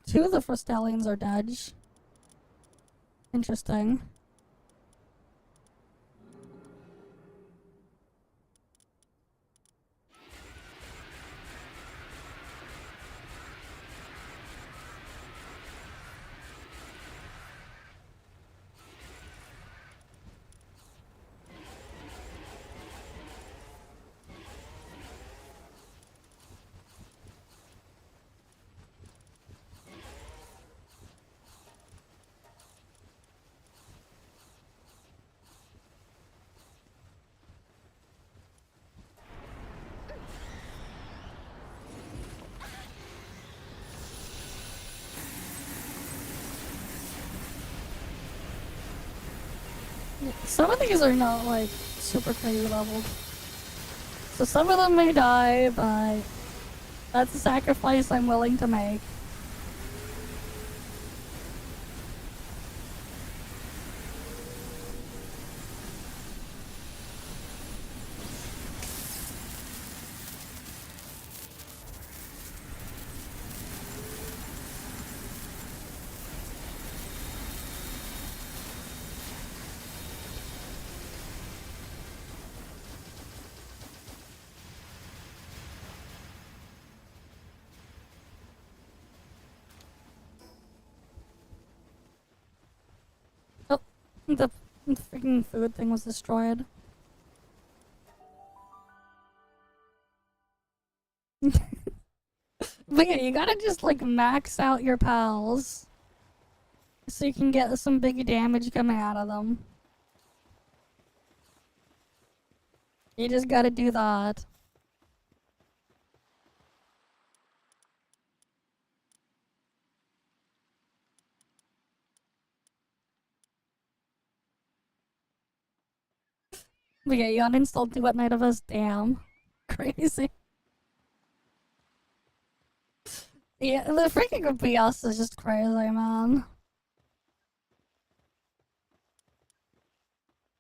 2 of the Frostallions are dead. Interesting. Some of these are not, like, super crazy leveled. So some of them may die, but that's a sacrifice I'm willing to make. Oh, the freaking food thing was destroyed. But yeah, you gotta just like max out your pals so you can get some big damage coming out of them. You just gotta do that. But yeah, you uninstalled Do What Night of Us? Damn. Crazy. Yeah, the freaking BS is just crazy, man.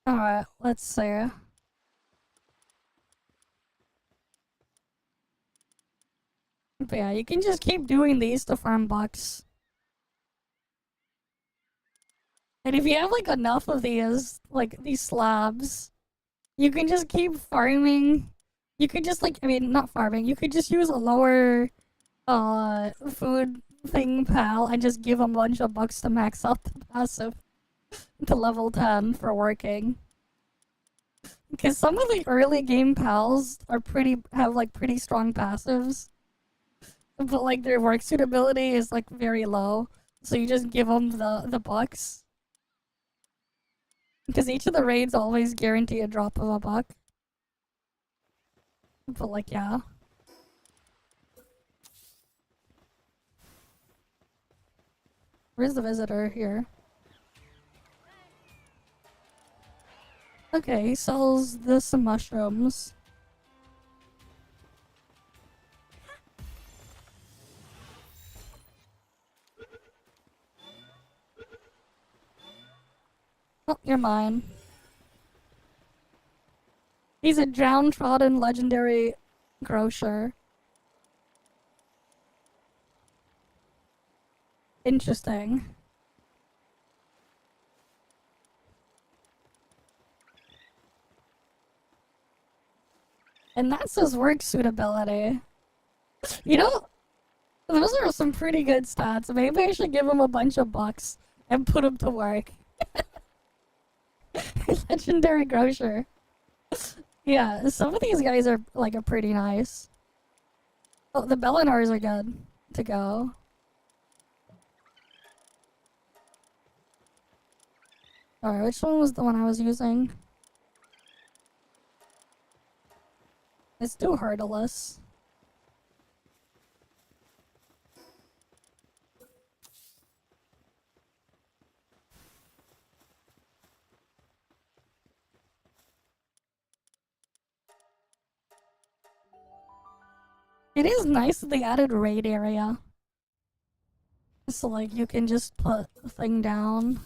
Alright, let's see. But yeah, you can just keep doing these to farm bucks. And if you have like enough of these, like these slabs, you can just keep farming. You could just like, I mean, not farming, you could just use a lower food thing pal and just give them a bunch of bucks to max out the passive to level 10 for working. Because some of the early game pals are have like pretty strong passives, but like their work suitability is like very low. So you just give them the bucks. Because each of the raids always guarantee a drop of a buck. But like, yeah. Where's the visitor here? Okay, he sells this and mushrooms. Oh, you're mine. He's a downtrodden legendary grocer. Interesting. And that's his work suitability. You know, those are some pretty good stats. Maybe I should give him a bunch of bucks and put him to work. Legendary grocer. Yeah, some of these guys are like are pretty nice. Oh, the Bellinars are good to go. Alright, which one was the one I was using? It's too hurdleless. It is nice that they added raid area. So like you can just put the thing down.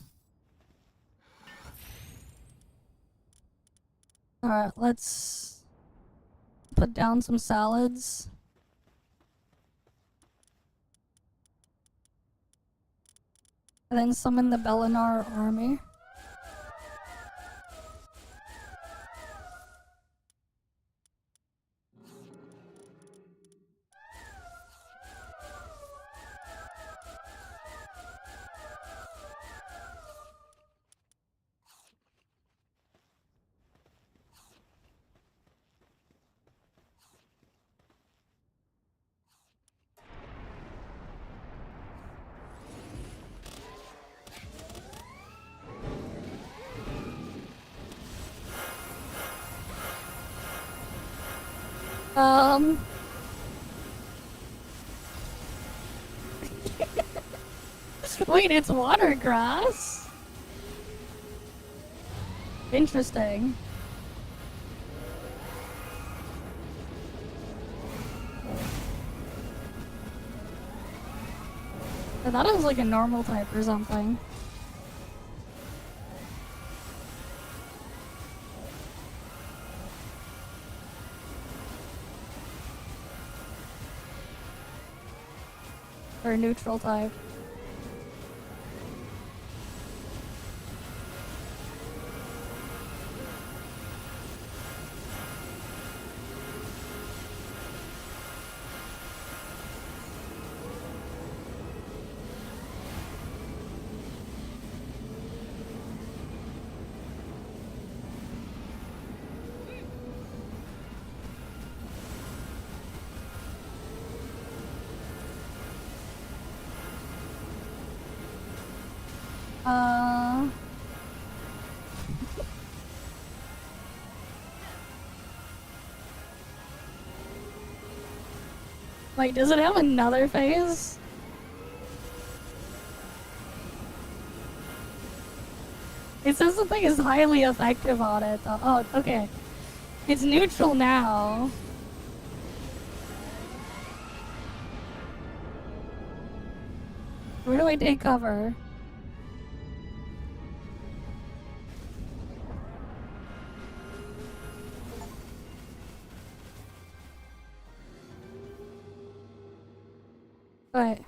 Alright, let's put down some salads. And then summon the Belinar army. Wait, it's water grass? Interesting. I thought it was like a normal type or something. Or a neutral type. Wait, does it have another phase? It says the thing is highly effective on it. Oh, okay. It's neutral now. Where do I take cover? Right.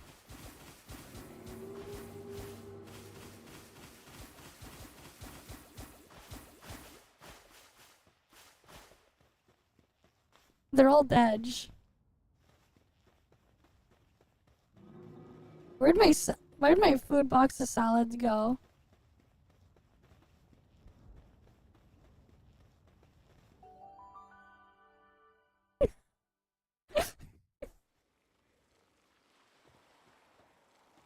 They're all dead. Where'd my food box of salads go?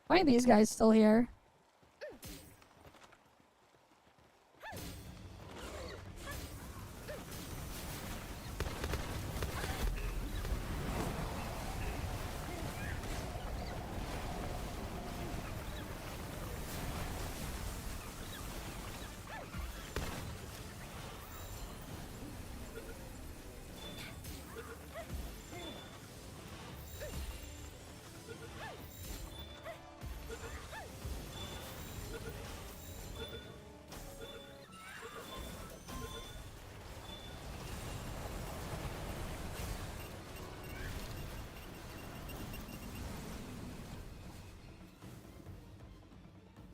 Why are these guys still here?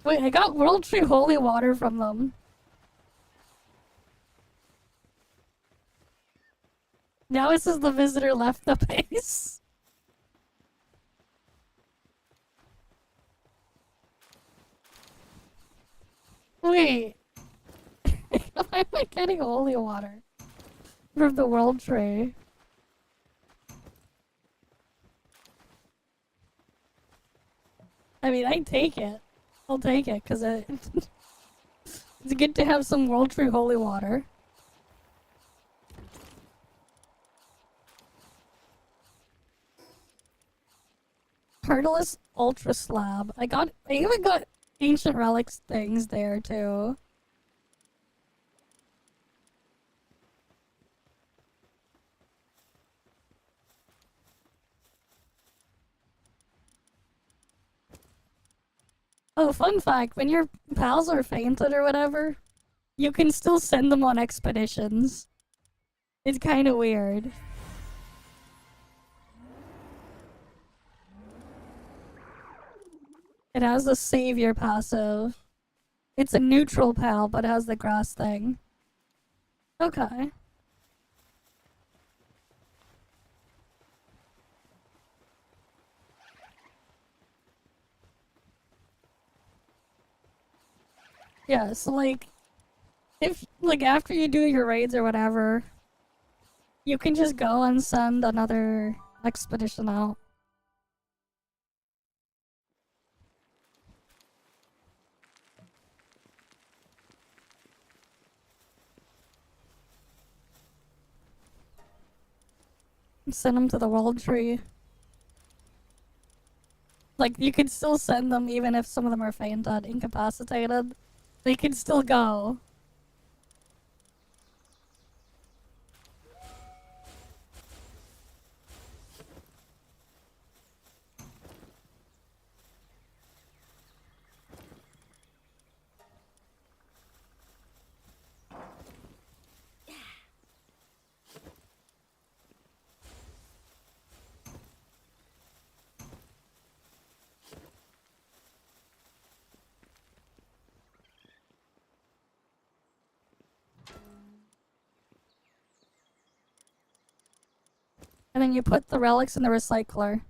Wait, I got World Tree Holy Water from them. Now it says the visitor left the base. Wait. Why am I getting holy water from the World Tree? I mean, I take it. I'll take it, because it's good to have some World Tree Holy Water. Heartless Ultra Slab. I even got Ancient Relics things there, too. Oh, fun fact, when your pals are fainted or whatever, you can still send them on expeditions. It's kind of weird. It has the savior passive. It's a neutral pal, but it has the grass thing. Okay. Yeah, so like, if, like, after you do your raids or whatever, you can just go and send another expedition out. Send them to the world tree. Like, you can still send them even if some of them are fainted, incapacitated. They can still go. And then you put the relics in the recycler.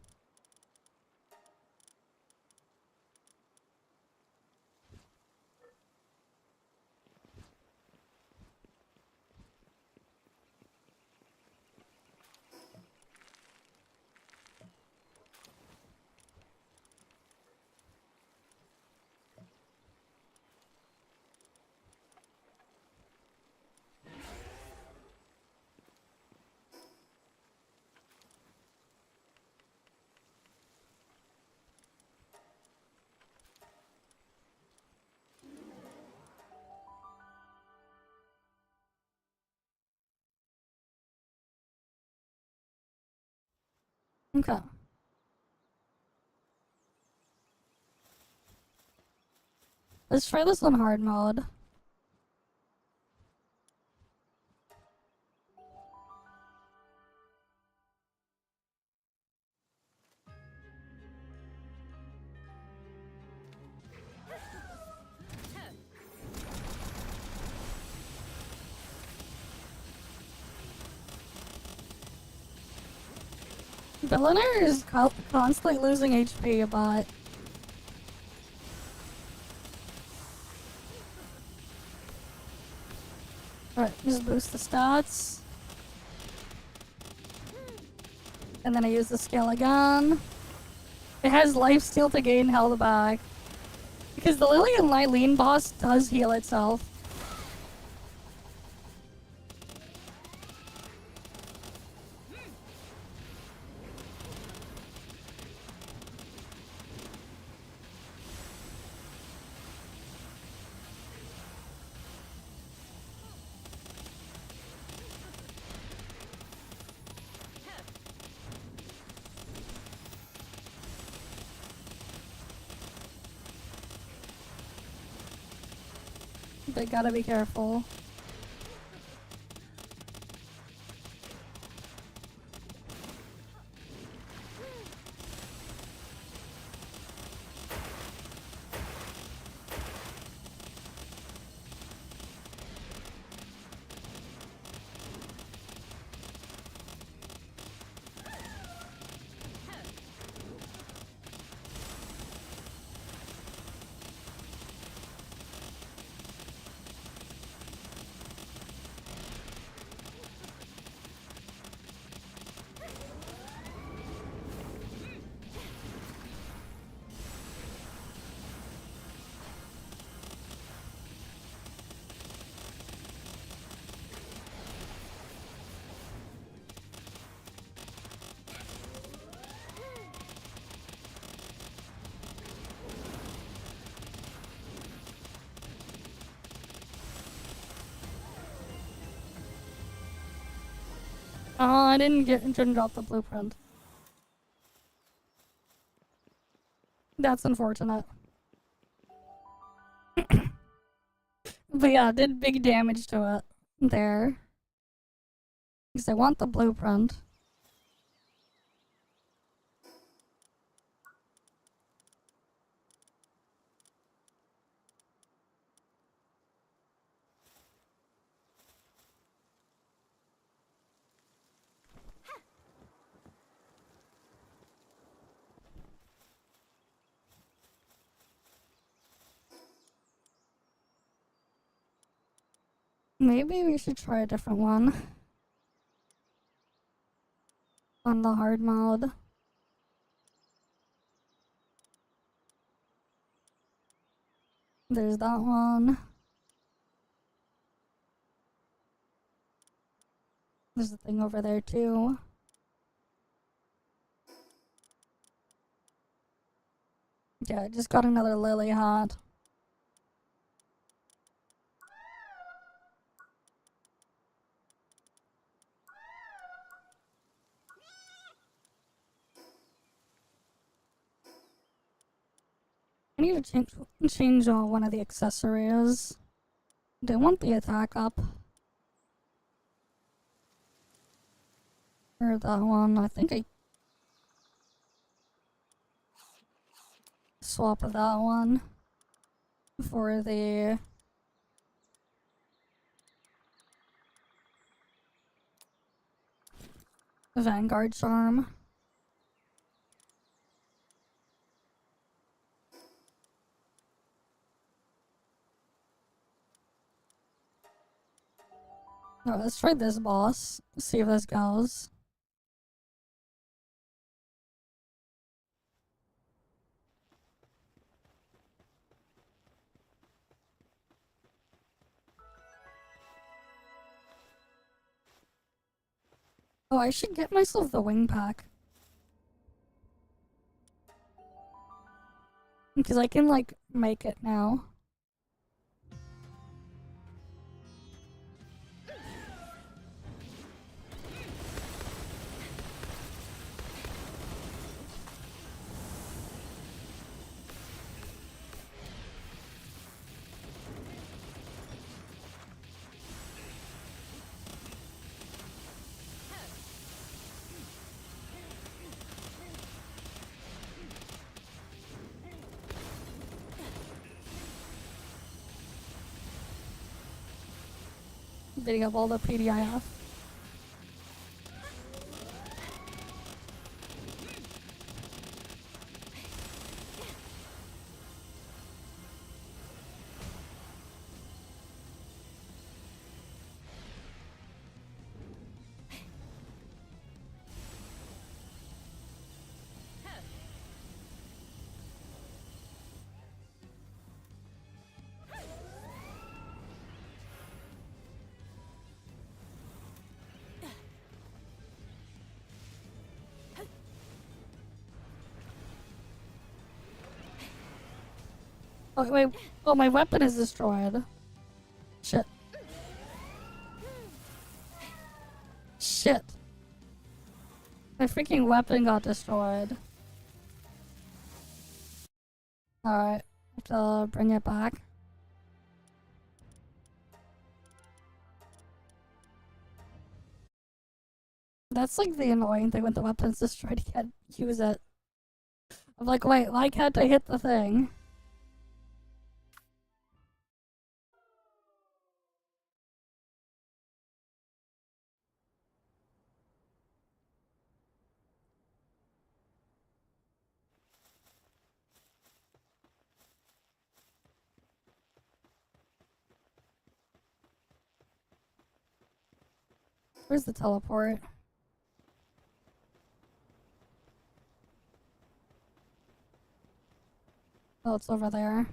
Okay. Let's try this on hard mode. Billionaire is constantly losing HP, but... Alright, just boost the stats. And then I use the skill again. It has lifesteal to gain health back. Because the Lillian Lylene boss does heal itself. They gotta be careful. Oh, I didn't drop the blueprint. That's unfortunate. But yeah, did big damage to it there. Because I want the blueprint. Maybe we should try a different one. On the hard mode. There's that one. There's a thing over there too. Yeah, I just got another lily hat. I need to change one of the accessories. Do I want the attack up? Or that one? I think I swap that one for the Vanguard charm. No, let's try this boss. See if this goes. Oh, I should get myself the wing pack. Because I can, like, make it now. Bidding up all the PDIF. Oh, wait. Oh, my weapon is destroyed. Shit. Shit. My freaking weapon got destroyed. Alright. Have to bring it back. That's like the annoying thing when the weapon's destroyed. You can't use it. I'm like, wait, why can't I hit the thing? Where's the teleport? Oh, it's over there.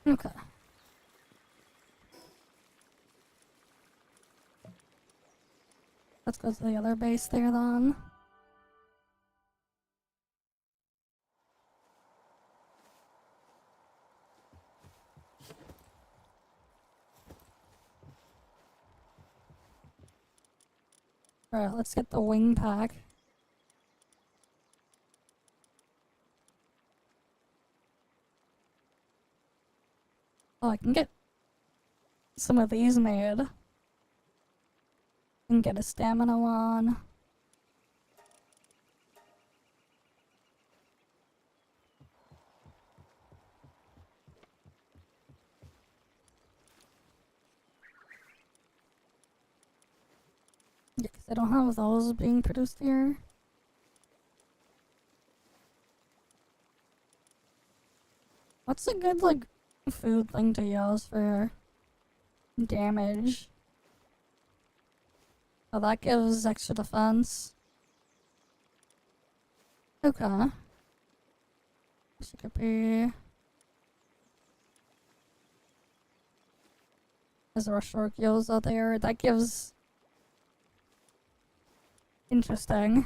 Okay. Let's go to the other base there then. Alright, let's get the wing pack. Oh, I can get some of these made. And get a stamina one. Yeah, 'cause I don't have those being produced here. What's a good, like, food thing to use for damage? Oh, that gives extra defense. Okay. This could be... Is there a short gyoza there? That gives... Interesting.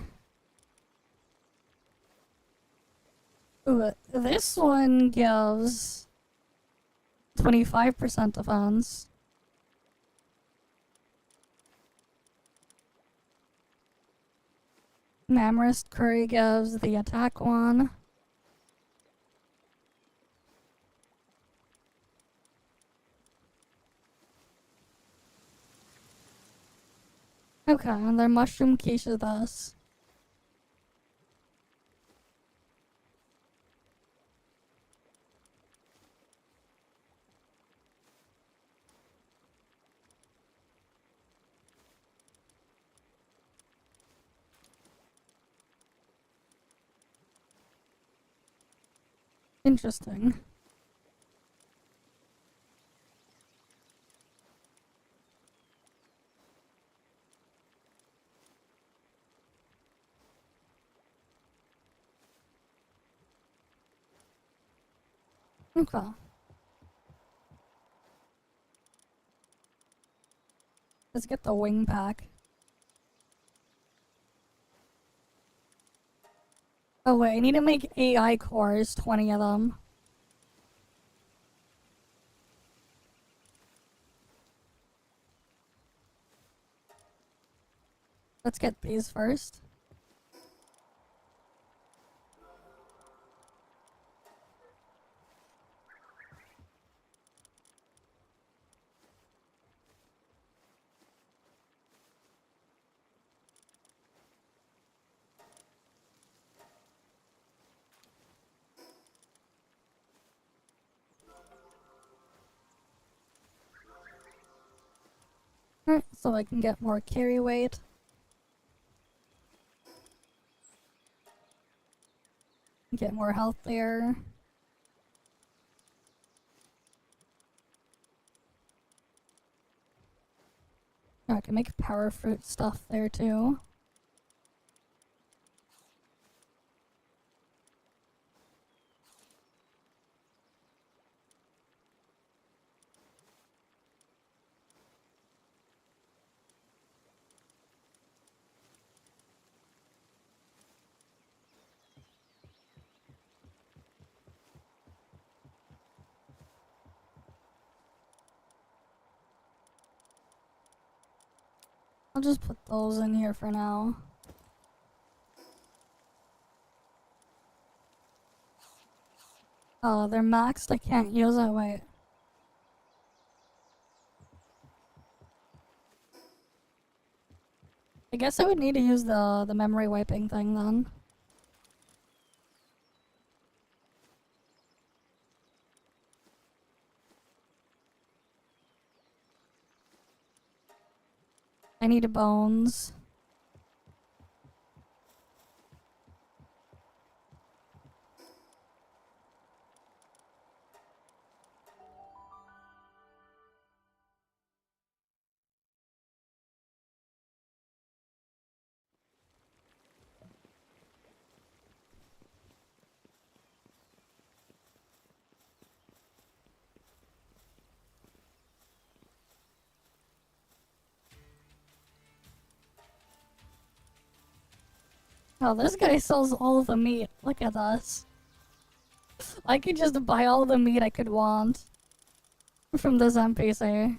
Ooh, this one gives 25% defense. Mammoth curry gives the attack one. Okay, and their mushroom quiche is this. Interesting. Okay. Let's get the wing pack. Oh wait, I need to make AI cores, 20 of them. Let's get these first. Alright, so I can get more carry weight. Get more health there. Oh, I can make power fruit stuff there too. I'll just put those in here for now. Oh, they're maxed. I can't use it. Wait. I guess I would need to use the memory wiping thing then. I need bones. Oh, this guy sells all of the meat. Look at this. I could just buy all the meat I could want from this NPC.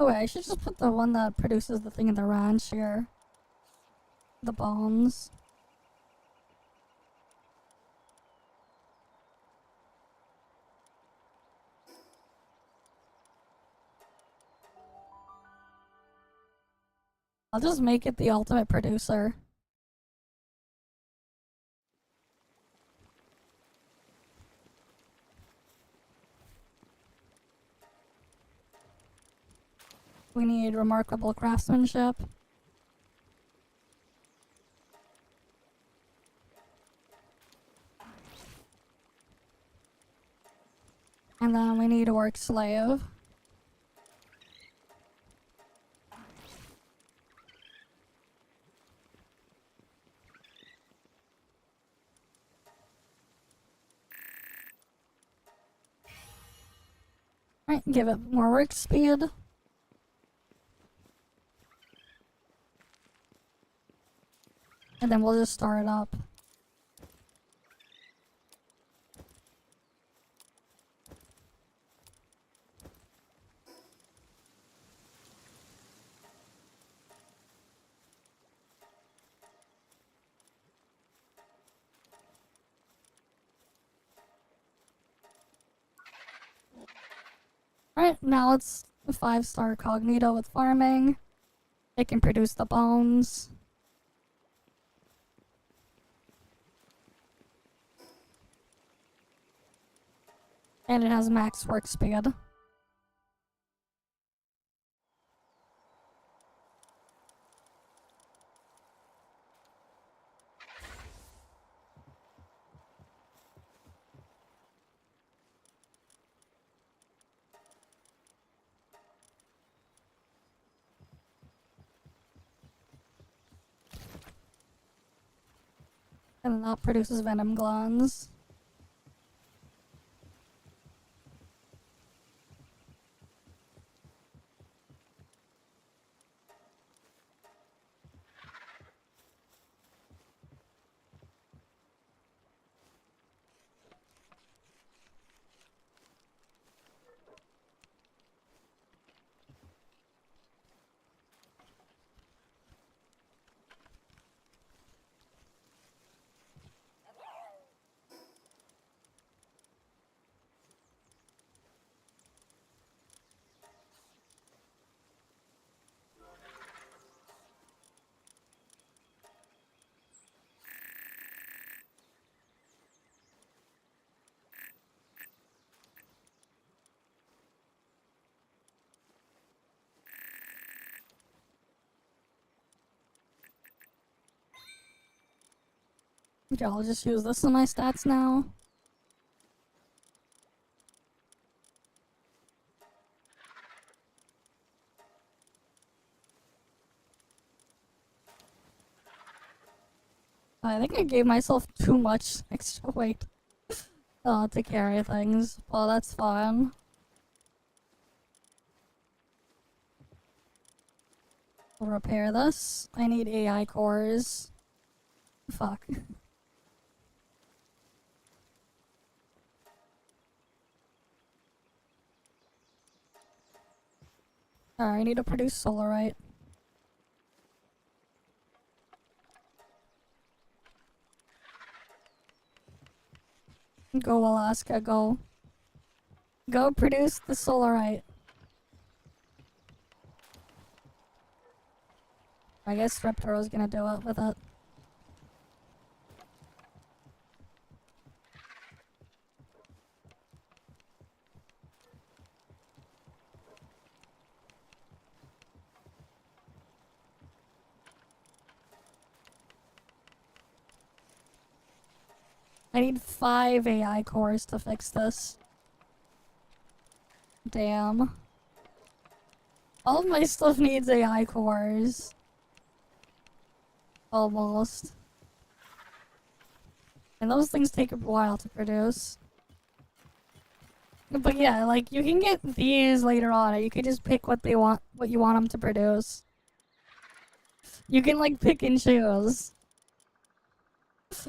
Oh wait, I should just put the one that produces the thing in the ranch here. The bones. I'll just make it the ultimate producer. We need remarkable craftsmanship. And then we need a work slave. Right, give it more work speed. And then we'll just start it up. Alright, now it's a 5-star cognito with farming. It can produce the bones. And it has max work speed. And that produces venom glands. Okay, I'll just use this in my stats now. I think I gave myself too much extra weight to carry things. Well, that's fine. We'll repair this. I need AI cores. Fuck. Alright, I need to produce solarite. Go, Alaska, go. Go produce the solarite. I guess Reptoro's gonna do it with it. I need 5 AI cores to fix this. Damn. All of my stuff needs AI cores. Almost. And those things take a while to produce. But yeah, like, you can get these later on. You can just pick what you want them to produce. You can, like, pick and choose.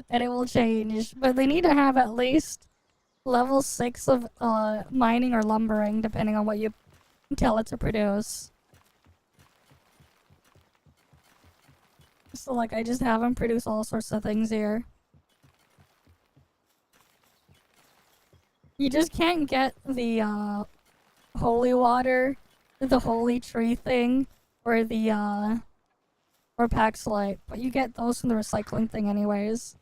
And it will change. But they need to have at least level 6 of mining or lumbering, depending on what you tell it to produce. So like I just have him produce all sorts of things here. You just can't get the holy water, the holy tree thing, or the or Paxlight, but you get those from the recycling thing anyways.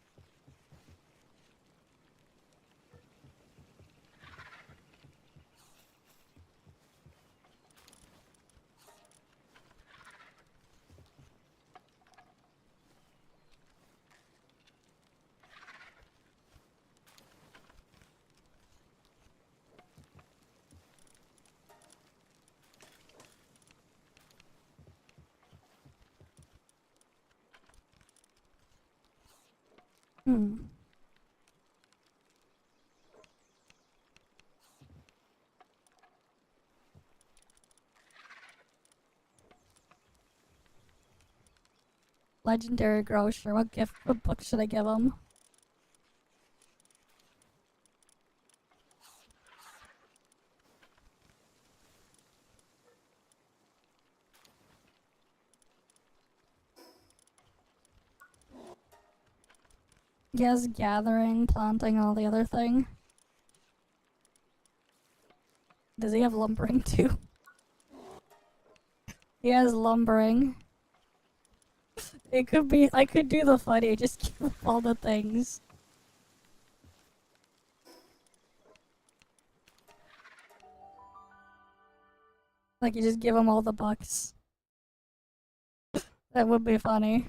Hmm. Legendary grocer. What book should I give him? He has gathering, planting, all the other thing. Does he have lumbering too? He has lumbering. It could be, I could do the funny, just give him all the things. Like you just give him all the bucks. That would be funny.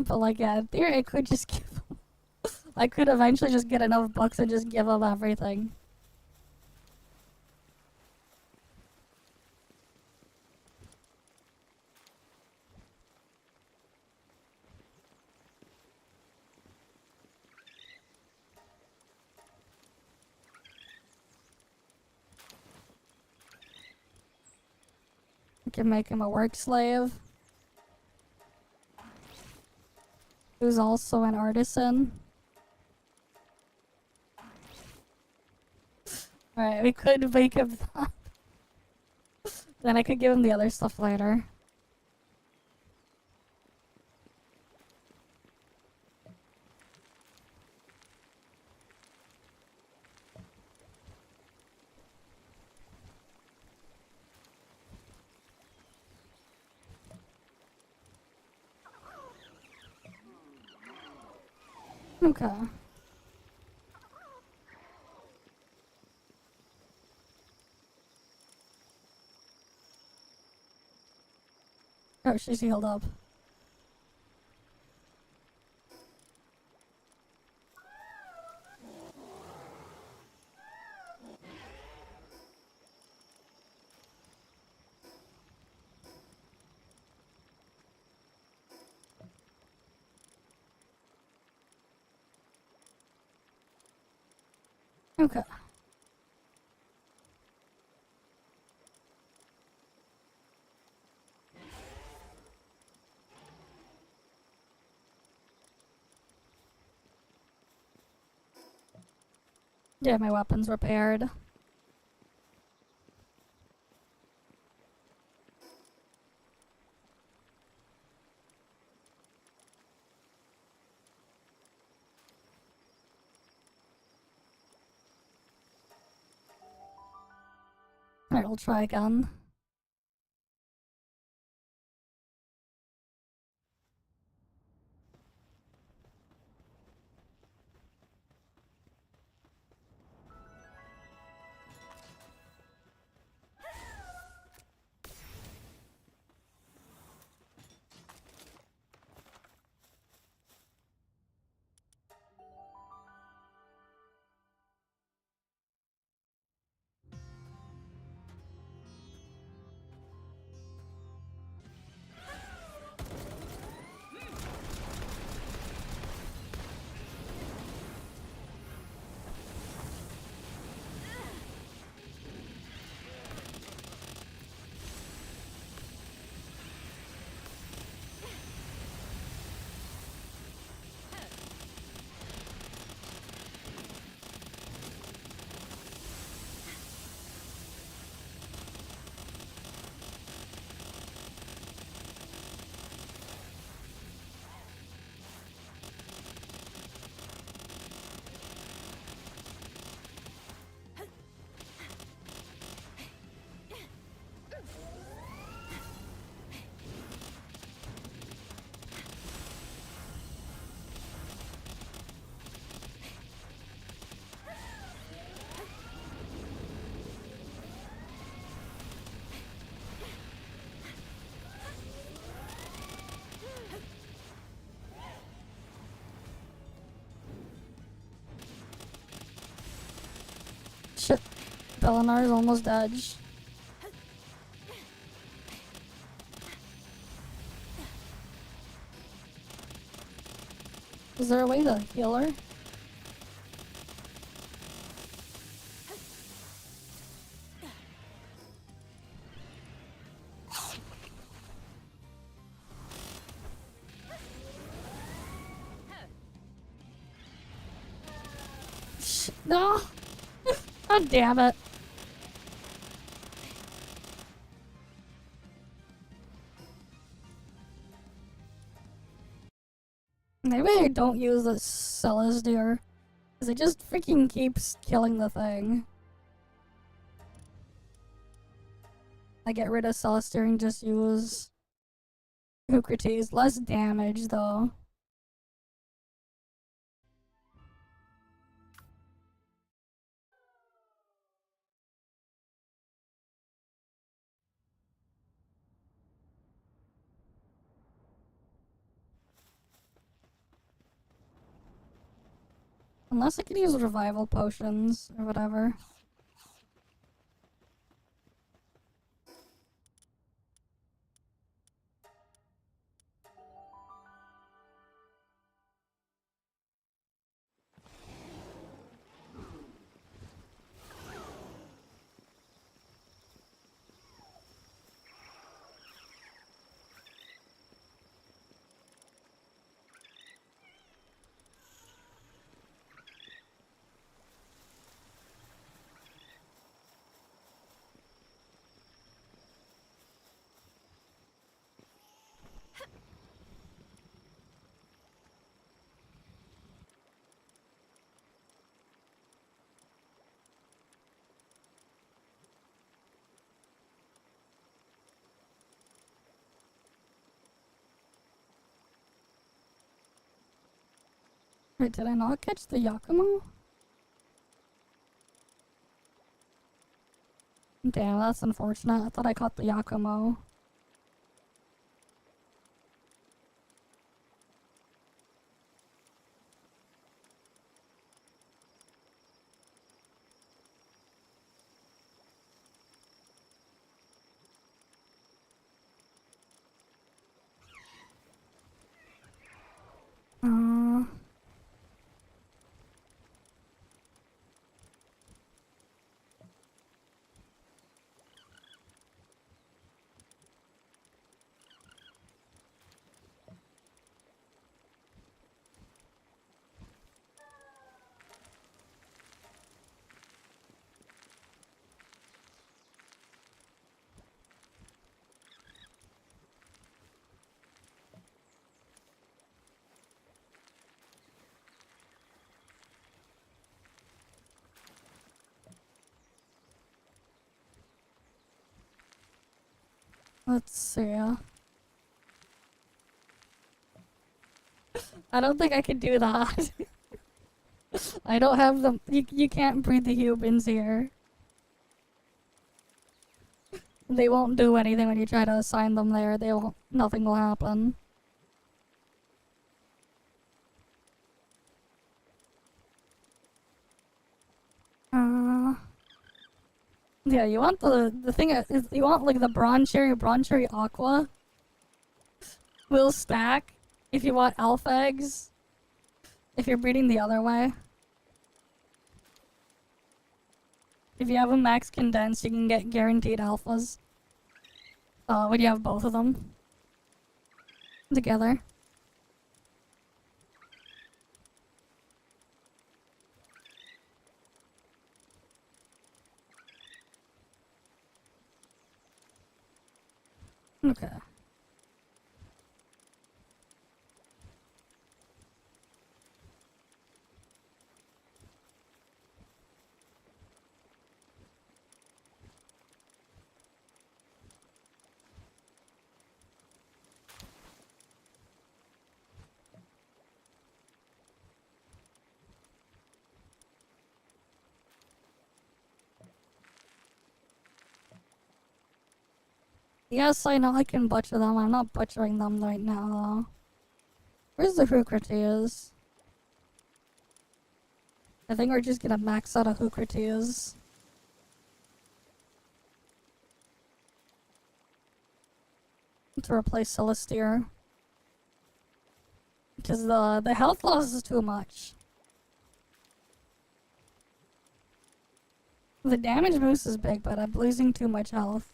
But like, yeah, in theory, I could just give him. I could eventually just get enough bucks and just give him everything. I can make him a work slave. Who's also an artisan. Alright, we could make him that. Then I could give him the other stuff later. Okay. Oh, she's healed up. Okay. Yeah, my weapon's repaired. Alright, we'll try again. Shit. Belinar's almost dead. Is there a way to heal her? No! God damn it. Maybe I don't use the Celestia, because it just freaking keeps killing the thing. I get rid of Celestia and just use Eucrates. Less damage though. Unless I could use revival potions or whatever. Wait, did I not catch the Yakumo? Damn, that's unfortunate. I thought I caught the Yakumo. Uh... Let's see. I don't think I can do that. I don't have them. You can't breed the humans here. They won't do anything when you try to assign them there. They won't. Nothing will happen. Yeah, you want the thing is you want like the bronze cherry aqua will stack if you want alpha eggs. If you're breeding the other way. If you have a max condensed, you can get guaranteed alphas. When you have both of them together. Okay. Yes, I know I can butcher them. I'm not butchering them right now, though. Where's the Hookrates? I think we're just gonna max out a Hookrates. to replace Celestia. Because the health loss is too much. The damage boost is big, but I'm losing too much health.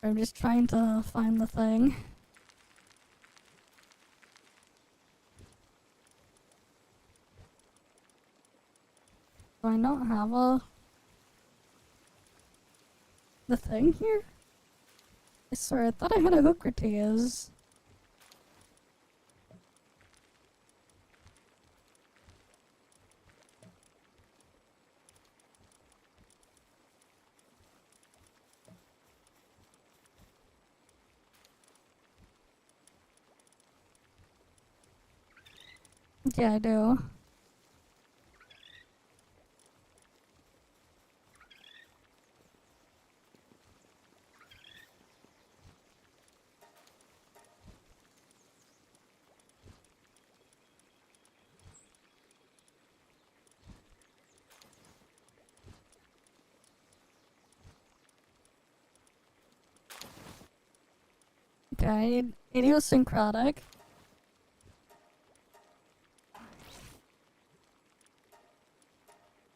I'm just trying to find the thing. Do I not have the thing here? I swear, I thought I had a hooker to use. Yeah, I do. Okay, idiosyncratic.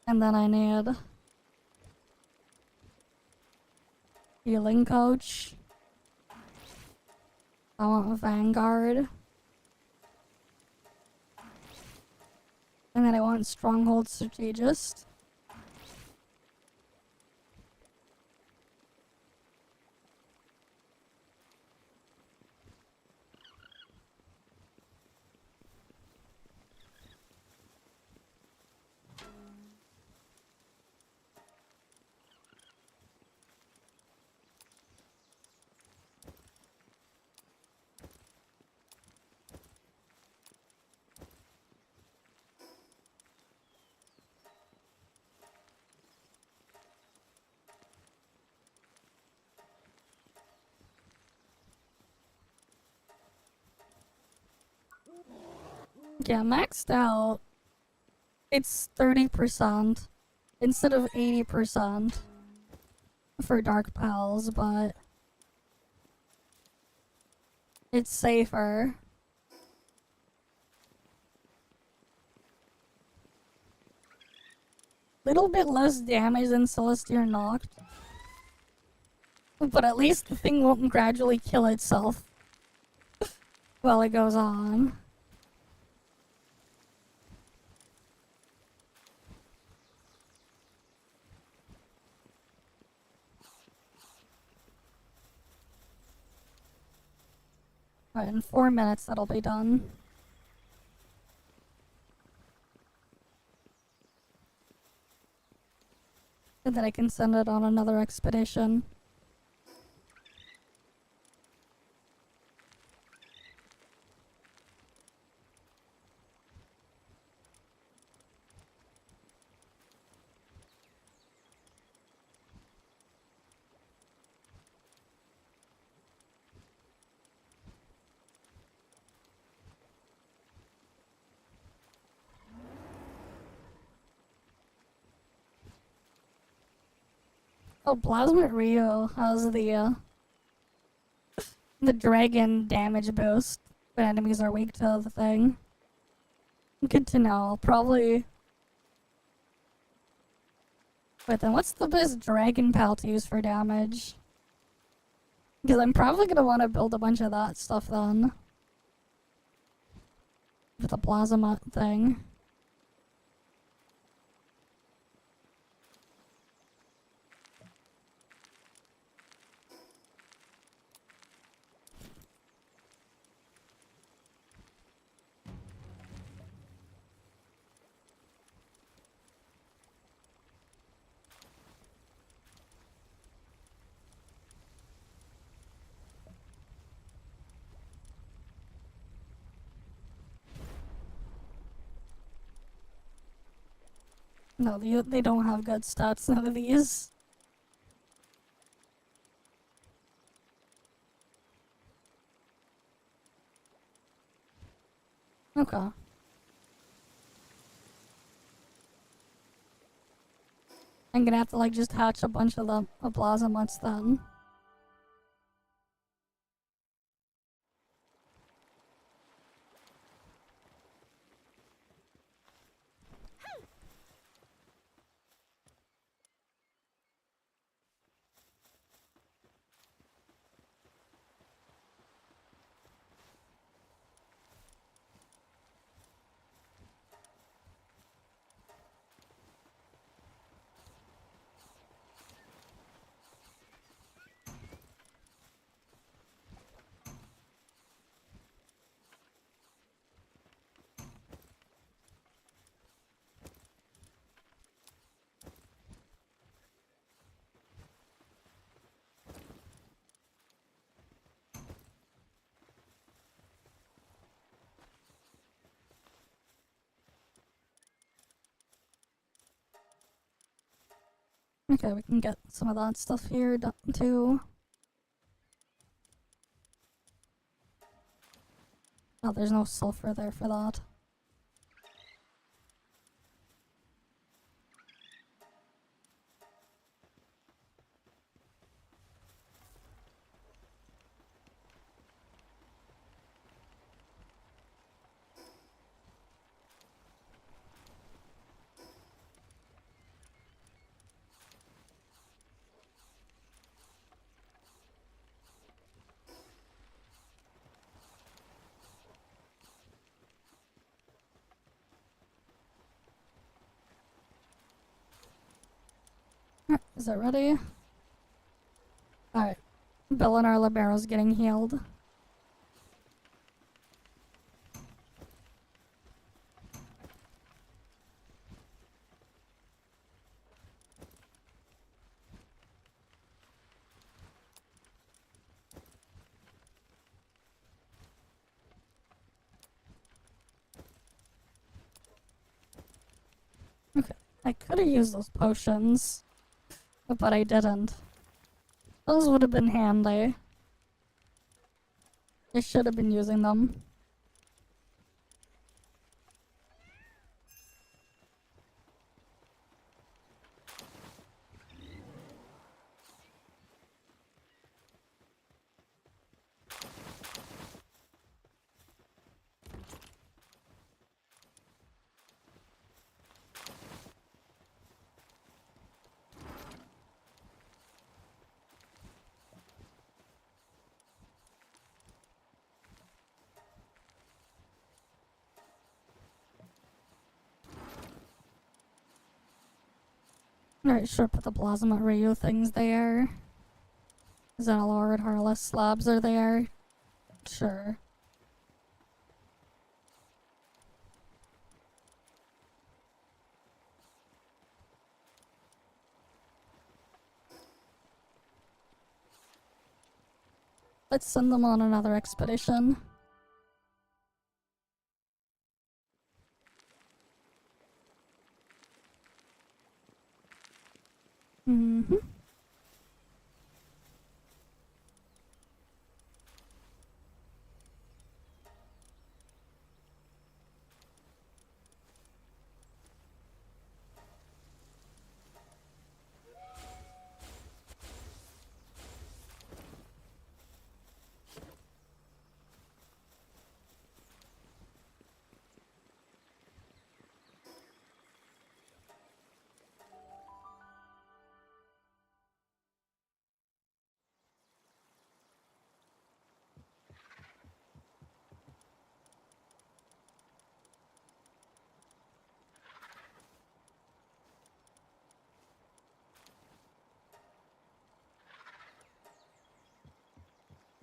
And then I need healing coach. I want a Vanguard. And then I want stronghold strategist. Yeah, maxed out. It's 30% instead of 80% for Dark Pals, but it's safer. Little bit less damage than Celestia knocked, but at least the thing won't gradually kill itself while it goes on. Alright, in 4 minutes that'll be done. And then I can send it on another expedition. Oh, Plasma Rio has the dragon damage boost when enemies are weak to the thing. Good to know. Probably. Wait, then what's the best dragon pal to use for damage? Because I'm probably gonna want to build a bunch of that stuff then. With the plasma thing. No, they don't have good stats, none of these. Okay. I'm gonna have to like just hatch a bunch of the plasmods then. Okay, we can get some of that stuff here done too. Oh, there's no sulfur there for that. Is it ready? Alright. Bill and our libero's getting healed. Okay. I could have used those potions, but I didn't. Those would have been handy. I should have been using them. Alright, sure, put the plasma Ryu things there. Xenolord, Harless slabs are there. Sure. Let's send them on another expedition. Mm-hmm.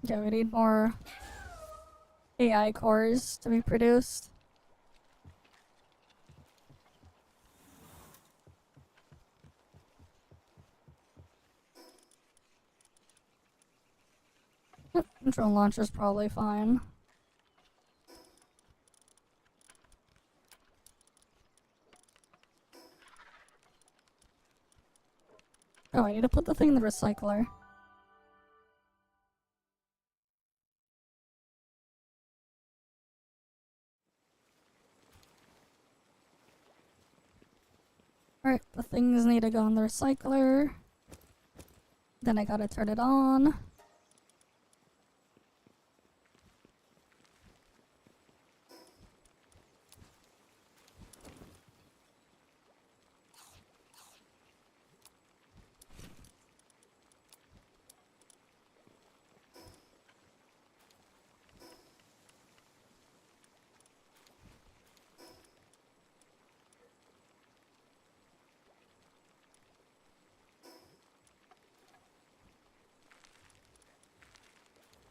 Yeah, we need more AI cores to be produced. Drone launcher's probably fine. Oh, I need to put the thing in the recycler. Alright, the things need to go in the recycler. Then I gotta turn it on.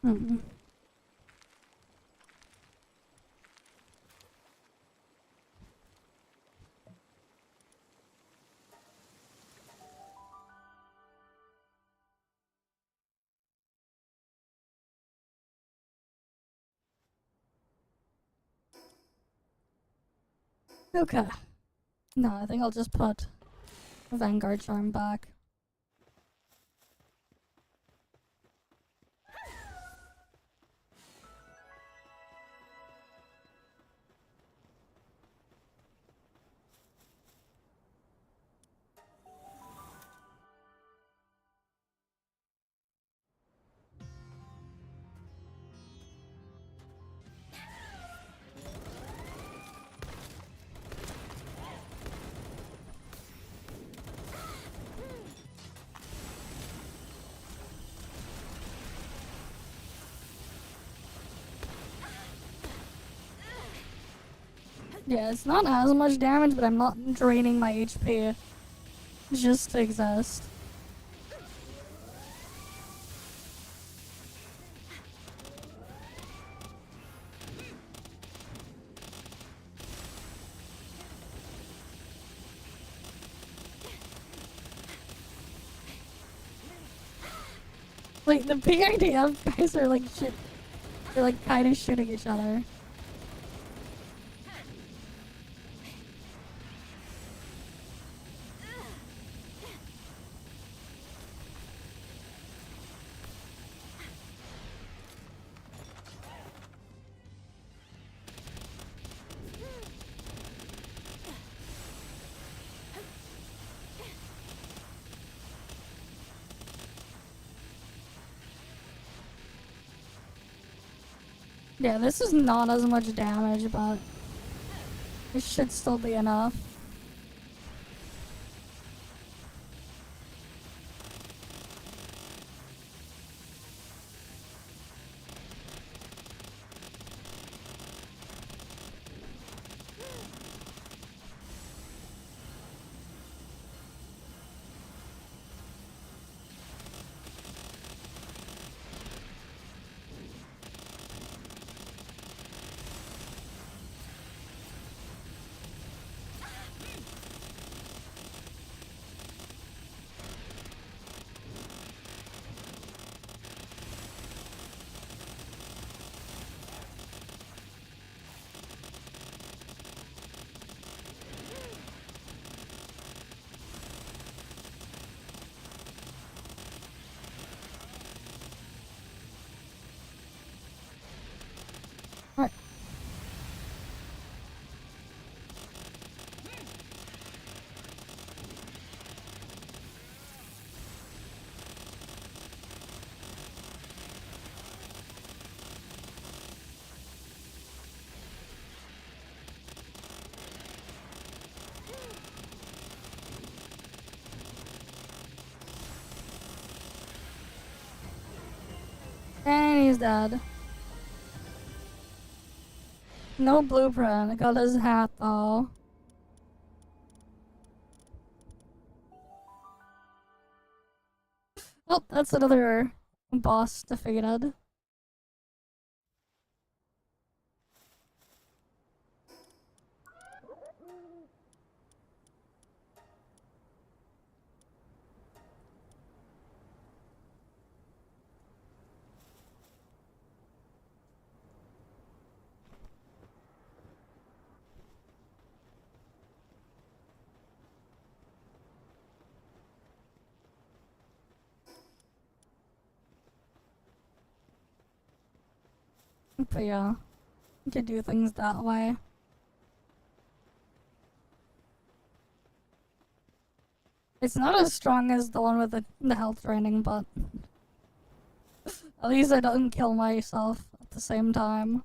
Hmm. Okay. No, I think I'll just put Vanguard Charm back. Yeah, it's not as much damage, but I'm not draining my HP just to exist. Like, the PIDF guys are like shit. They're like kind of shooting each other. Yeah, this is not as much damage, but it should still be enough. Alright. And he's dead. No blueprint. I got his hat though. Oh, that's another boss defeated. But yeah, you could do things that way. It's not as strong as the one with the health draining, but at least I don't kill myself at the same time.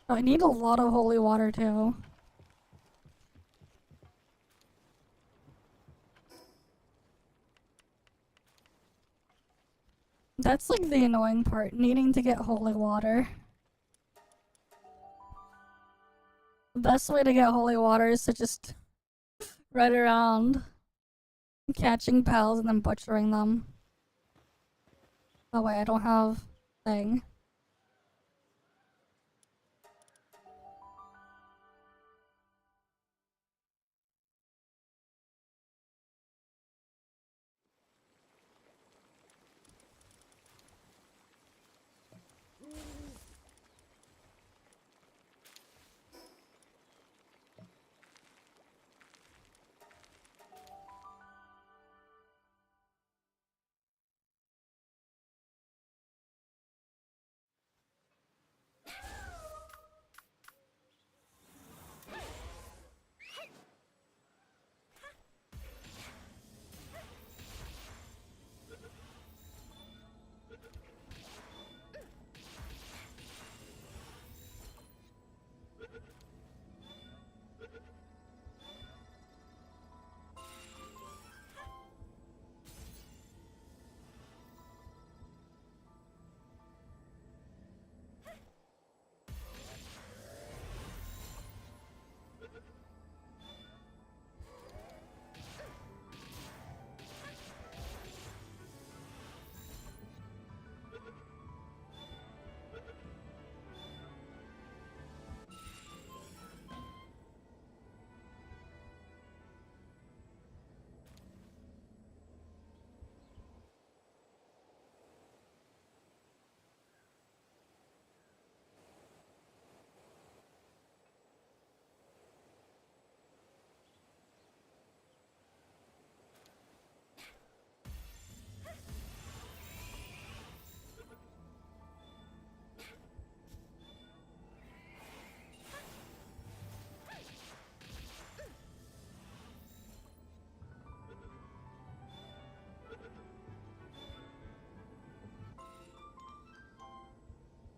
I need a lot of holy water too. That's like the annoying part, needing to get holy water. The best way to get holy water is to just run around catching pals and then butchering them. Oh wait, I don't have thing.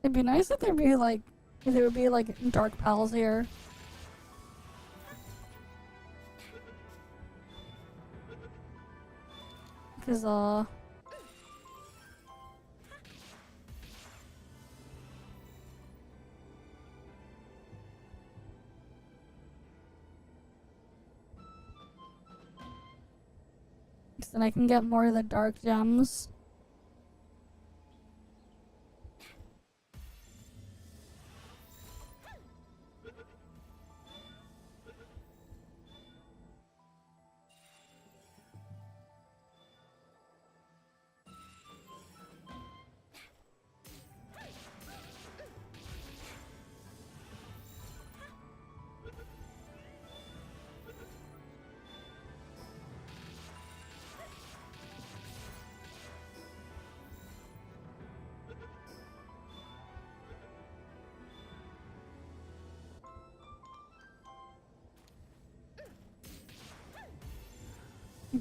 It'd be nice if there would be like dark pals here. Cause then I can get more of the dark gems.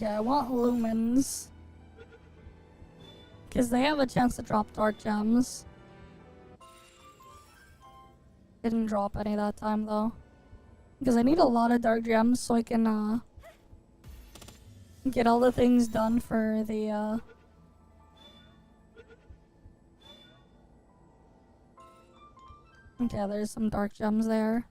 Yeah, I want lumens. Because they have a chance to drop dark gems. Didn't drop any that time though. Because I need a lot of dark gems so I can get all the things done for the Okay, there's some dark gems there.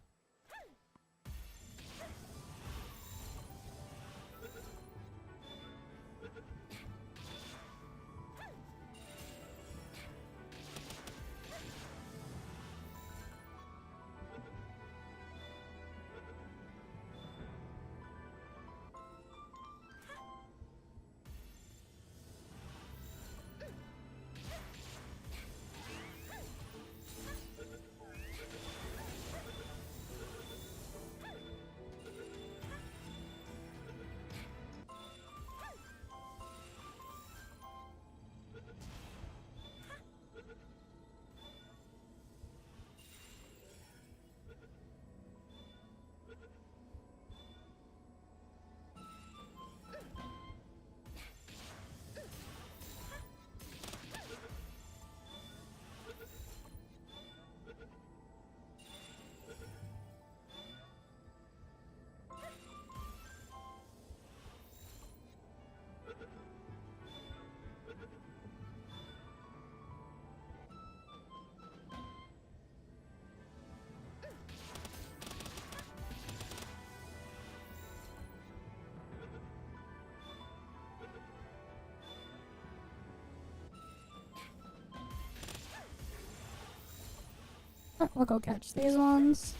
We'll go catch these ones.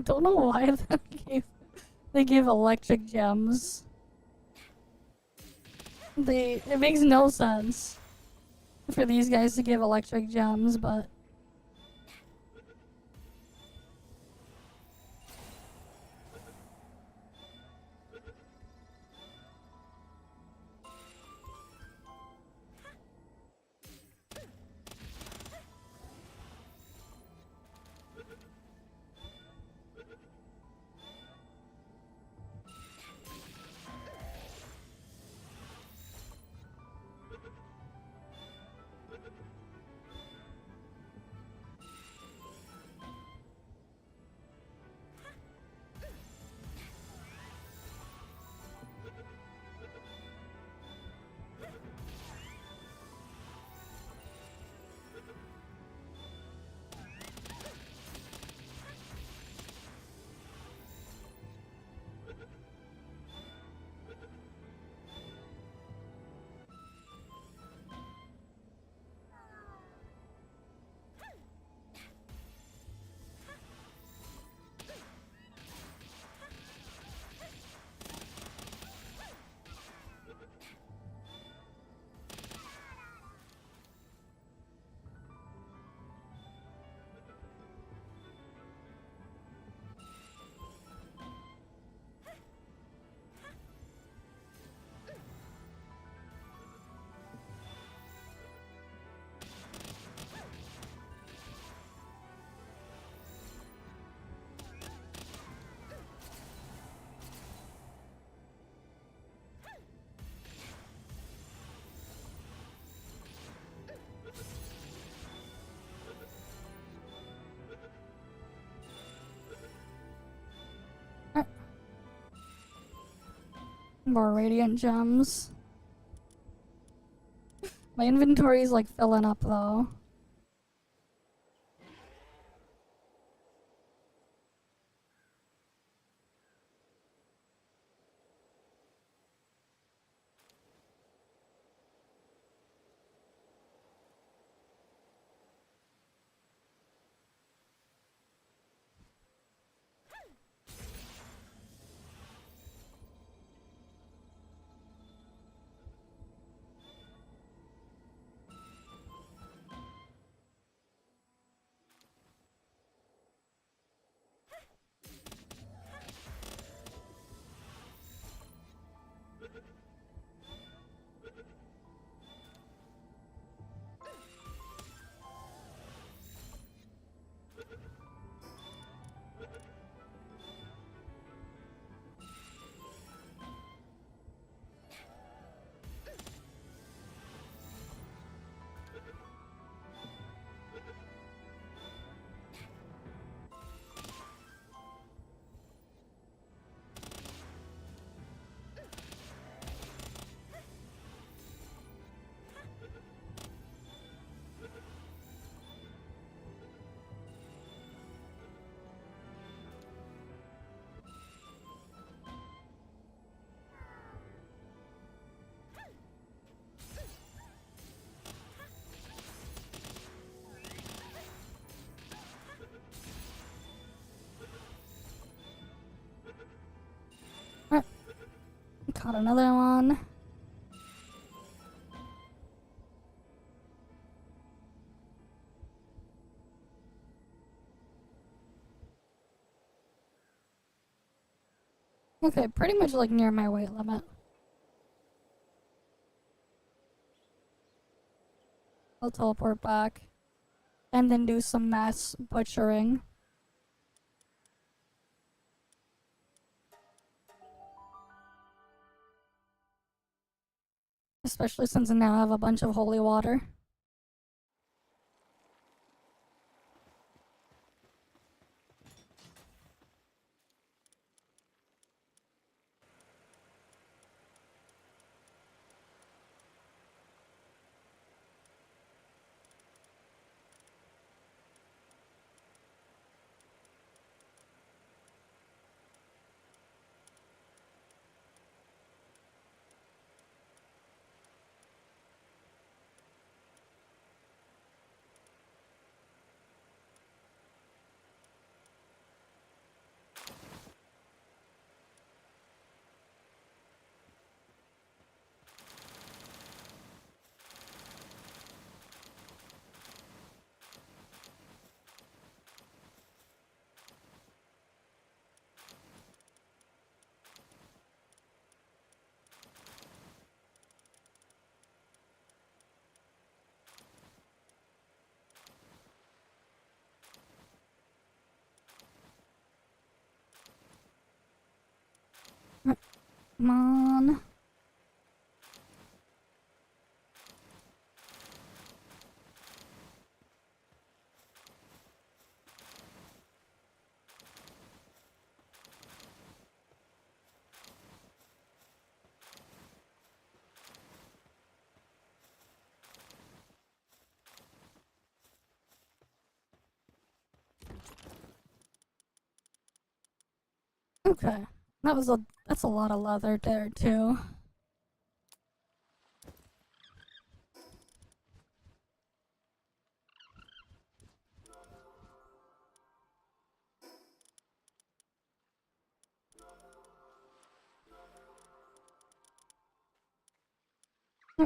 Don't know why they gave electric gems. It makes no sense for these guys to give electric gems, but more radiant gems. My inventory is like filling up though. Caught another one. Okay, pretty much like near my weight limit. I'll teleport back and then do some mass butchering. Especially since I now have a bunch of holy water. Come on. Okay. That's a lot of leather there too.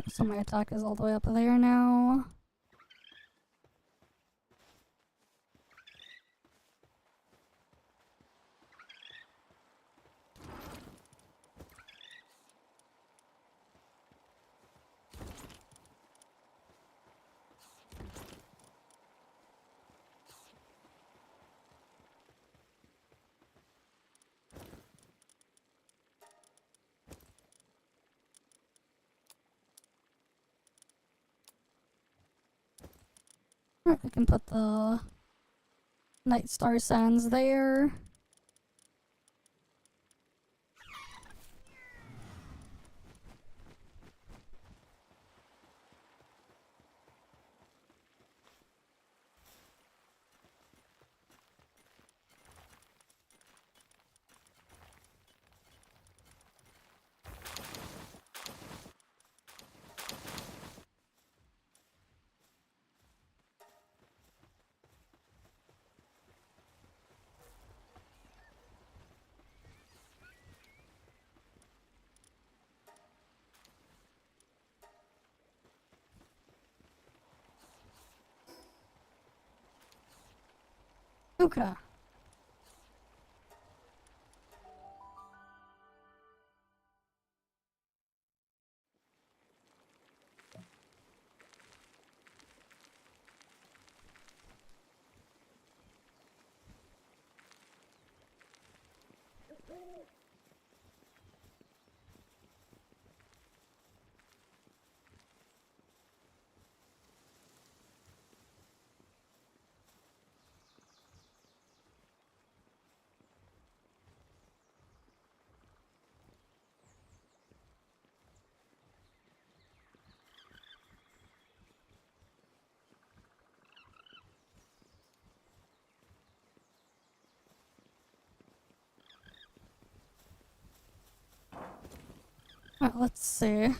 So my attack is all the way up there now. I can put the Night Star Sands there. Okay. Alright, let's see.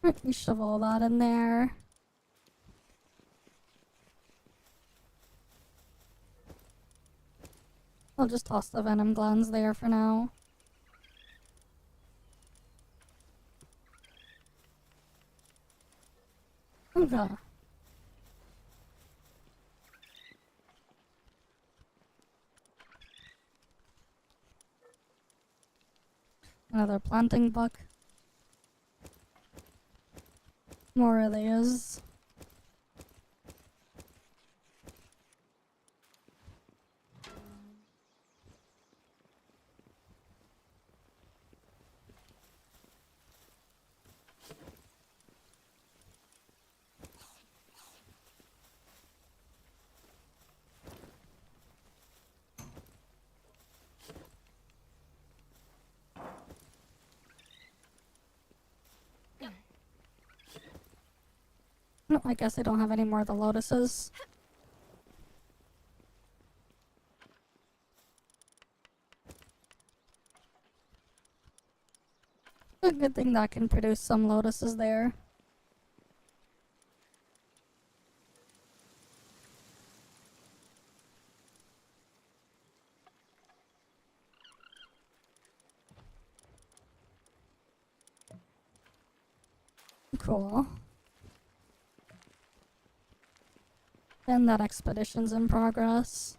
Alright, we shove all that in there. I'll just toss the venom glands there for now. Okay. Another planting buck. More of these. No, I guess I don't have any more of the lotuses. A good thing that I can produce some lotuses there. Cool. And that expedition's in progress.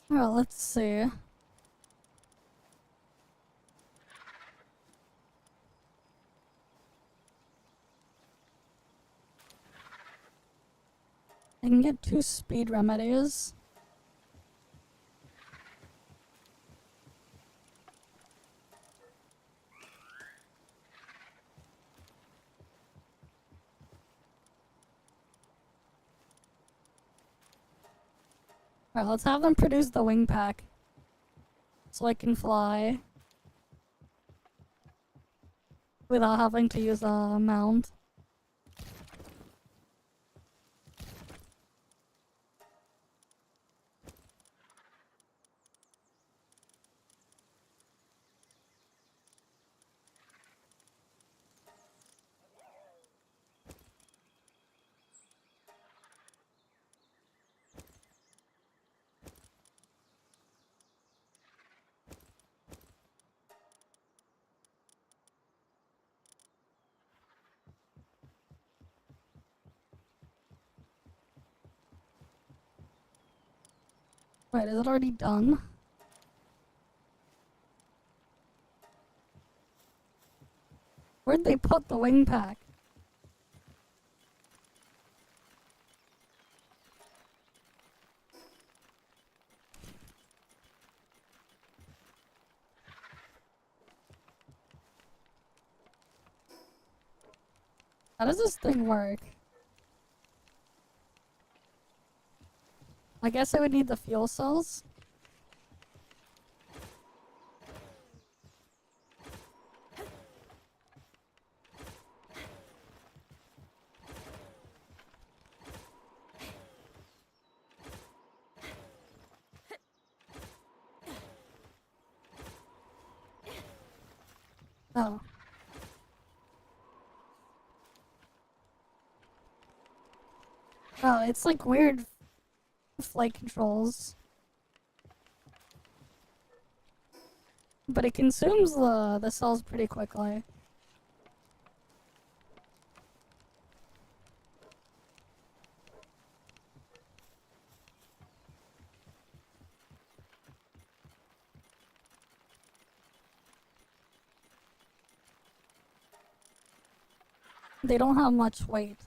Well, let's see. I can get 2 speed remedies. Alright, let's have them produce the wing pack. So I can fly. Without having to use a mount. Wait, is it already done? Where'd they put the wing pack? How does this thing work? I guess I would need the fuel cells. Oh. Oh, it's like weird flight controls. But it consumes the cells pretty quickly. They don't have much weight.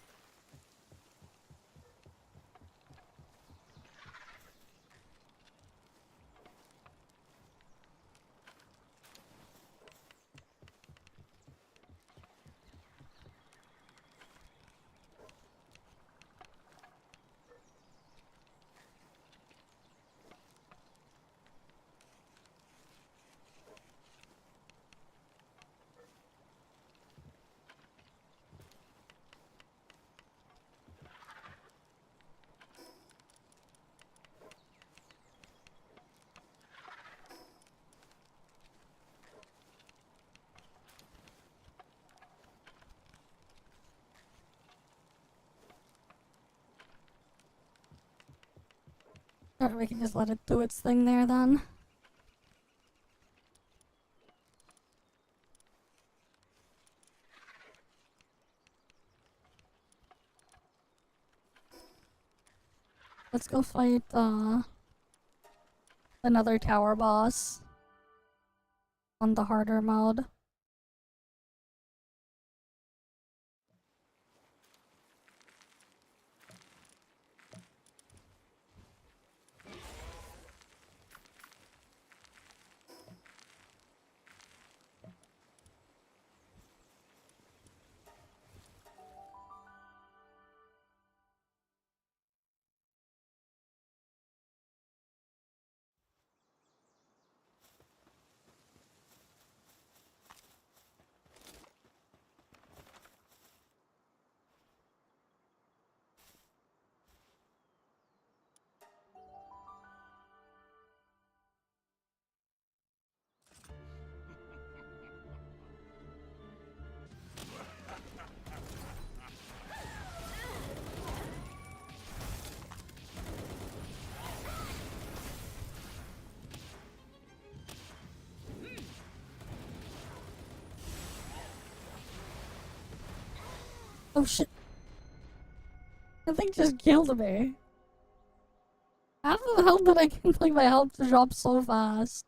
Or we can just let it do its thing there then. Let's go fight another tower boss on the harder mode. Oh shit. The thing just killed me. How the hell did I complete my health drop so fast?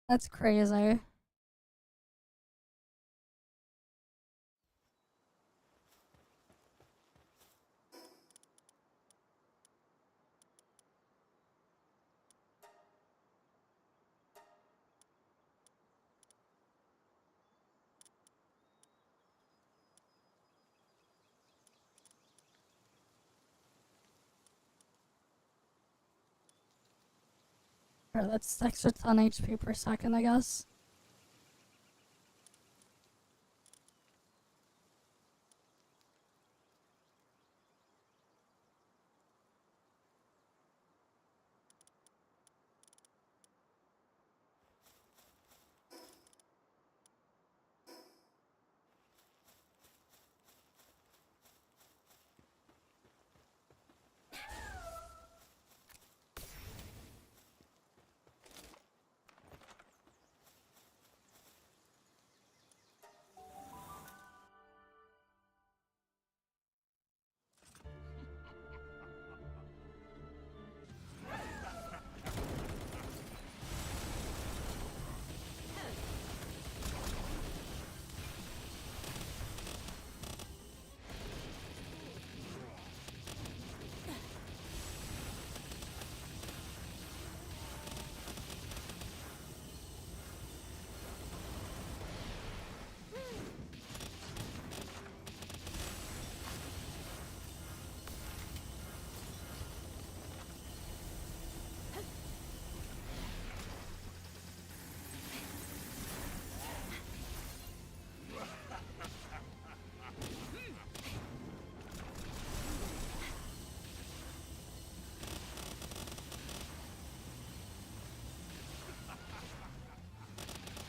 That's crazy. Or that's extra 10 HP per second, I guess.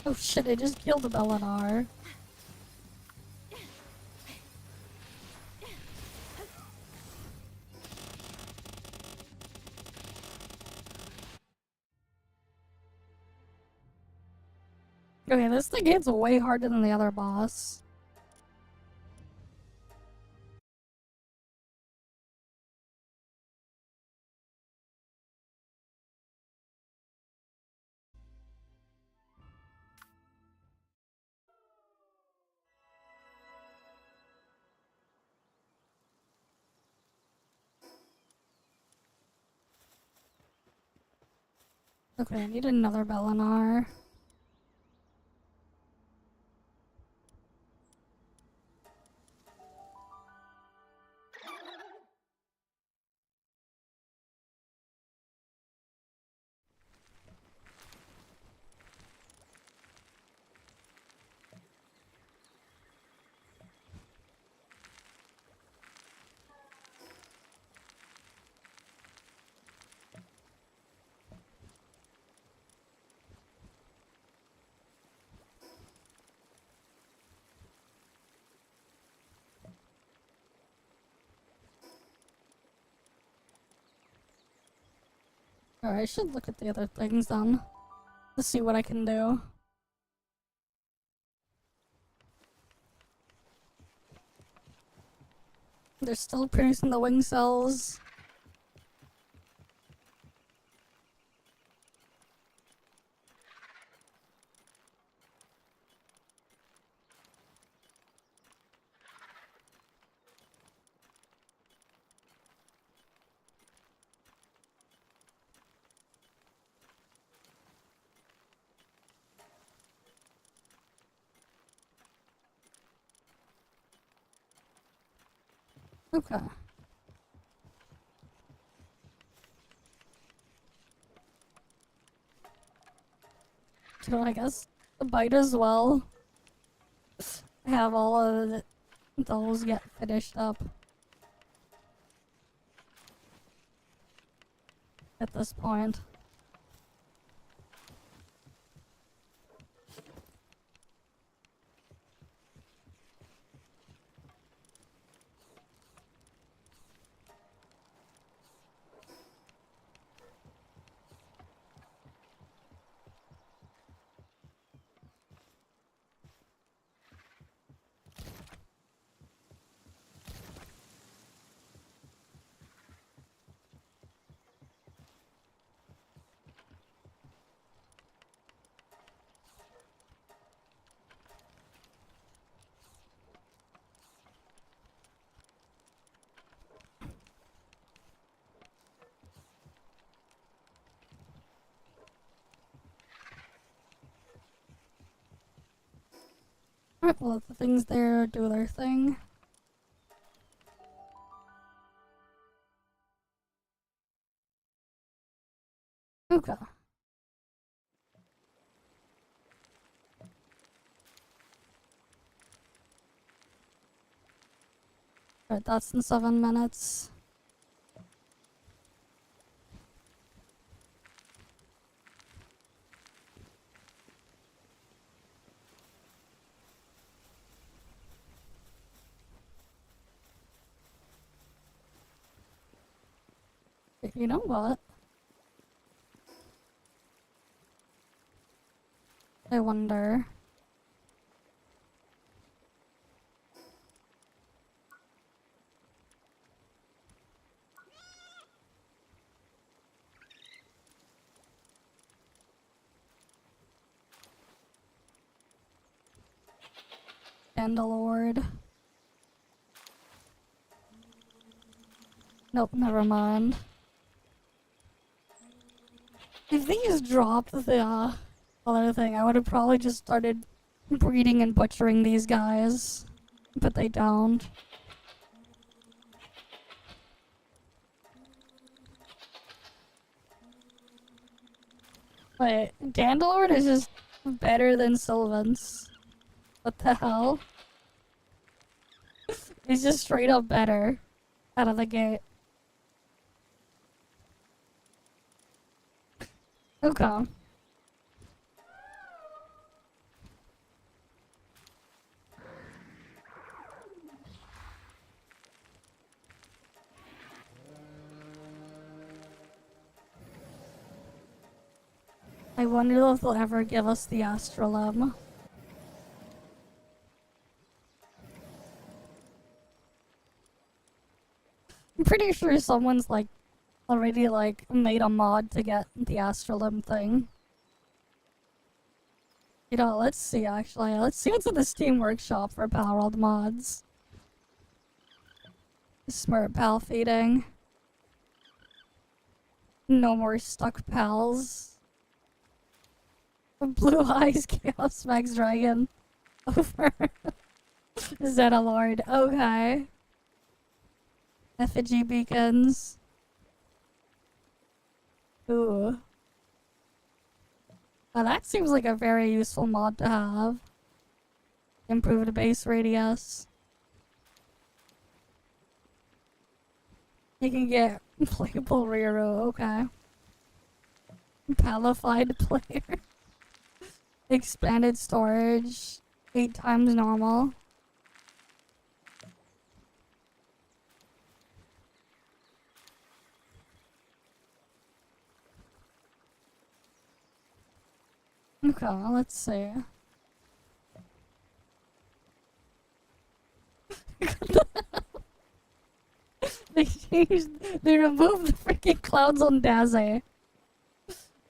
Oh shit, I just killed a Belenar. Okay, this thing hits way harder than the other boss. Okay, I need another Belenar. Alright, I should look at the other things then. To see what I can do. They're still producing the wing cells. Okay. So I guess the bite as well. Have all of those get finished up. At this point. Alright, well, the things there do their thing. Okay. Alright, that's in 7 minutes. You know what? I wonder. Andalord. Nope, never mind. If they just dropped the other thing, I would have probably just started breeding and butchering these guys. But they don't. Wait, Dandalord is just better than Sylvans. What the hell? He's just straight up better out of the gate. Okay. I wonder if they'll ever give us the Astrolem. I'm pretty sure someone's like already like made a mod to get the Astrolem thing. You know, let's see actually. Let's see what's in the Steam Workshop for Palworld mods. Smart pal feeding. No more stuck pals. Blue Eyes Chaos Max Dragon. Over. Zetalord. Okay. Effigy beacons. Ooh. Well, that seems like a very useful mod to have. Improved base radius. You can get playable Riru, okay. Palified player. Expanded storage. 8 times normal. Okay, let's see. They removed the freaking clouds on Daze.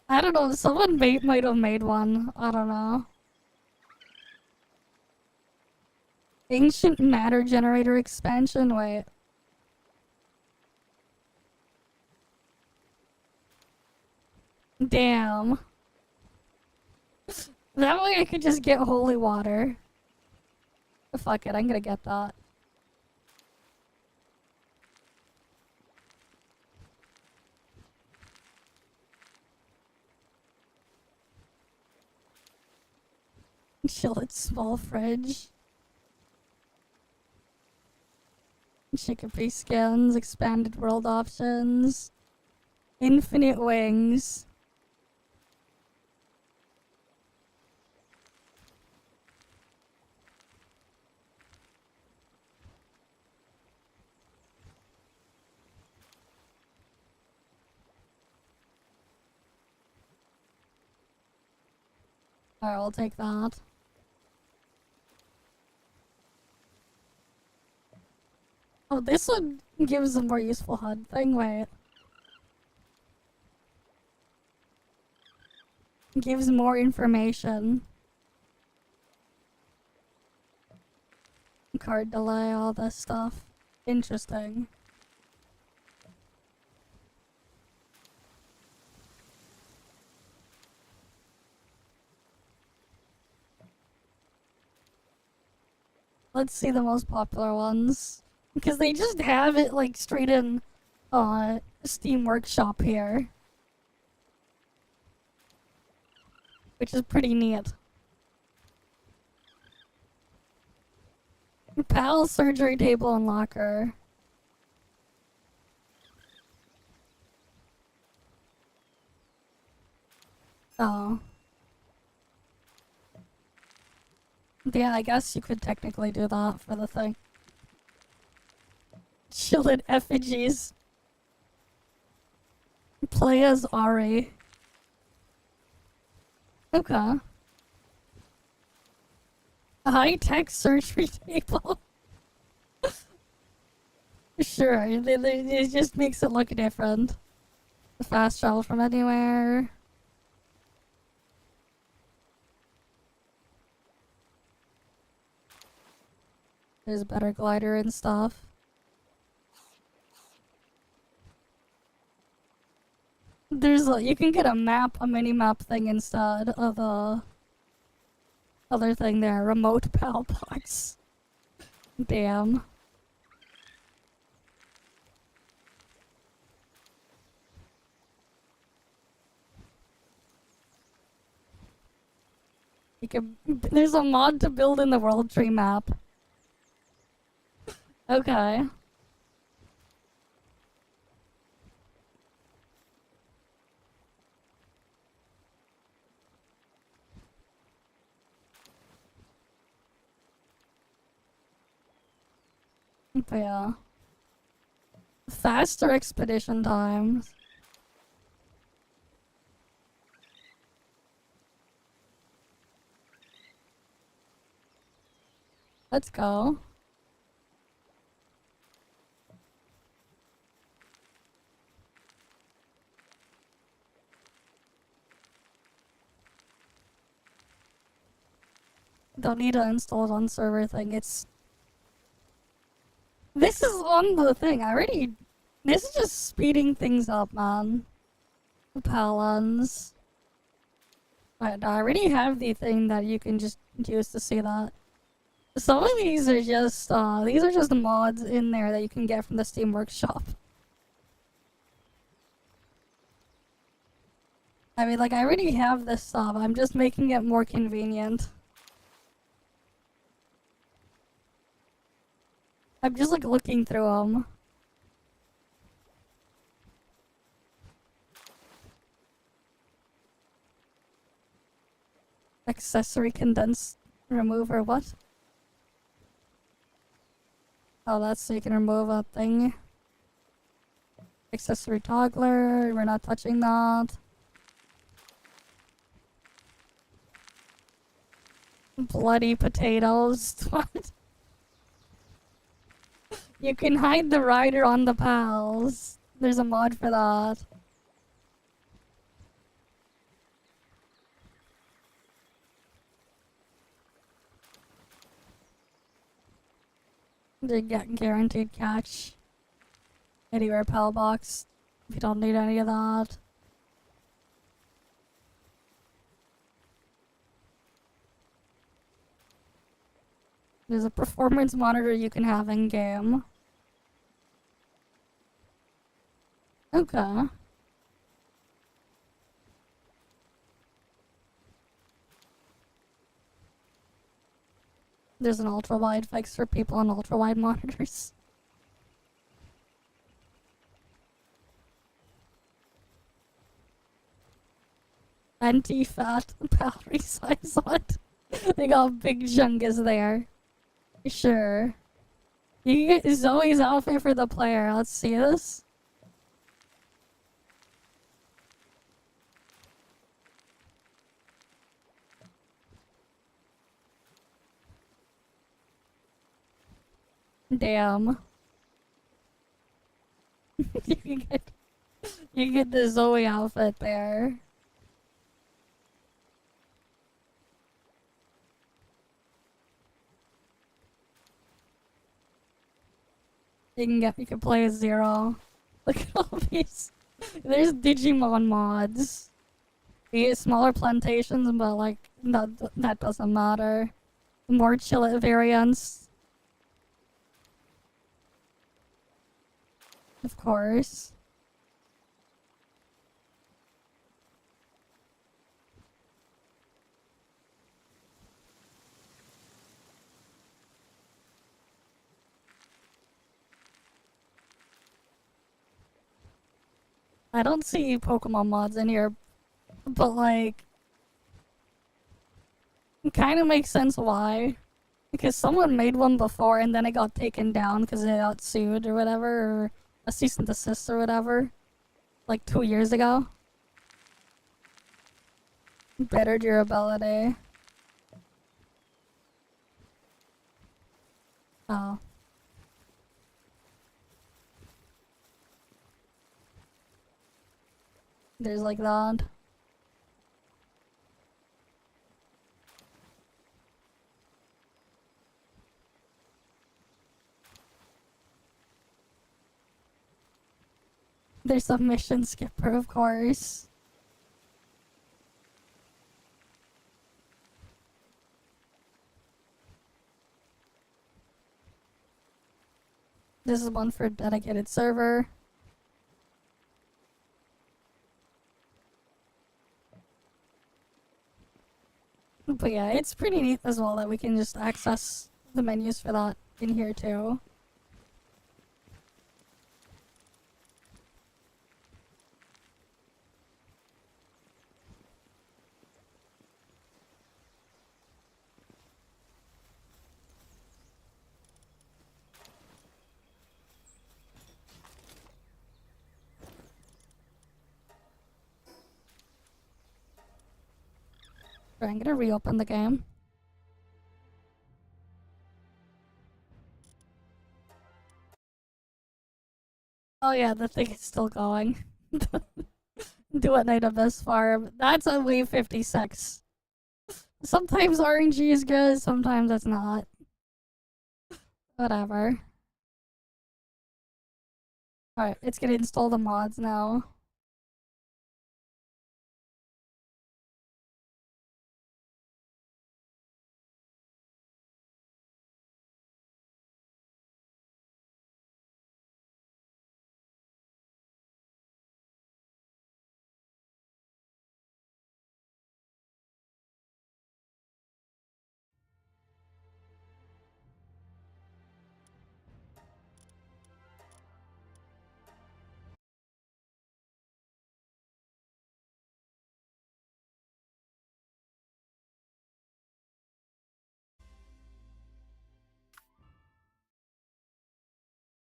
I don't know, someone might have made one. I don't know. Ancient matter generator expansion? Wait. Damn. That way I could just get holy water. Fuck it, I'm gonna get that. Chill at small fridge. Chickpea skins, expanded world options. Infinite wings. Alright, I'll take that. Oh, this one gives a more useful HUD thing, wait. Gives more information. Card delay, all this stuff. Interesting. Let's see the most popular ones. Because they just have it like straight in Steam Workshop here. Which is pretty neat. PAL surgery table and locker. Oh. Yeah, I guess you could technically do that for the thing. Shielded effigies. Play as Ari. Okay. A high-tech surgery table. Sure, it just makes it look different. The fast travel from anywhere. There's a better glider and stuff. You can get a mini-map thing instead of the other thing there, remote PAL box. Damn. There's a mod to build in the World Tree map. Okay. But yeah. Faster expedition times. Let's go. Don't need to install it on server thing. This is on the thing. This is just speeding things up, man. The Palans. I already have the thing that you can just use to see that. Some of these are just mods in there that you can get from the Steam Workshop. I mean, like, I already have this stuff. I'm just making it more convenient. I'm just, like, looking through them. Accessory condense remover, what? Oh, that's so you can remove a thing. Accessory toggler, we're not touching that. Bloody potatoes, what? You can hide the rider on the pals. There's a mod for that. They get guaranteed catch. Anywhere pal box. If you don't need any of that. There's a performance monitor you can have in game. Okay. There's an ultra-wide fix for people on ultra-wide monitors. Anti-fat battery size what? They got big jungus there. Sure. You can get Zoe's outfit for the player. Let's see this. Damn. you get the Zoe outfit there. You can play as Zero. Look at all these. There's Digimon mods. You get smaller plantations, but like that doesn't matter. More chill variants. Of course. I don't see Pokemon mods in here, but like, it kind of makes sense why. Because someone made one before and then it got taken down because they got sued or whatever, or a cease and desist or whatever, like 2 years ago. Better durability. Oh. There's like that. There's a mission skipper, of course. This is one for a dedicated server. But yeah, it's pretty neat as well that we can just access the menus for that in here too. Right, I'm gonna reopen the game. Oh yeah, the thing is still going. Do it night of this farm. That's a wave 56. Sometimes RNG is good, sometimes it's not. Whatever. Alright, it's gonna install the mods now.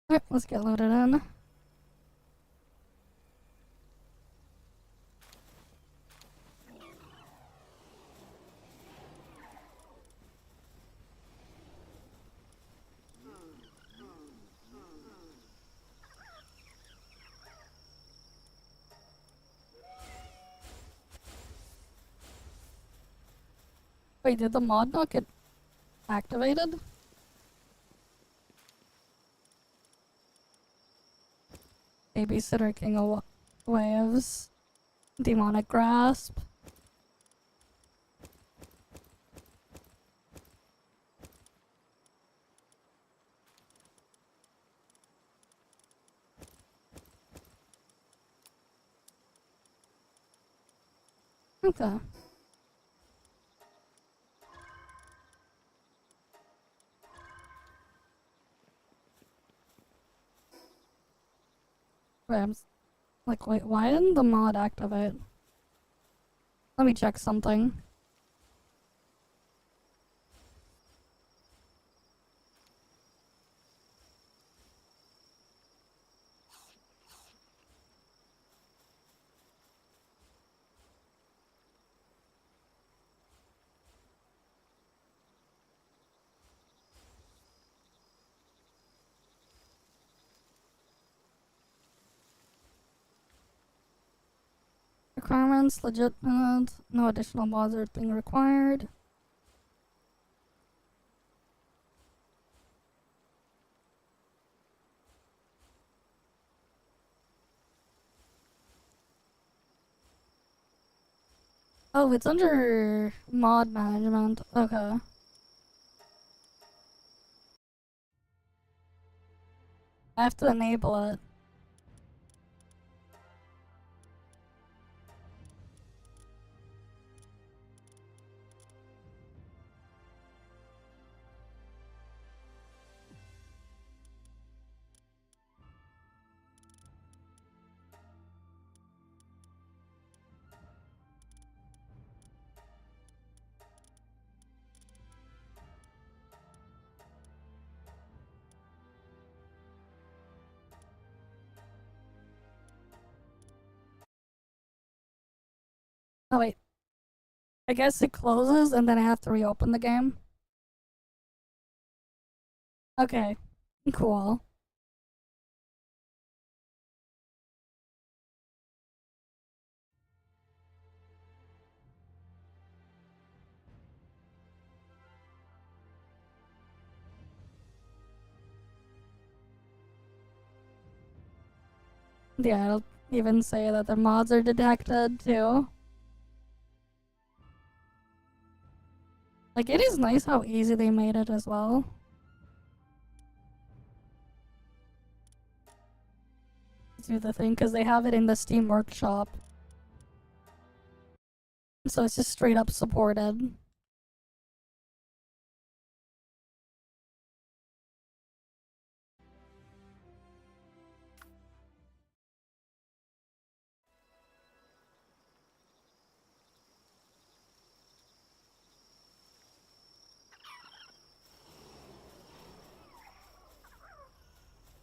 Alright, let's get loaded in. Wait, did the mod not get activated? Babysitter King of Waves. Demonic Grasp. Okay. Wait, like, wait, why didn't the mod activate? Let me check something. Requirements, legitimate, no additional mods are being required. Oh, it's under mod management. Okay. I have to enable it. Oh wait. I guess it closes and then I have to reopen the game. Okay. Cool. Yeah, it'll even say that the mods are detected too. Like, it is nice how easy they made it as well. Do the thing, because they have it in the Steam Workshop. So it's just straight up supported.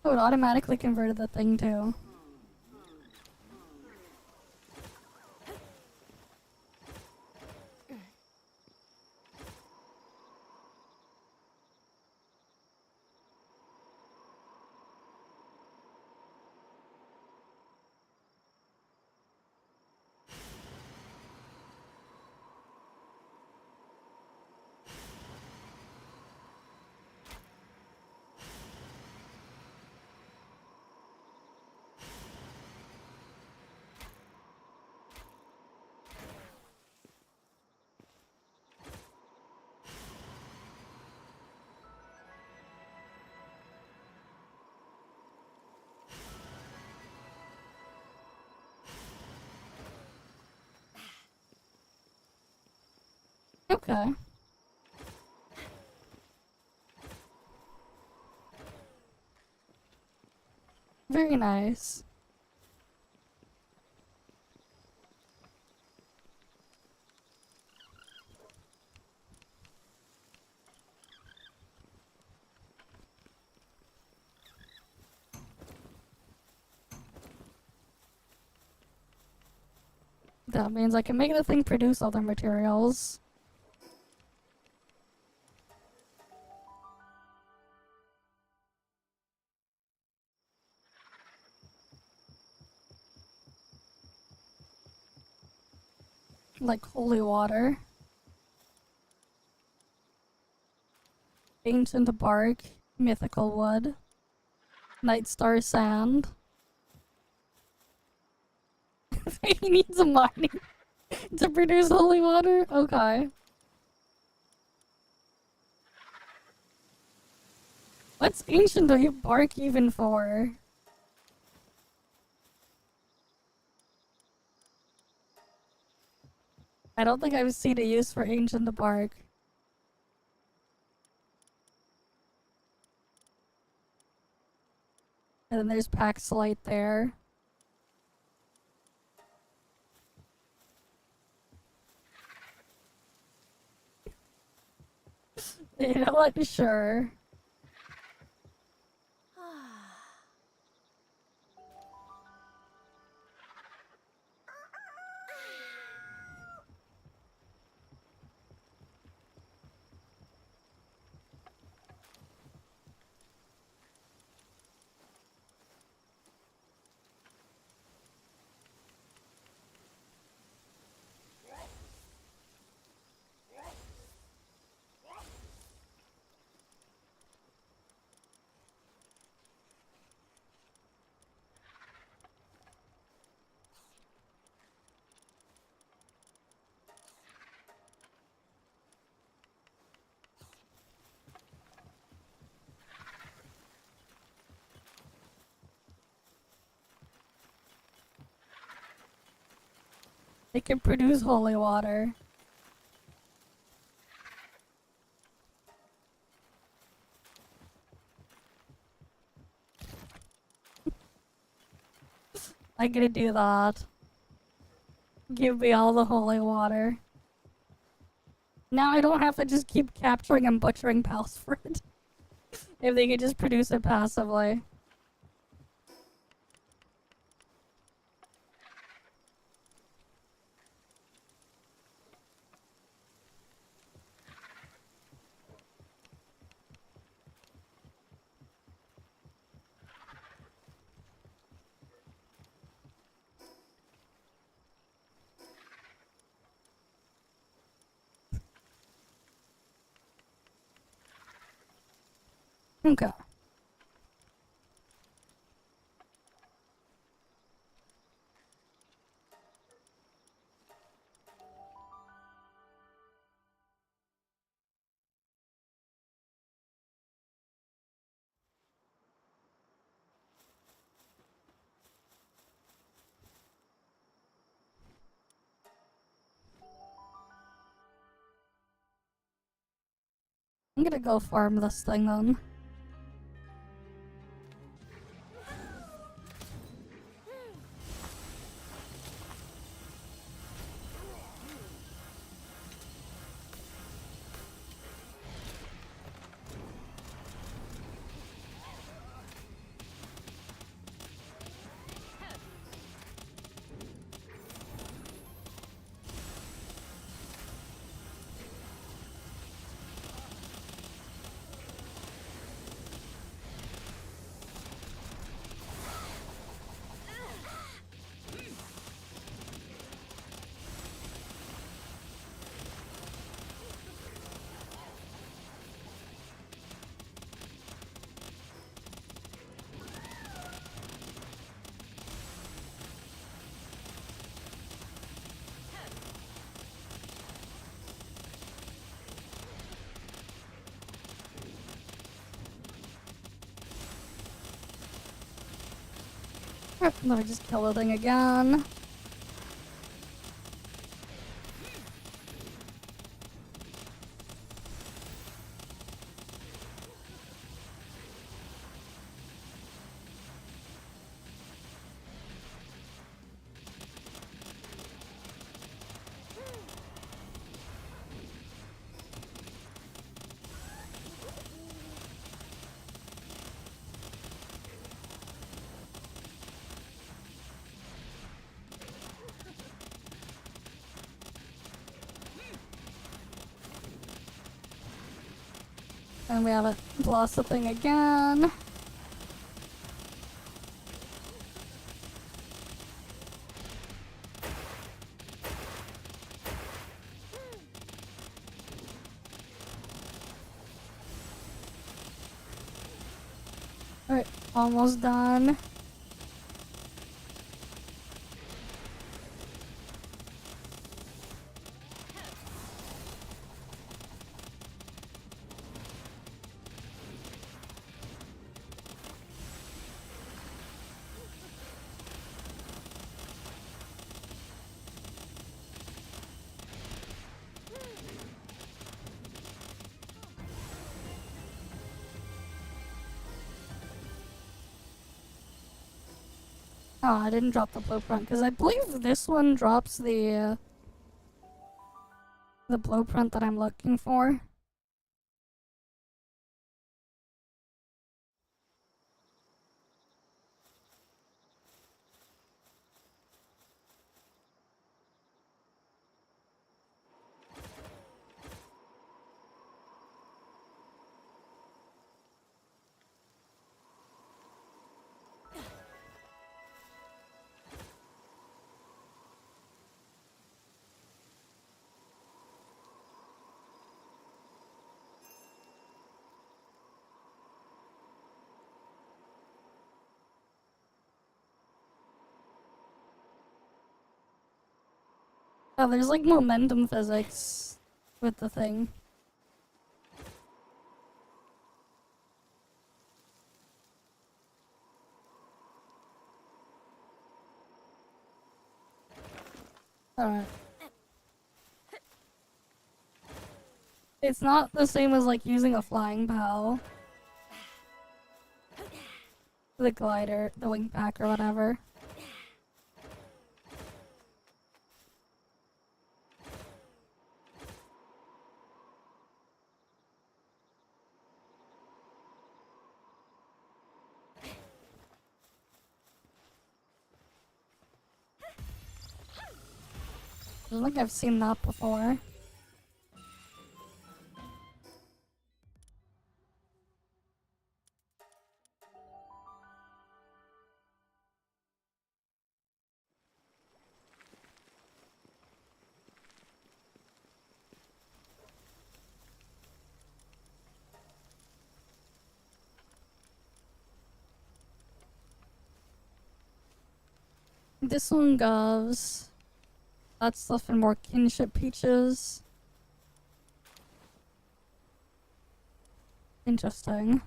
Oh, it automatically converted the thing too. Okay. Very nice. That means I can make the thing produce other materials. Like holy water. Ancient bark, mythical wood, night star sand. He needs a mining to produce holy water? Okay. What's ancient bark even for? I don't think I've seen a use for ancient bark. And then there's Paxlite there. You know what? Sure. It can produce holy water. I'm gonna do that. Give me all the holy water. Now I don't have to just keep capturing and butchering pals for it. If they could just produce it passively. Okay. I'm gonna go farm this thing then. Let me just kill the thing again. And we haven't lost the thing again. Alright, almost done. Oh, I didn't drop the blueprint because I believe this one drops the blueprint that I'm looking for. Oh, there's like momentum physics with the thing. Alright. It's not the same as like using a flying PAL. The glider, the wing pack or whatever. I don't think I've seen that before. This one goes. That stuff and more kinship peaches. Interesting.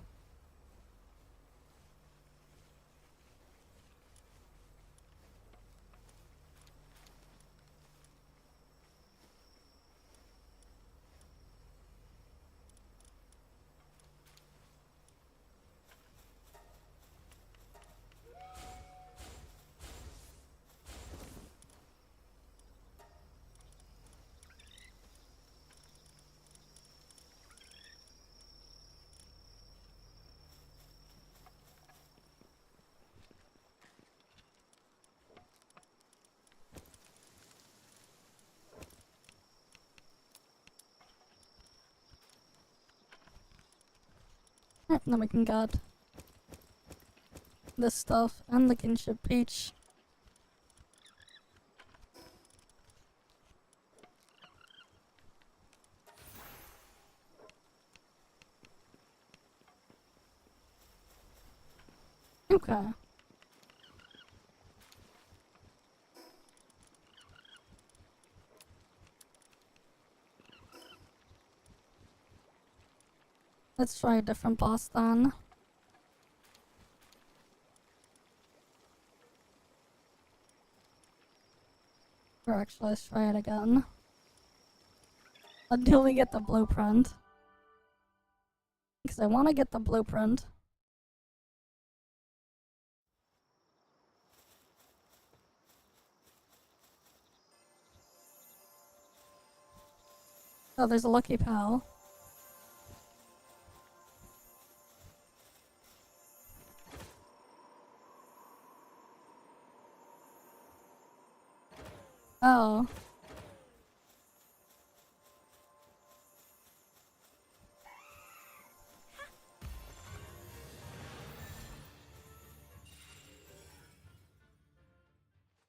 Alright, then we can get this stuff and the kinship peach. Okay. Let's try a different boss then. Or actually, let's try it again. Until we get the blueprint. Because I want to get the blueprint. Oh, there's a lucky pal. Oh.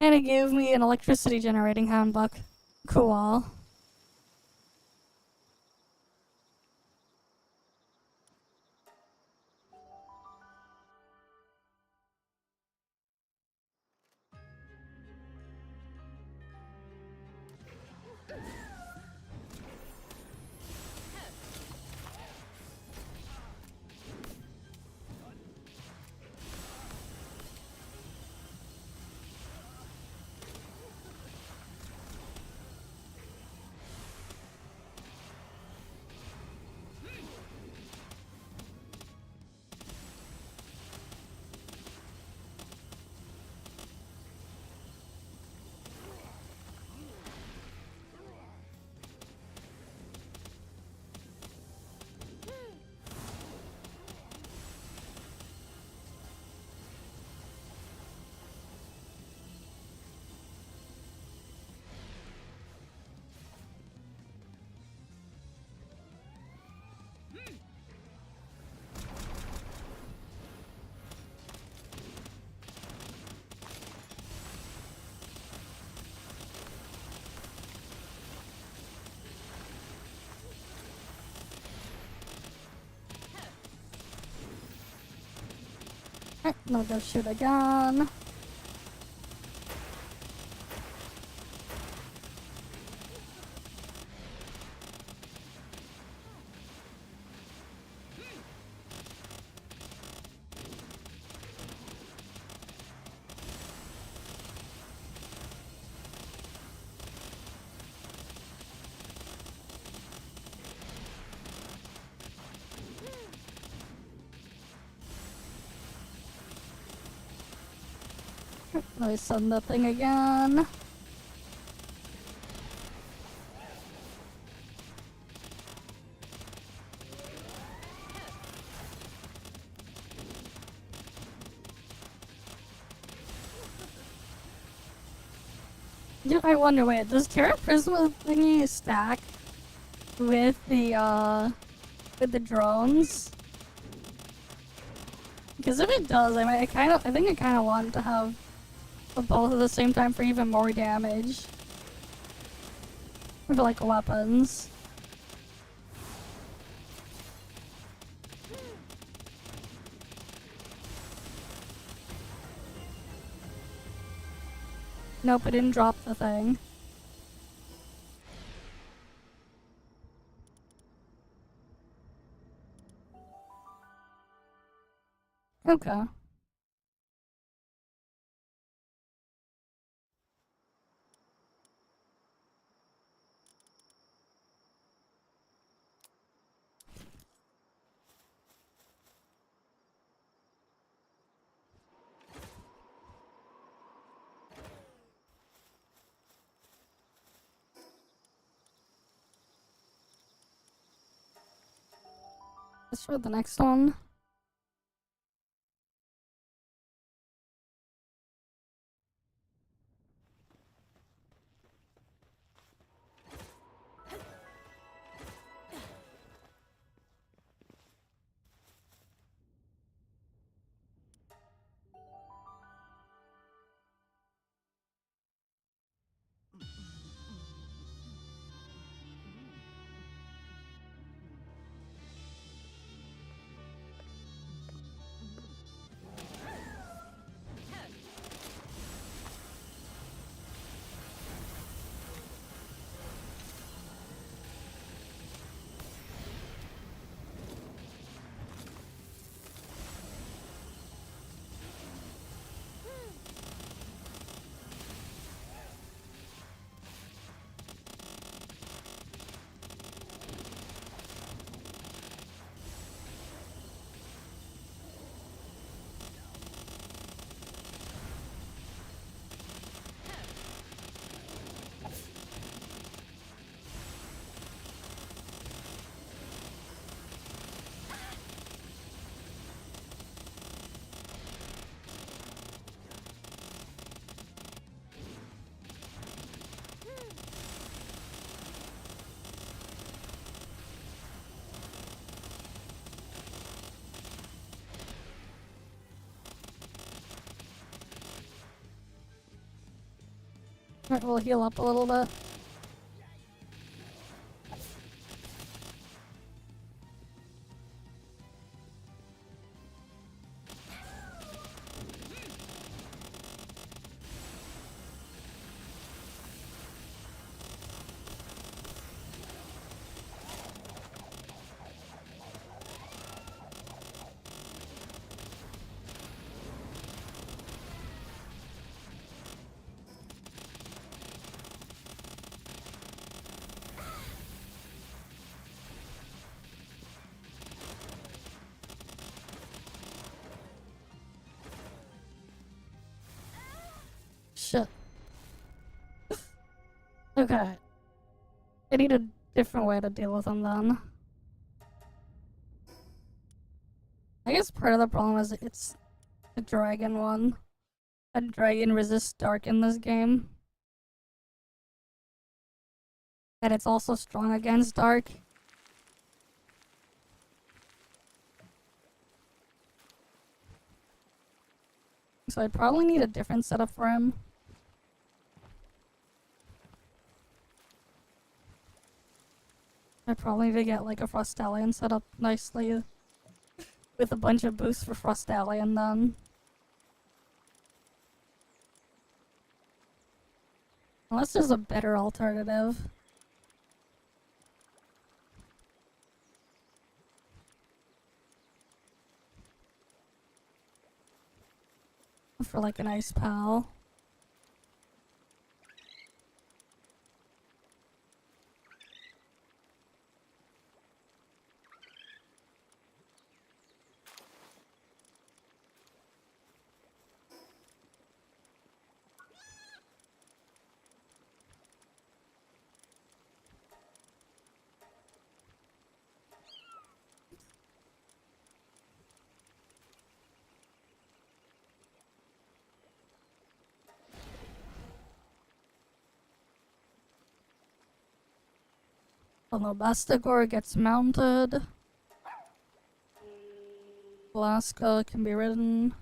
And it gave me an electricity generating handbook. Cool. Alright, now go shoot again. Let me send that thing again. Yeah, I wonder, wait, does Terra Prisma thingy stack with the drones? Because if it does, I think I kind of want to have both at the same time for even more damage. With like weapons. Nope, it didn't drop the thing. Okay. Let's try the next one. Alright, we'll heal up a little bit. Shit. Okay. I need a different way to deal with them then. I guess part of the problem is it's a dragon one. A dragon resists dark in this game. And it's also strong against dark. So I'd probably need a different setup for him. I probably need to get like a Frostallion set up nicely with a bunch of boosts for Frostallion then. Unless there's a better alternative. For like an ice pal. Alabastigor gets mounted. Alaska can be ridden.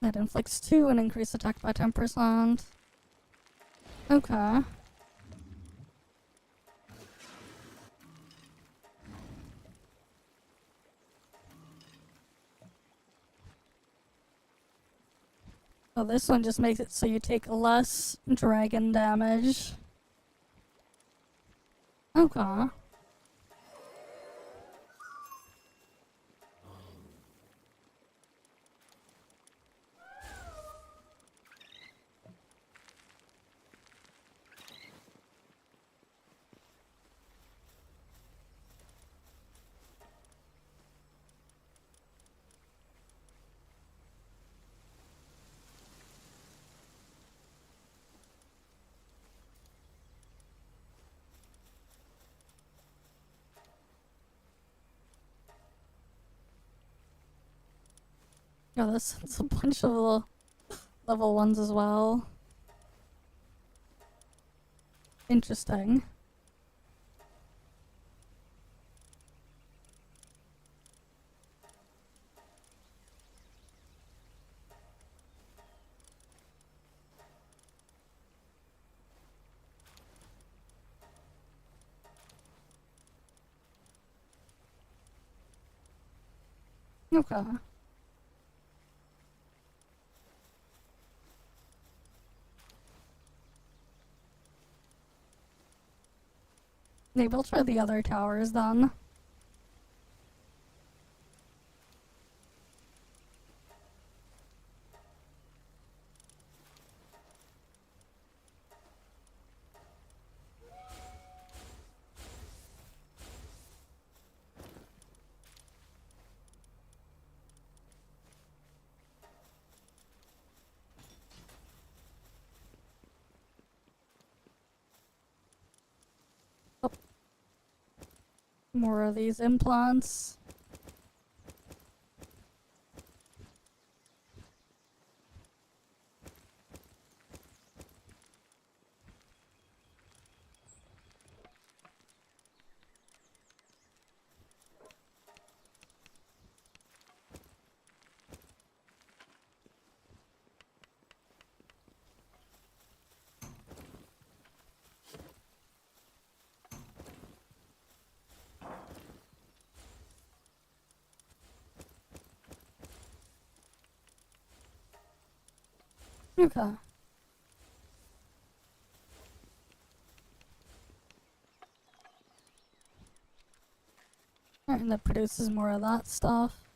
That inflicts 2 and increase attack by 10%. Okay. Oh, this one just makes it so you take less dragon damage. Okay. Oh, there's a bunch of level 1s as well. Interesting. Okay. Maybe I'll try the other towers then. Oh. More of these implants. Okay. Alright, and that produces more of that stuff.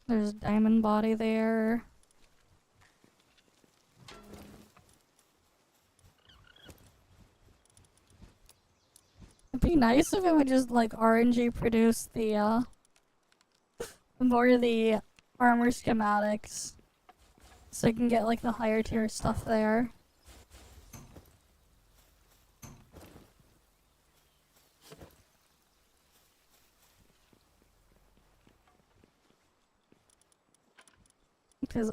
There's diamond body there. It'd be nice if it would just like RNG produce the more of the armor schematics. So I can get like the higher tier stuff there. Because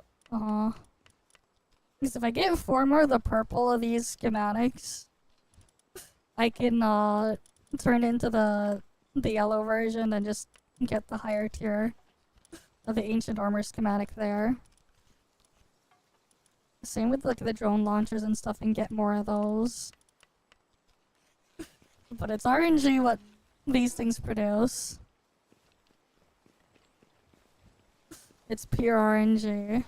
if I get 4 more of the purple of these schematics, I can turn into the yellow version and just get the higher tier of the ancient armor schematic there. Same with like the drone launchers and stuff, and get more of those. But it's RNG what these things produce. It's pure RNG.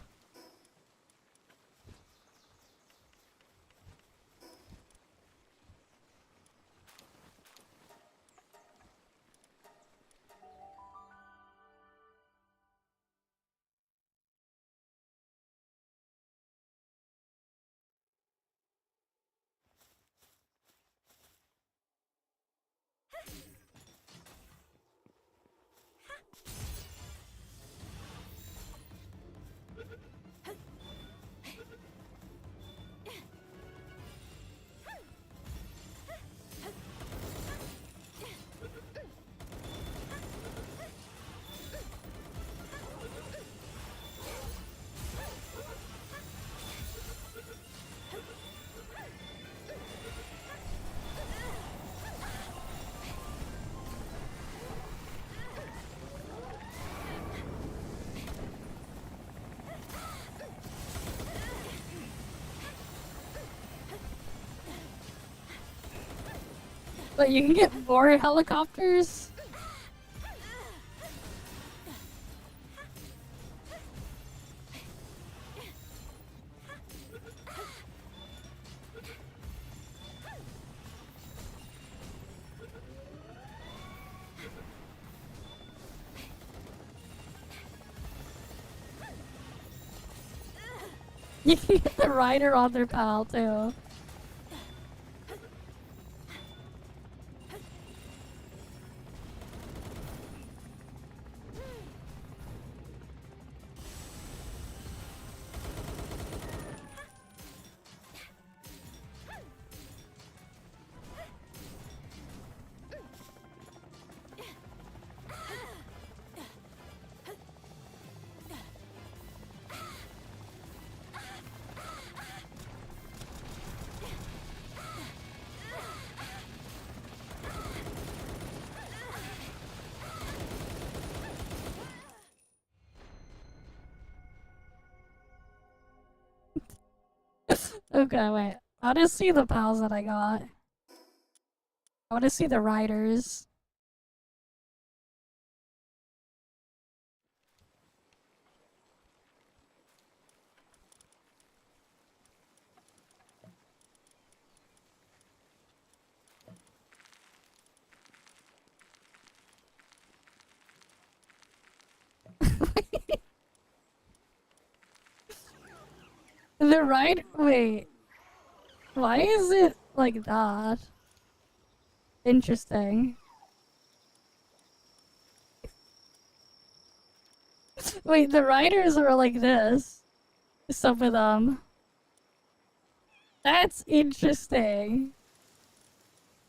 But you can get more helicopters? You can get the rider on their pal too. Okay, wait. I want to see the pals that I got. I want to see the riders. The ride. Wait. Why is it like that? Interesting. Wait, the riders are like this. Some of them. That's interesting.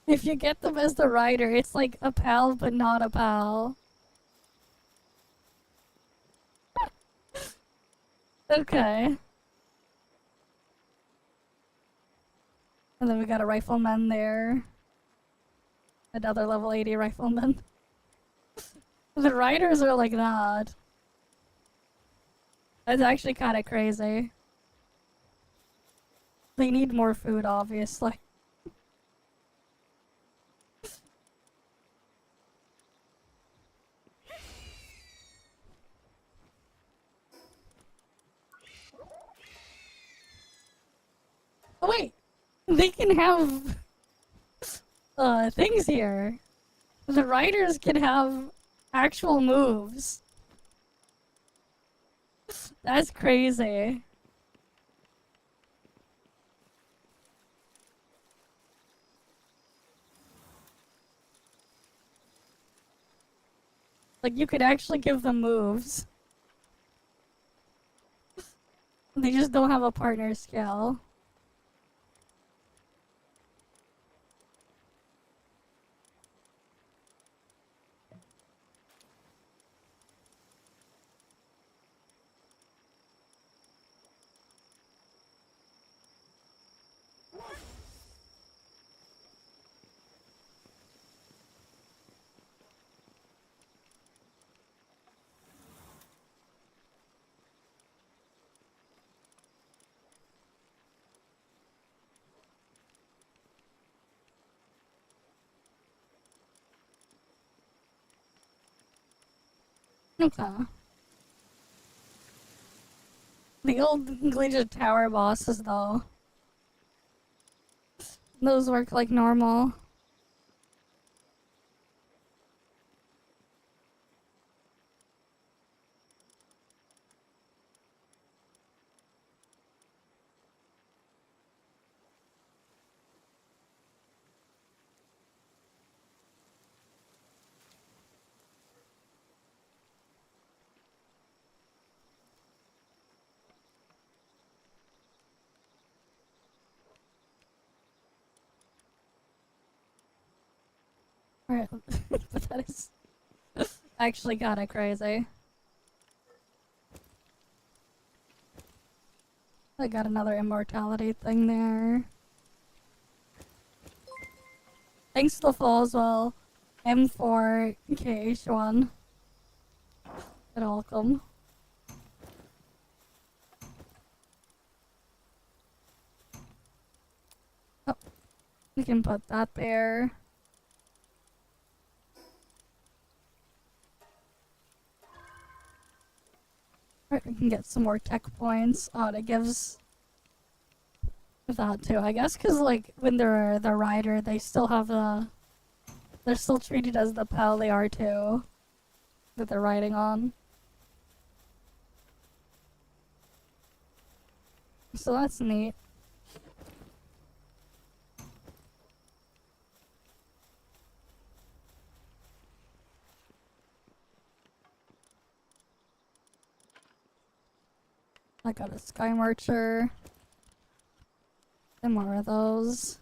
If you get them as the rider, it's like a pal but not a pal. Okay. And then we got a rifleman there. Another level 80 rifleman. The riders are like that. That's actually kind of crazy. They need more food, obviously. Oh, wait! They can have things here. The riders can have actual moves. That's crazy. Like, you could actually give them moves. They just don't have a partner skill. Okay. The old Glitch Tower bosses, though. Those work like normal. Alright, but that is actually kinda crazy. I got another immortality thing there. Thanks to the fall as well. M4 KH1. You're welcome. Oh, we can put that there. Alright, we can get some more tech points. Oh, and it gives that too, I guess, because like when they're the rider, they still have the. They're still treated as the pal they are too, that they're riding on. So that's neat. I got a Sky Marcher. And more of those.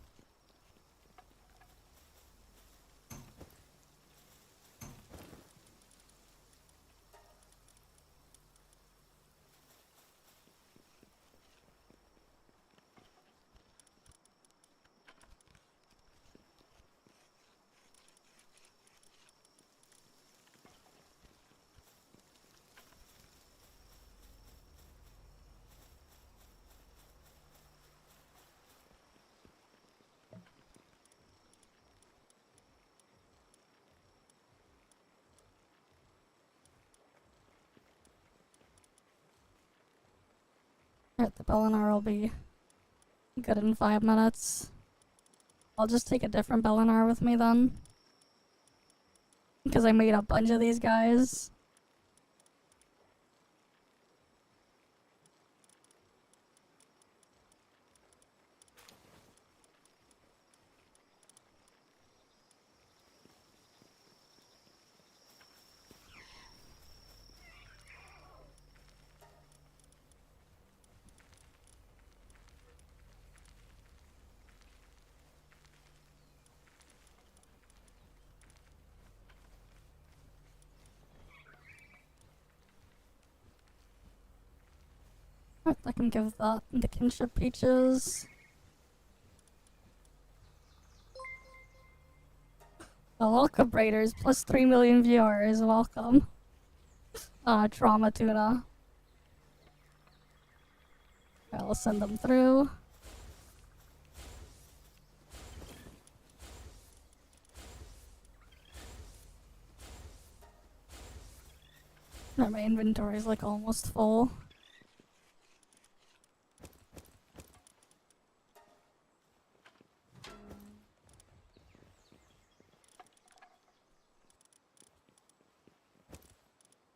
Alright, the Bellinar will be good in 5 minutes. I'll just take a different Bellinar with me then. Because I made a bunch of these guys. Alright, I can give that the kinship peaches. Oh, welcome, Raiders. Plus 3 million viewers. Welcome. Trauma Tuna. I'll send them through. My inventory is like almost full.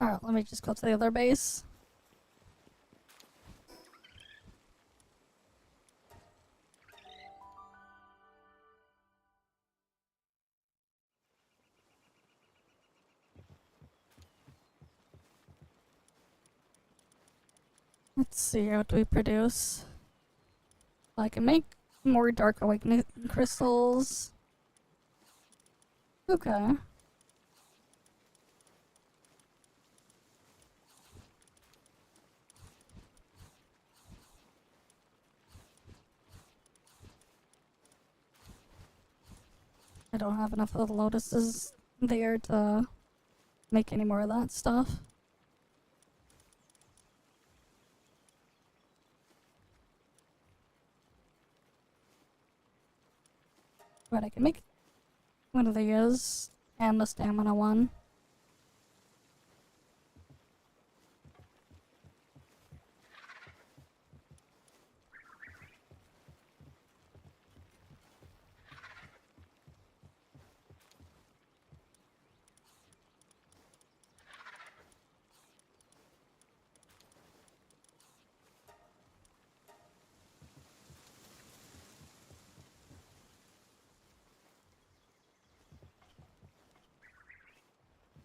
Alright, let me just go to the other base. Let's see, what do we produce? I can make more Dark Awakening crystals. Okay. I don't have enough of the lotuses there to make any more of that stuff. But I can make one of these and the stamina one.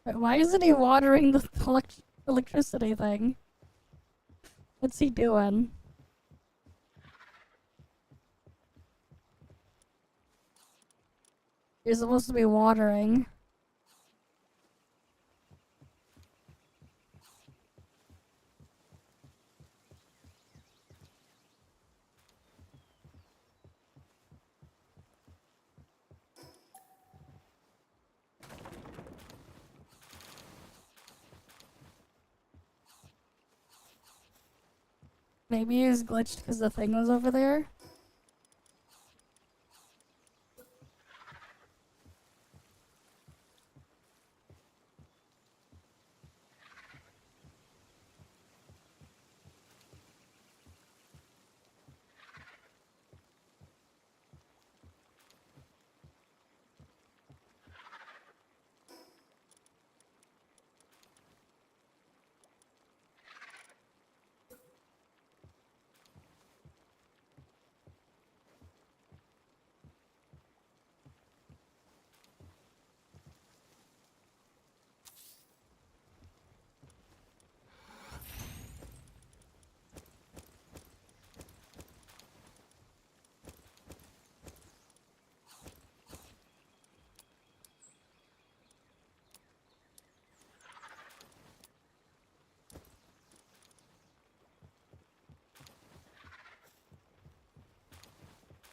Wait, why isn't he watering the electricity thing? What's he doing? You're supposed to be watering. Maybe he was glitched because the thing was over there?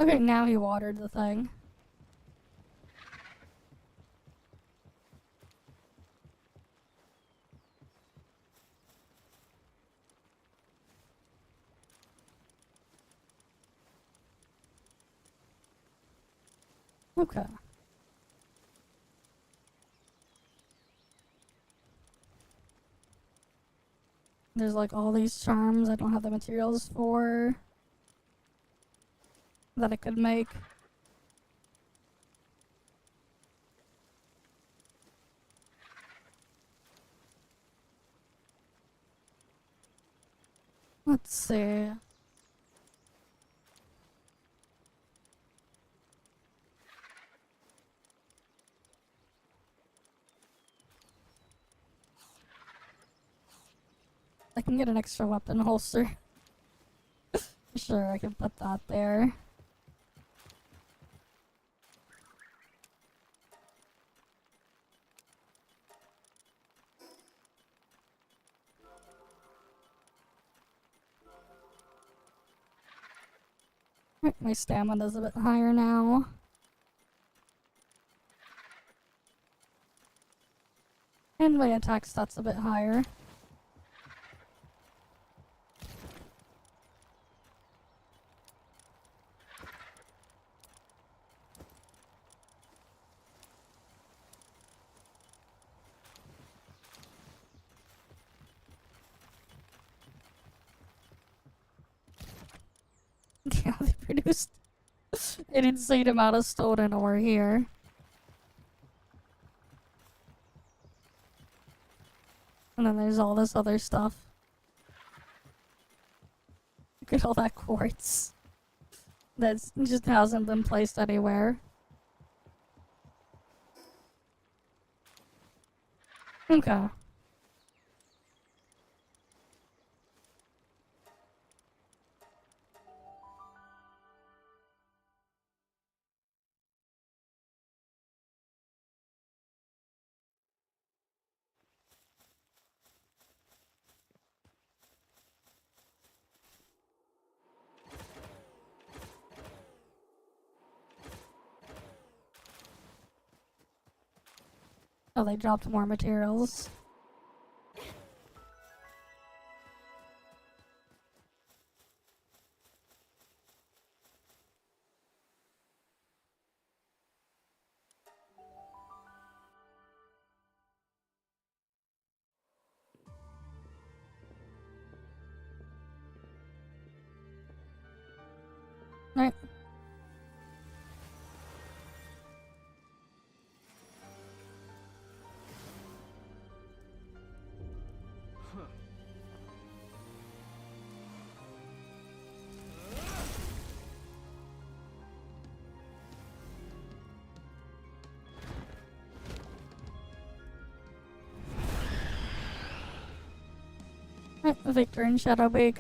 Okay, now he watered the thing. Okay. There's like all these charms I don't have the materials for that I could make. Let's see. I can get an extra weapon holster. Sure, I can put that there. Right, my stamina's a bit higher now. And my attack stat's a bit higher. Yeah, they produced an insane amount of stolen ore here. And then there's all this other stuff. Look at all that quartz. That just hasn't been placed anywhere. Okay. Oh, they dropped more materials. Right. Right, Victor and Shadowbake.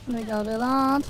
We go to that.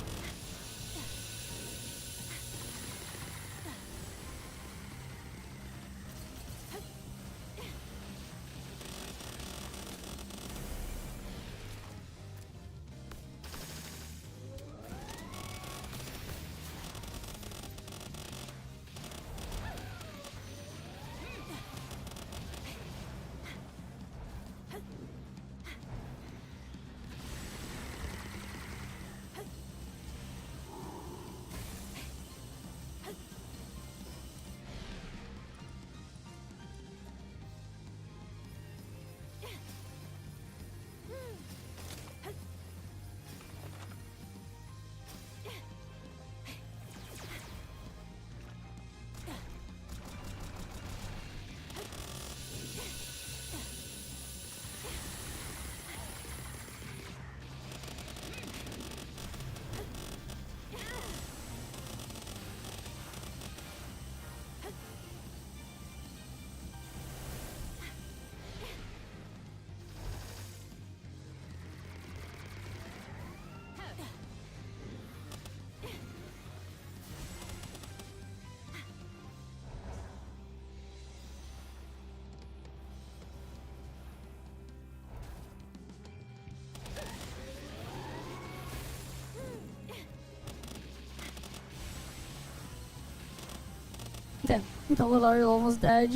Damn, the little are almost dead.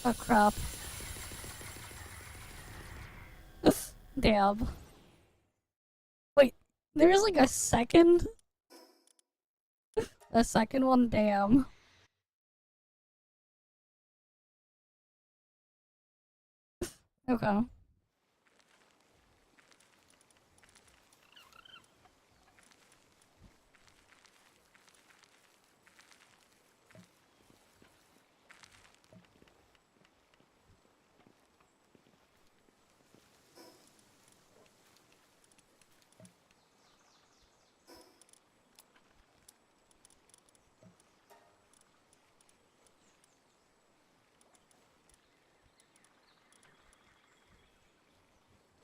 Oh crap. Damn. Wait, there's like a second? A second one? Damn. Okay.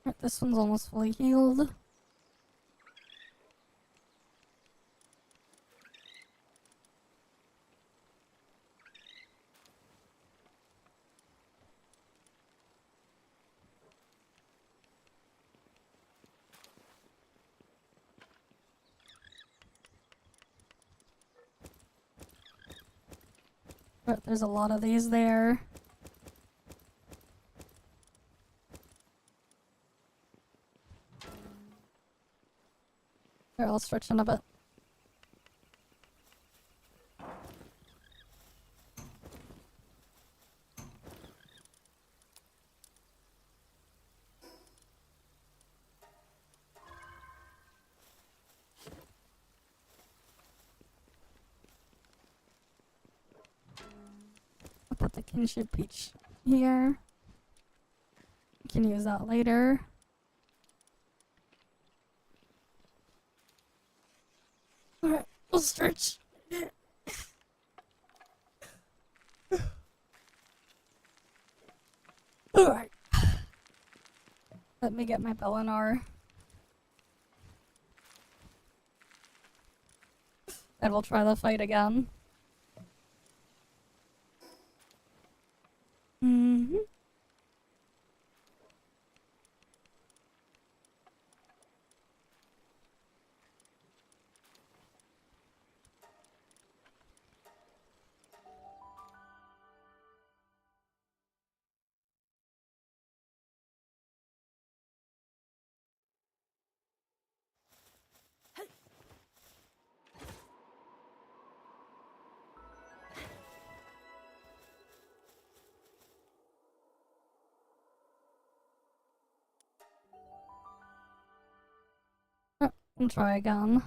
Right, this one's almost fully healed. Right, there's a lot of these there. Here, I'll stretch in a bit. I'll put the kinship peach here. You can use that later. Alright, we'll stretch. Alright. Let me get my Bellinar. And we'll try the fight again. Mm-hmm. We'll try again.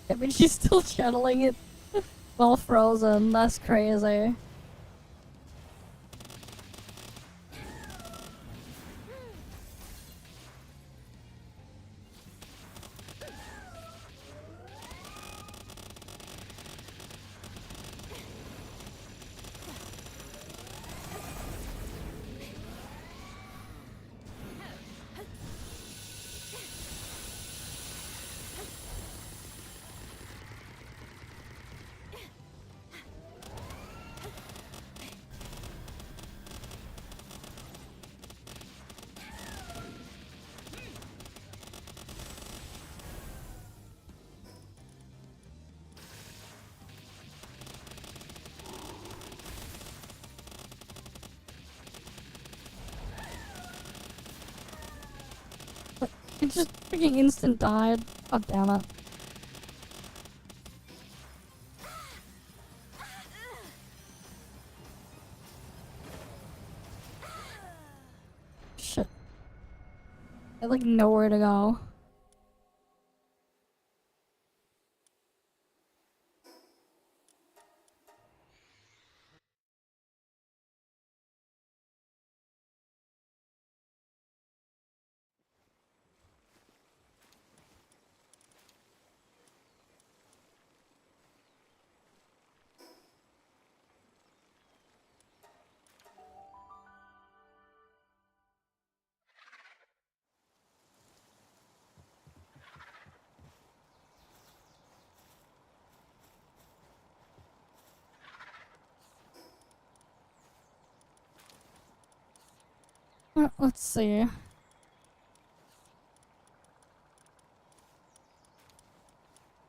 I mean, she's still channeling it while frozen. That's crazy. It just freaking instant died. Oh, damn it. Shit. I like know where to go. Let's see.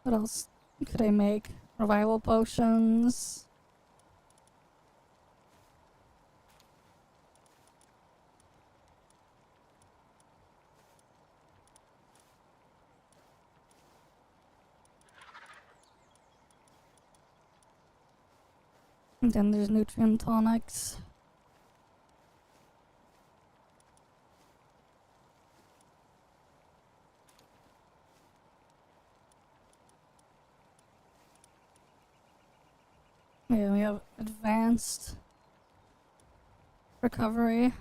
What else could I make? Revival potions. And then there's nutrient tonics. Yeah, we have advanced recovery.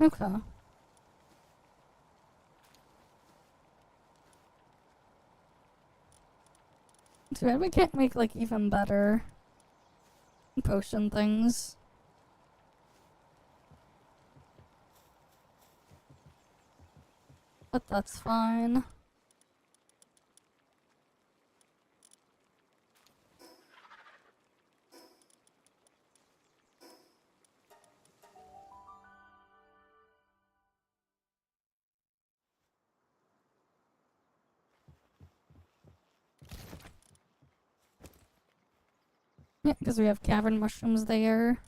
Okay. Too bad we can't make like even better potion things. But that's fine. Yeah, because we have cavern mushrooms there.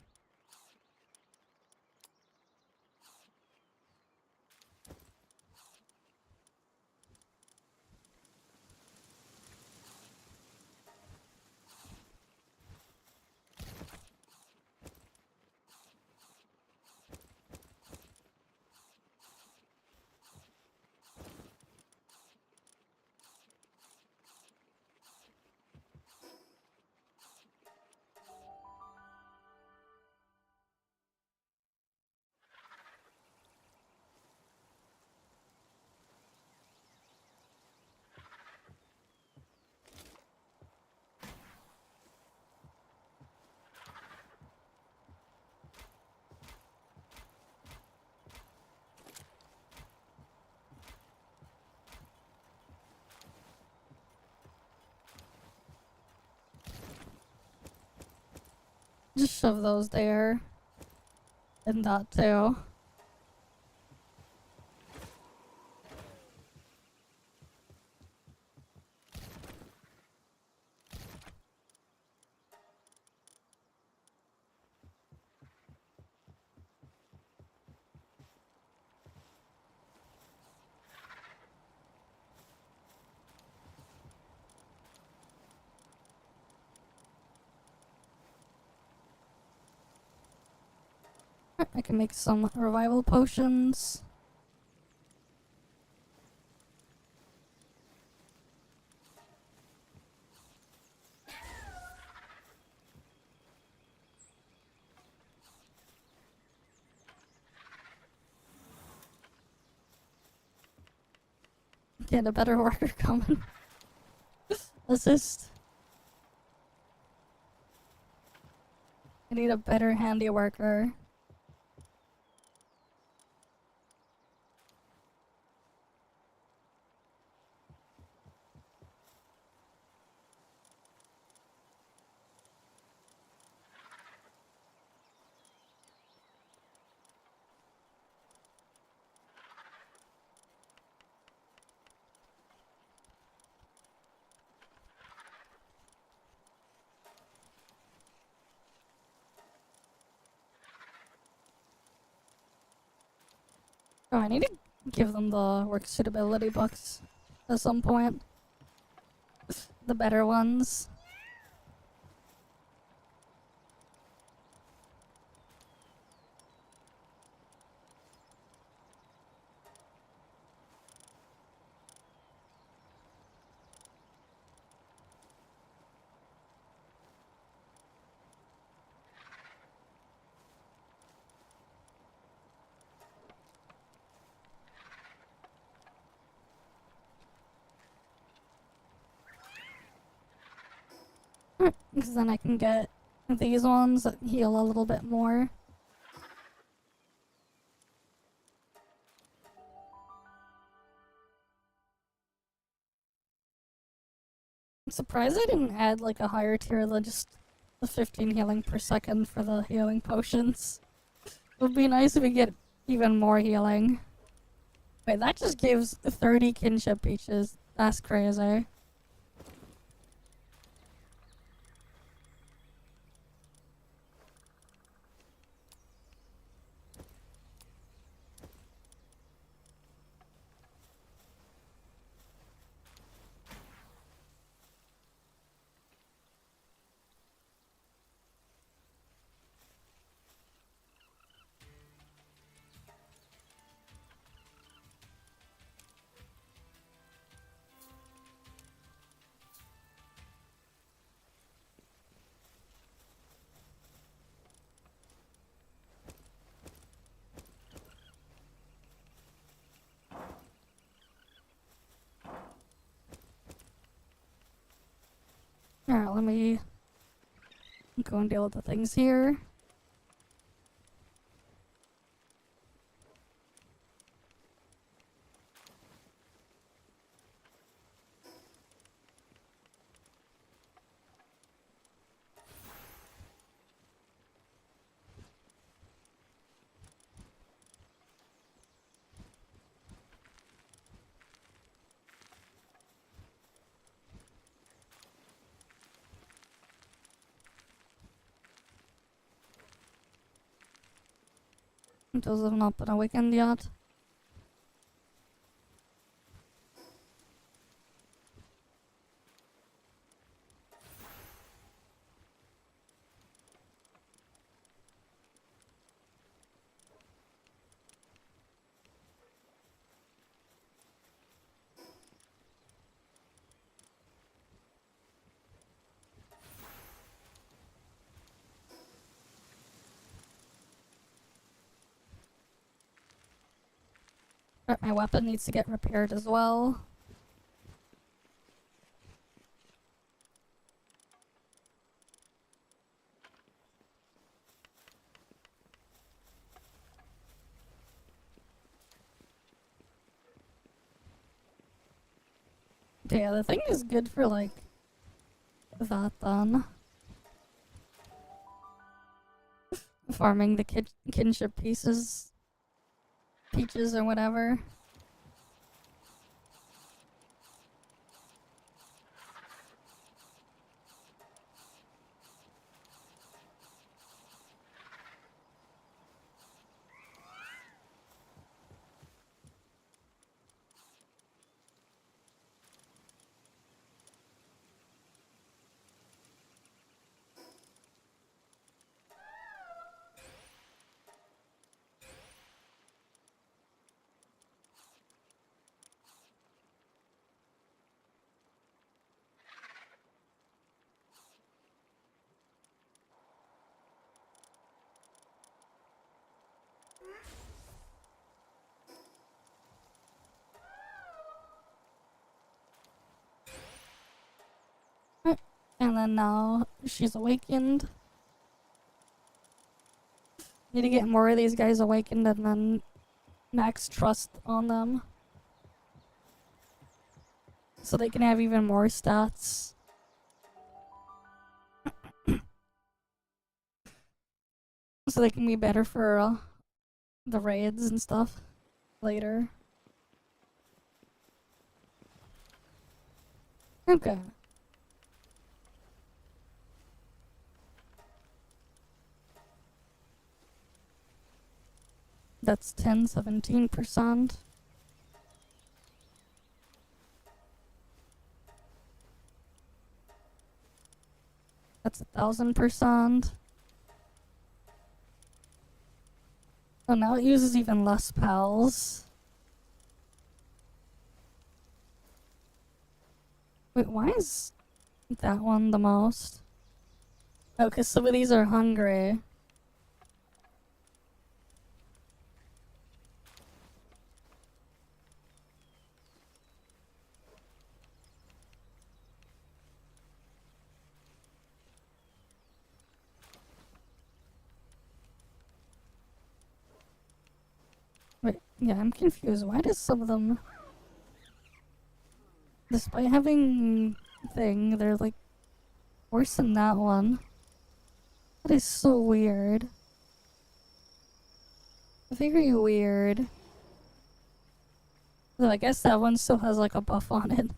Just shove those there. And that too. I can make some revival potions. Get a better worker coming. Assist. I need a better handy worker. Oh, I need to give them the work suitability books at some point. The better ones. Because then I can get these ones that heal a little bit more. I'm surprised I didn't add like a higher tier than just the 15 healing per second for the healing potions. It would be nice if we get even more healing. Wait, that just gives 30 kinship peaches. That's crazy. Alright, let me go and deal with the things here. Those have not been awakened yet. My weapon needs to get repaired as well. Yeah, the thing is good for like that then. Farming the kinship peaches or whatever. And then now she's awakened. Need to get more of these guys awakened and then max trust on them. So they can have even more stats. So they can be better for the raids and stuff later. Okay. That's 17%. That's 1000%. So now it uses even less pals. Wait, why is that one the most? Oh, because some of these are hungry. Wait, yeah, I'm confused. Why does some of them, despite having thing, they're like worse than that one? That is so weird. Very weird. Though I guess that one still has like a buff on it.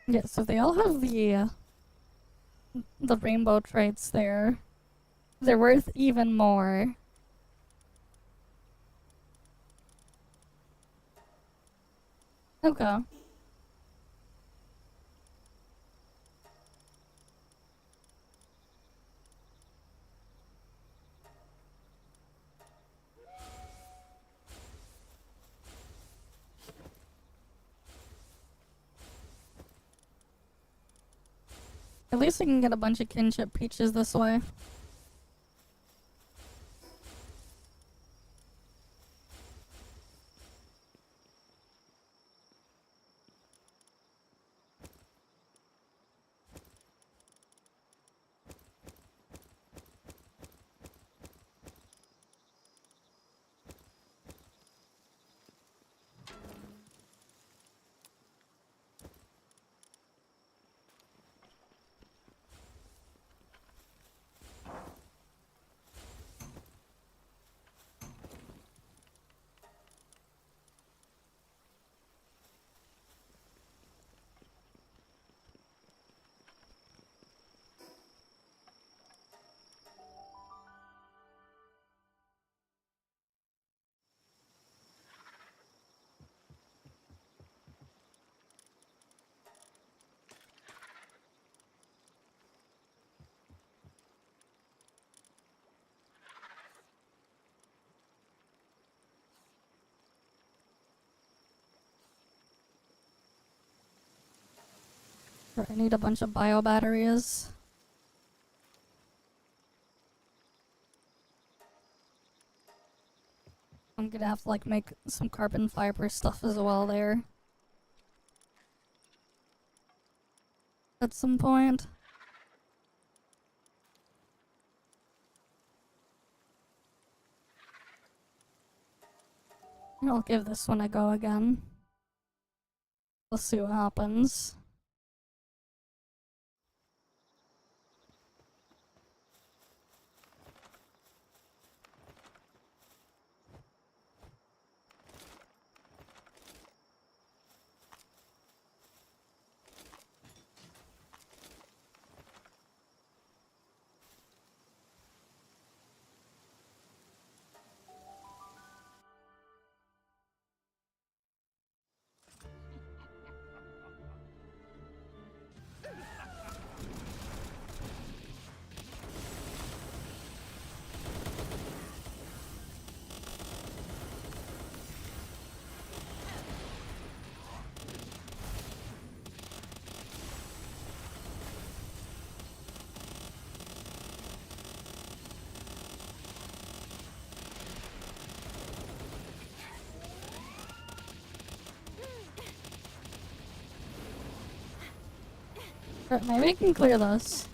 Yeah, so they all have the rainbow traits there. They're worth even more. Okay. At least I can get a bunch of kinship peaches this way. I need a bunch of bio batteries. I'm gonna have to like make some carbon fiber stuff as well there. At some point. I'll give this one a go again. Let's see what happens. Right, maybe I can clear this.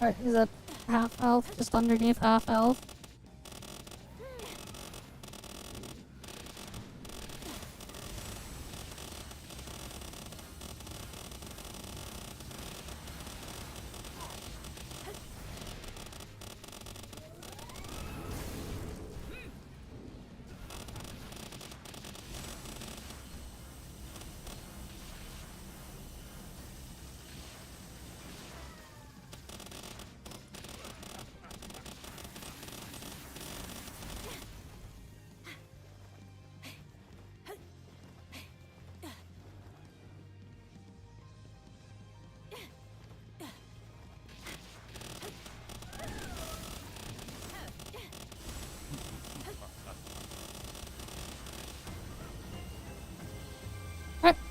Alright, is it half health? Just underneath half health?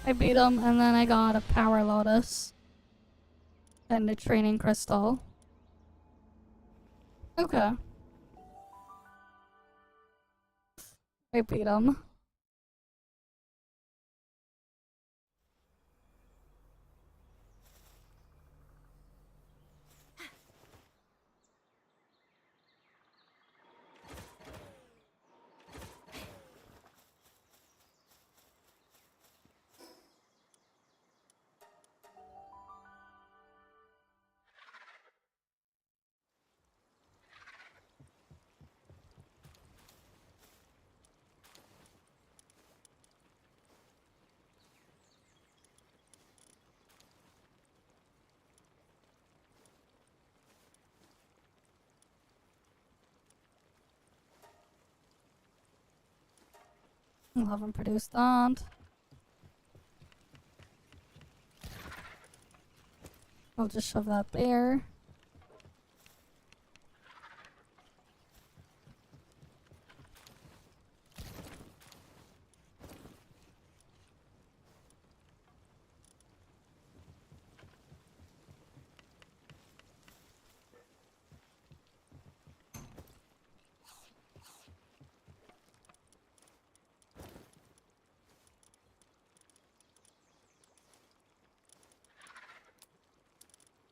I beat him, and then I got a power lotus. And a training crystal. Okay. I beat him. I'll have him produce that. I'll just shove that there.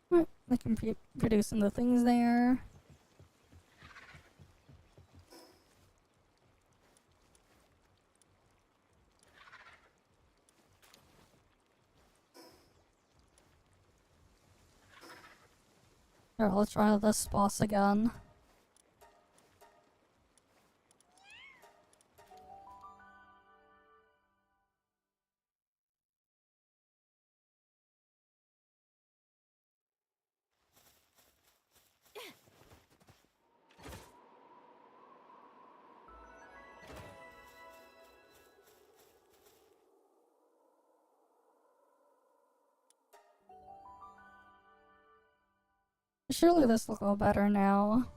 Right, I can be producing the things there. Here, I'll try this boss again. Surely this will go better now.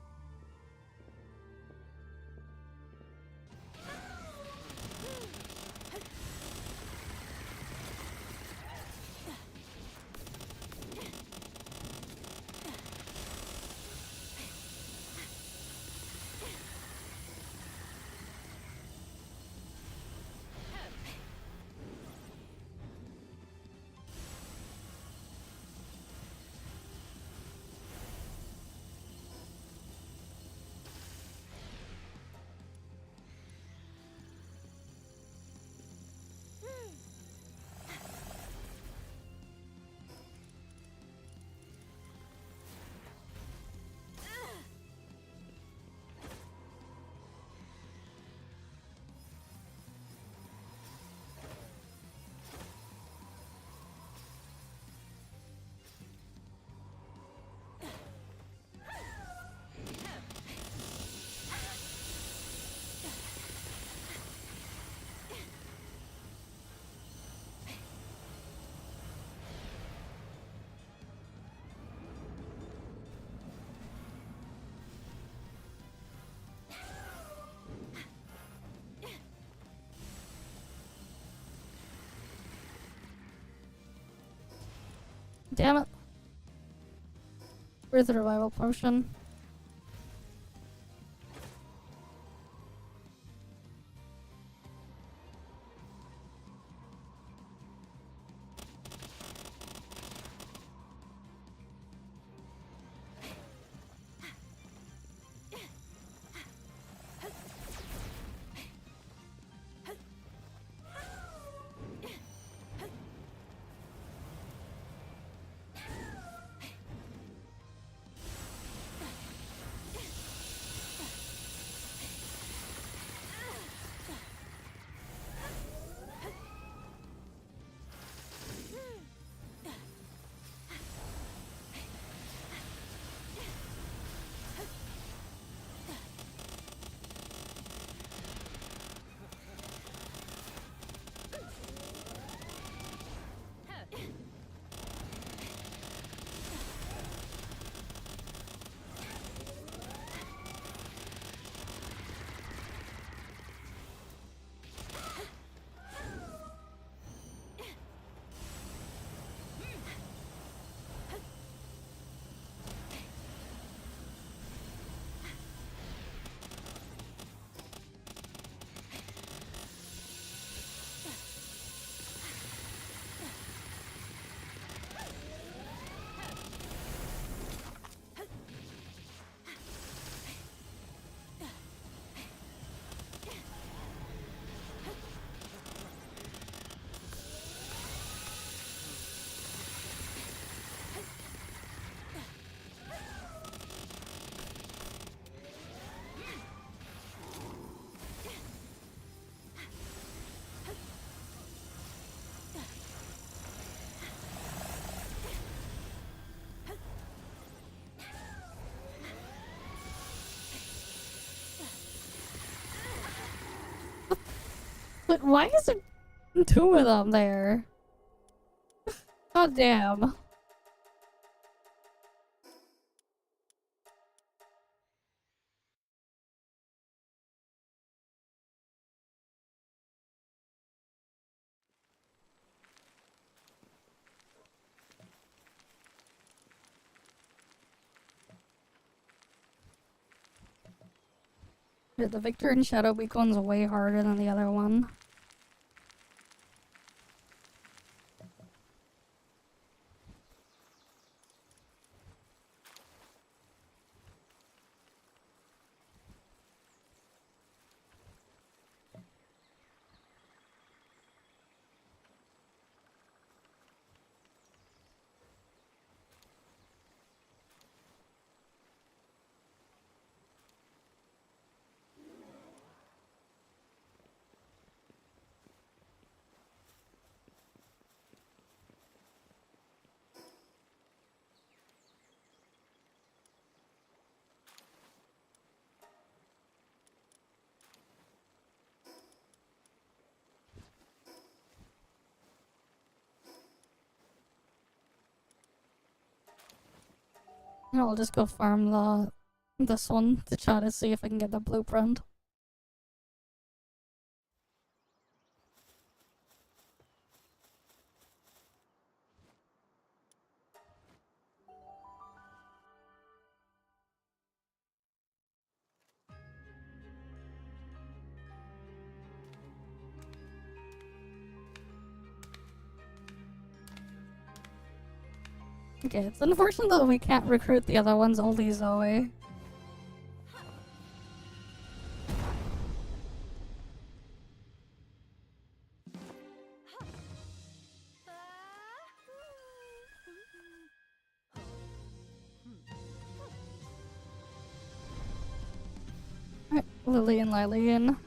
Damn it. Where's the revival potion? But why is there two of them there? God damn. Yeah, the Victor and Shadow Week one's way harder than the other one. And I'll just go farm this one to try to see if I can get the blueprint. Okay, it's unfortunate that we can't recruit the other ones, only Zoe. Alright, Lily and Lillian.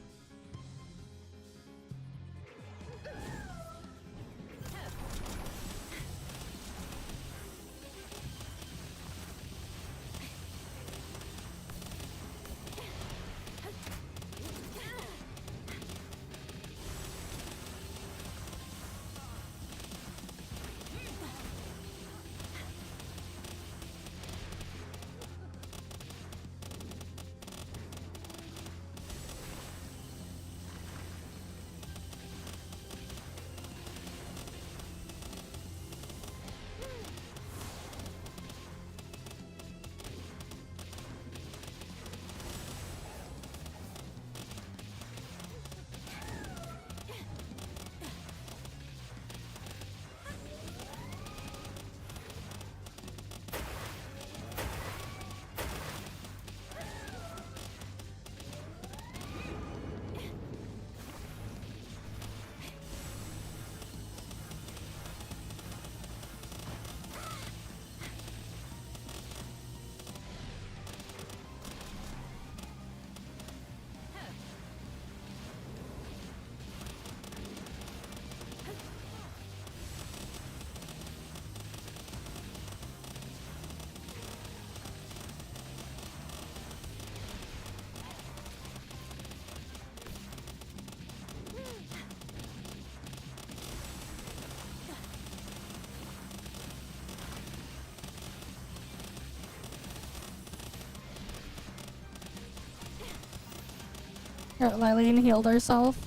Alright, Lillian healed herself.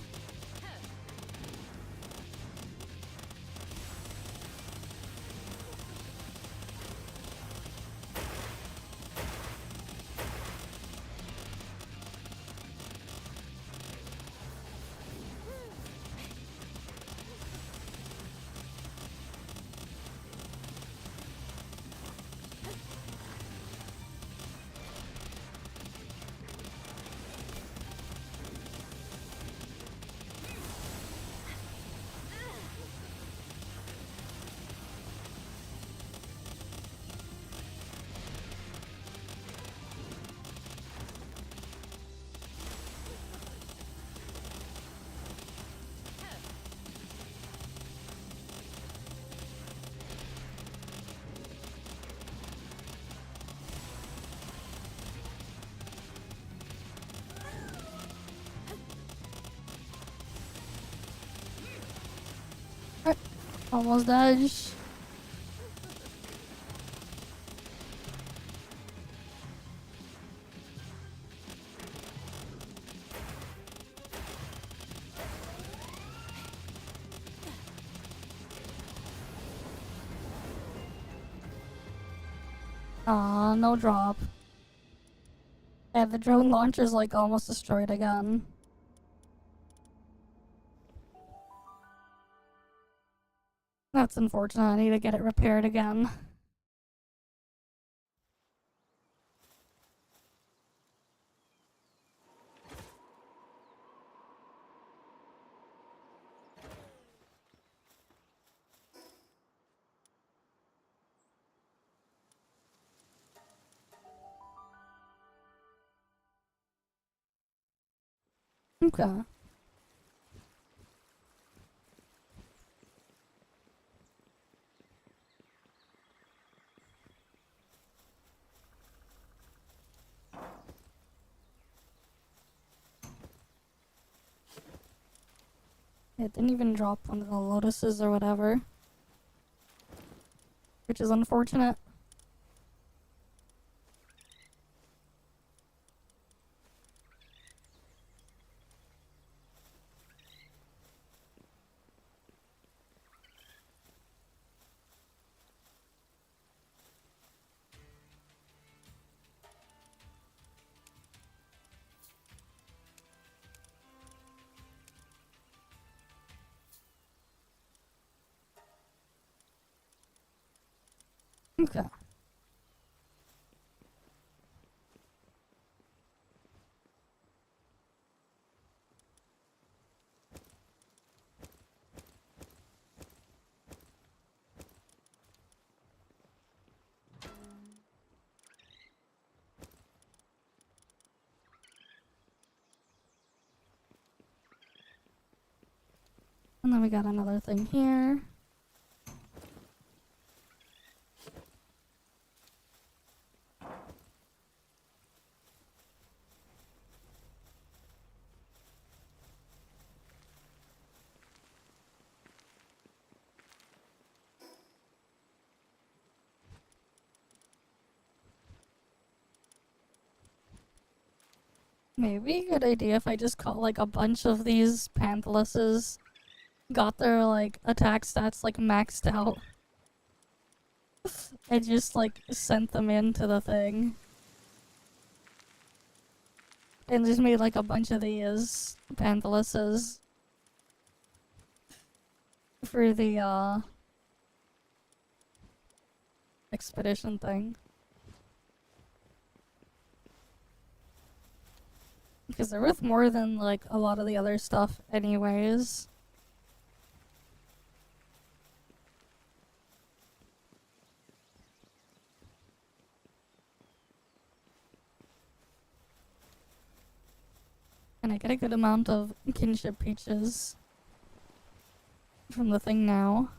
Almost dead. Aw, no drop. And the drone launcher's like almost destroyed again. That's unfortunate. I need to get it repaired again. Okay. It didn't even drop one of the lotuses or whatever. Which is unfortunate. Okay. And then we got another thing here. Maybe a good idea if I just caught like a bunch of these Pantheluses, got their like attack stats like maxed out, and just like sent them into the thing. And just made like a bunch of these Pantheluses for the expedition thing. Because they're worth more than like a lot of the other stuff anyways. And I get a good amount of kinship peaches from the thing now.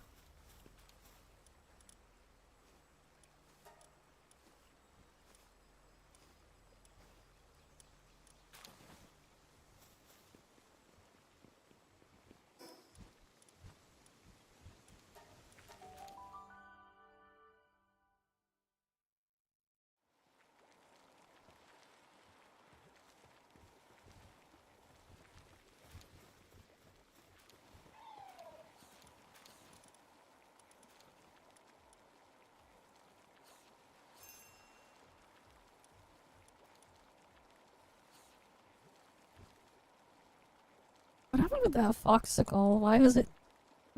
What happened with that foxicle? Why was it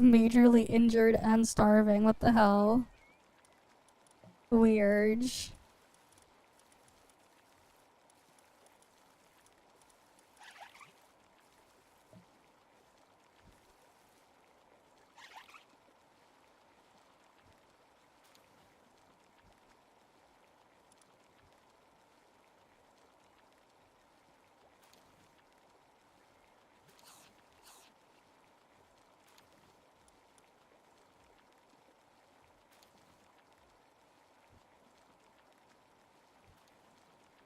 majorly injured and starving? What the hell? Weird.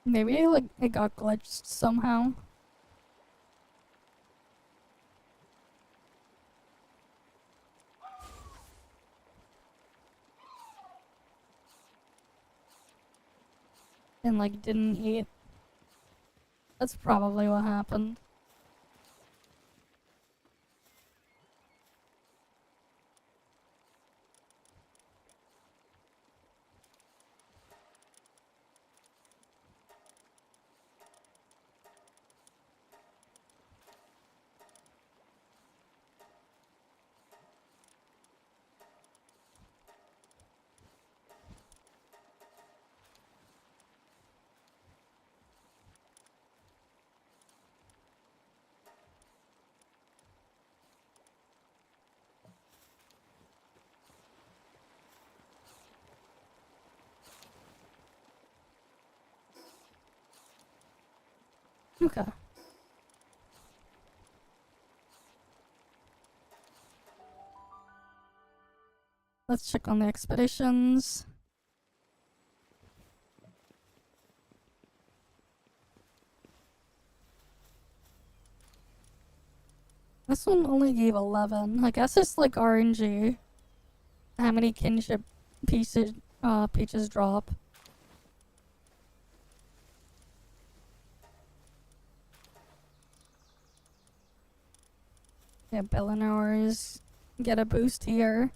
Maybe like it got glitched somehow. and like didn't eat. That's probably what happened. Okay. Let's check on the expeditions. This one only gave 11. I guess it's like RNG. How many kinship peaches drop? Yeah, Bellinors get a boost here.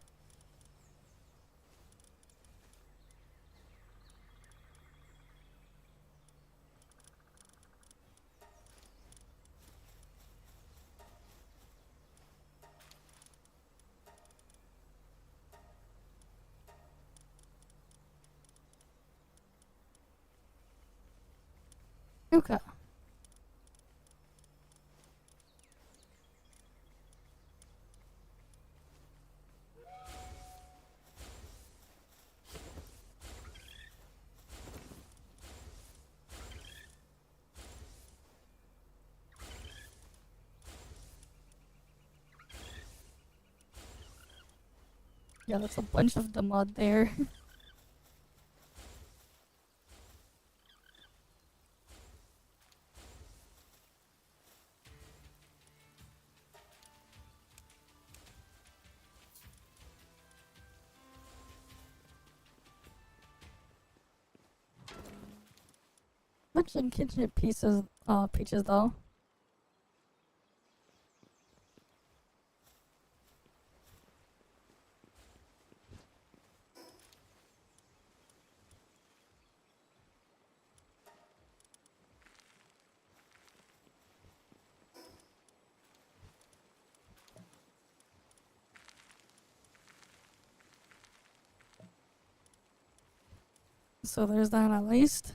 Okay. Yeah, that's a bunch of the mud there. Bunch of kinship peaches though. So there's that at least.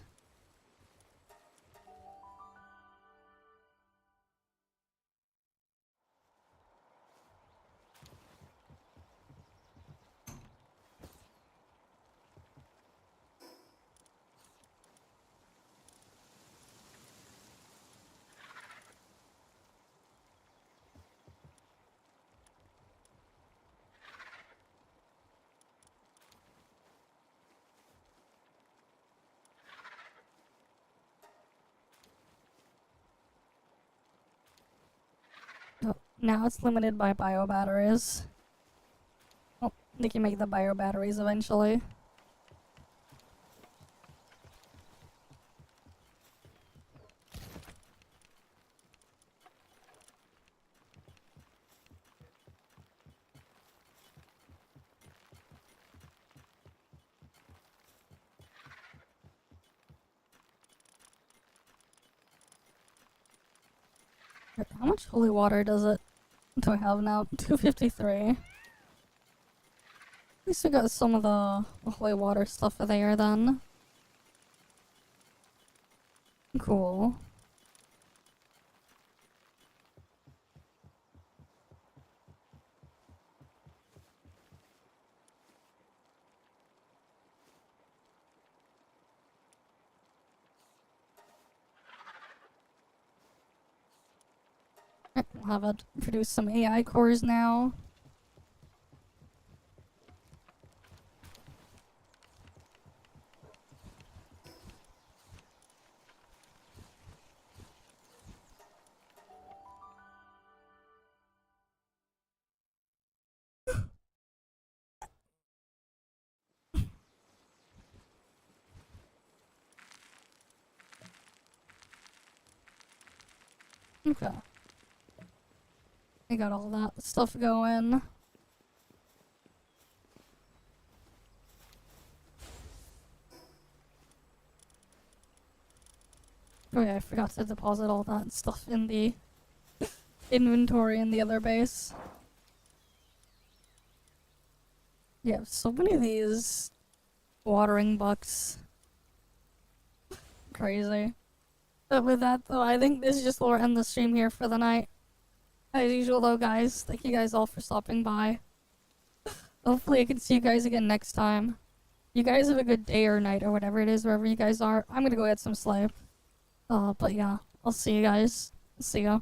Oh, now it's limited by bio batteries. Oh, they can make the bio batteries eventually. How much holy water do I have now? 253. At least I got some of the holy water stuff there then. Cool. We'll have it produce some AI cores now. Okay. I got all that stuff going. Oh yeah, I forgot to deposit all that stuff in the inventory in the other base. Yeah, so many of these watering bucks. Crazy. But with that though, I think this just will end the stream here for the night. As usual though guys, thank you guys all for stopping by. Hopefully I can see you guys again next time. You guys have a good day or night or whatever it is wherever you guys are. I'm gonna go get some sleep. But yeah, I'll see you guys. See ya.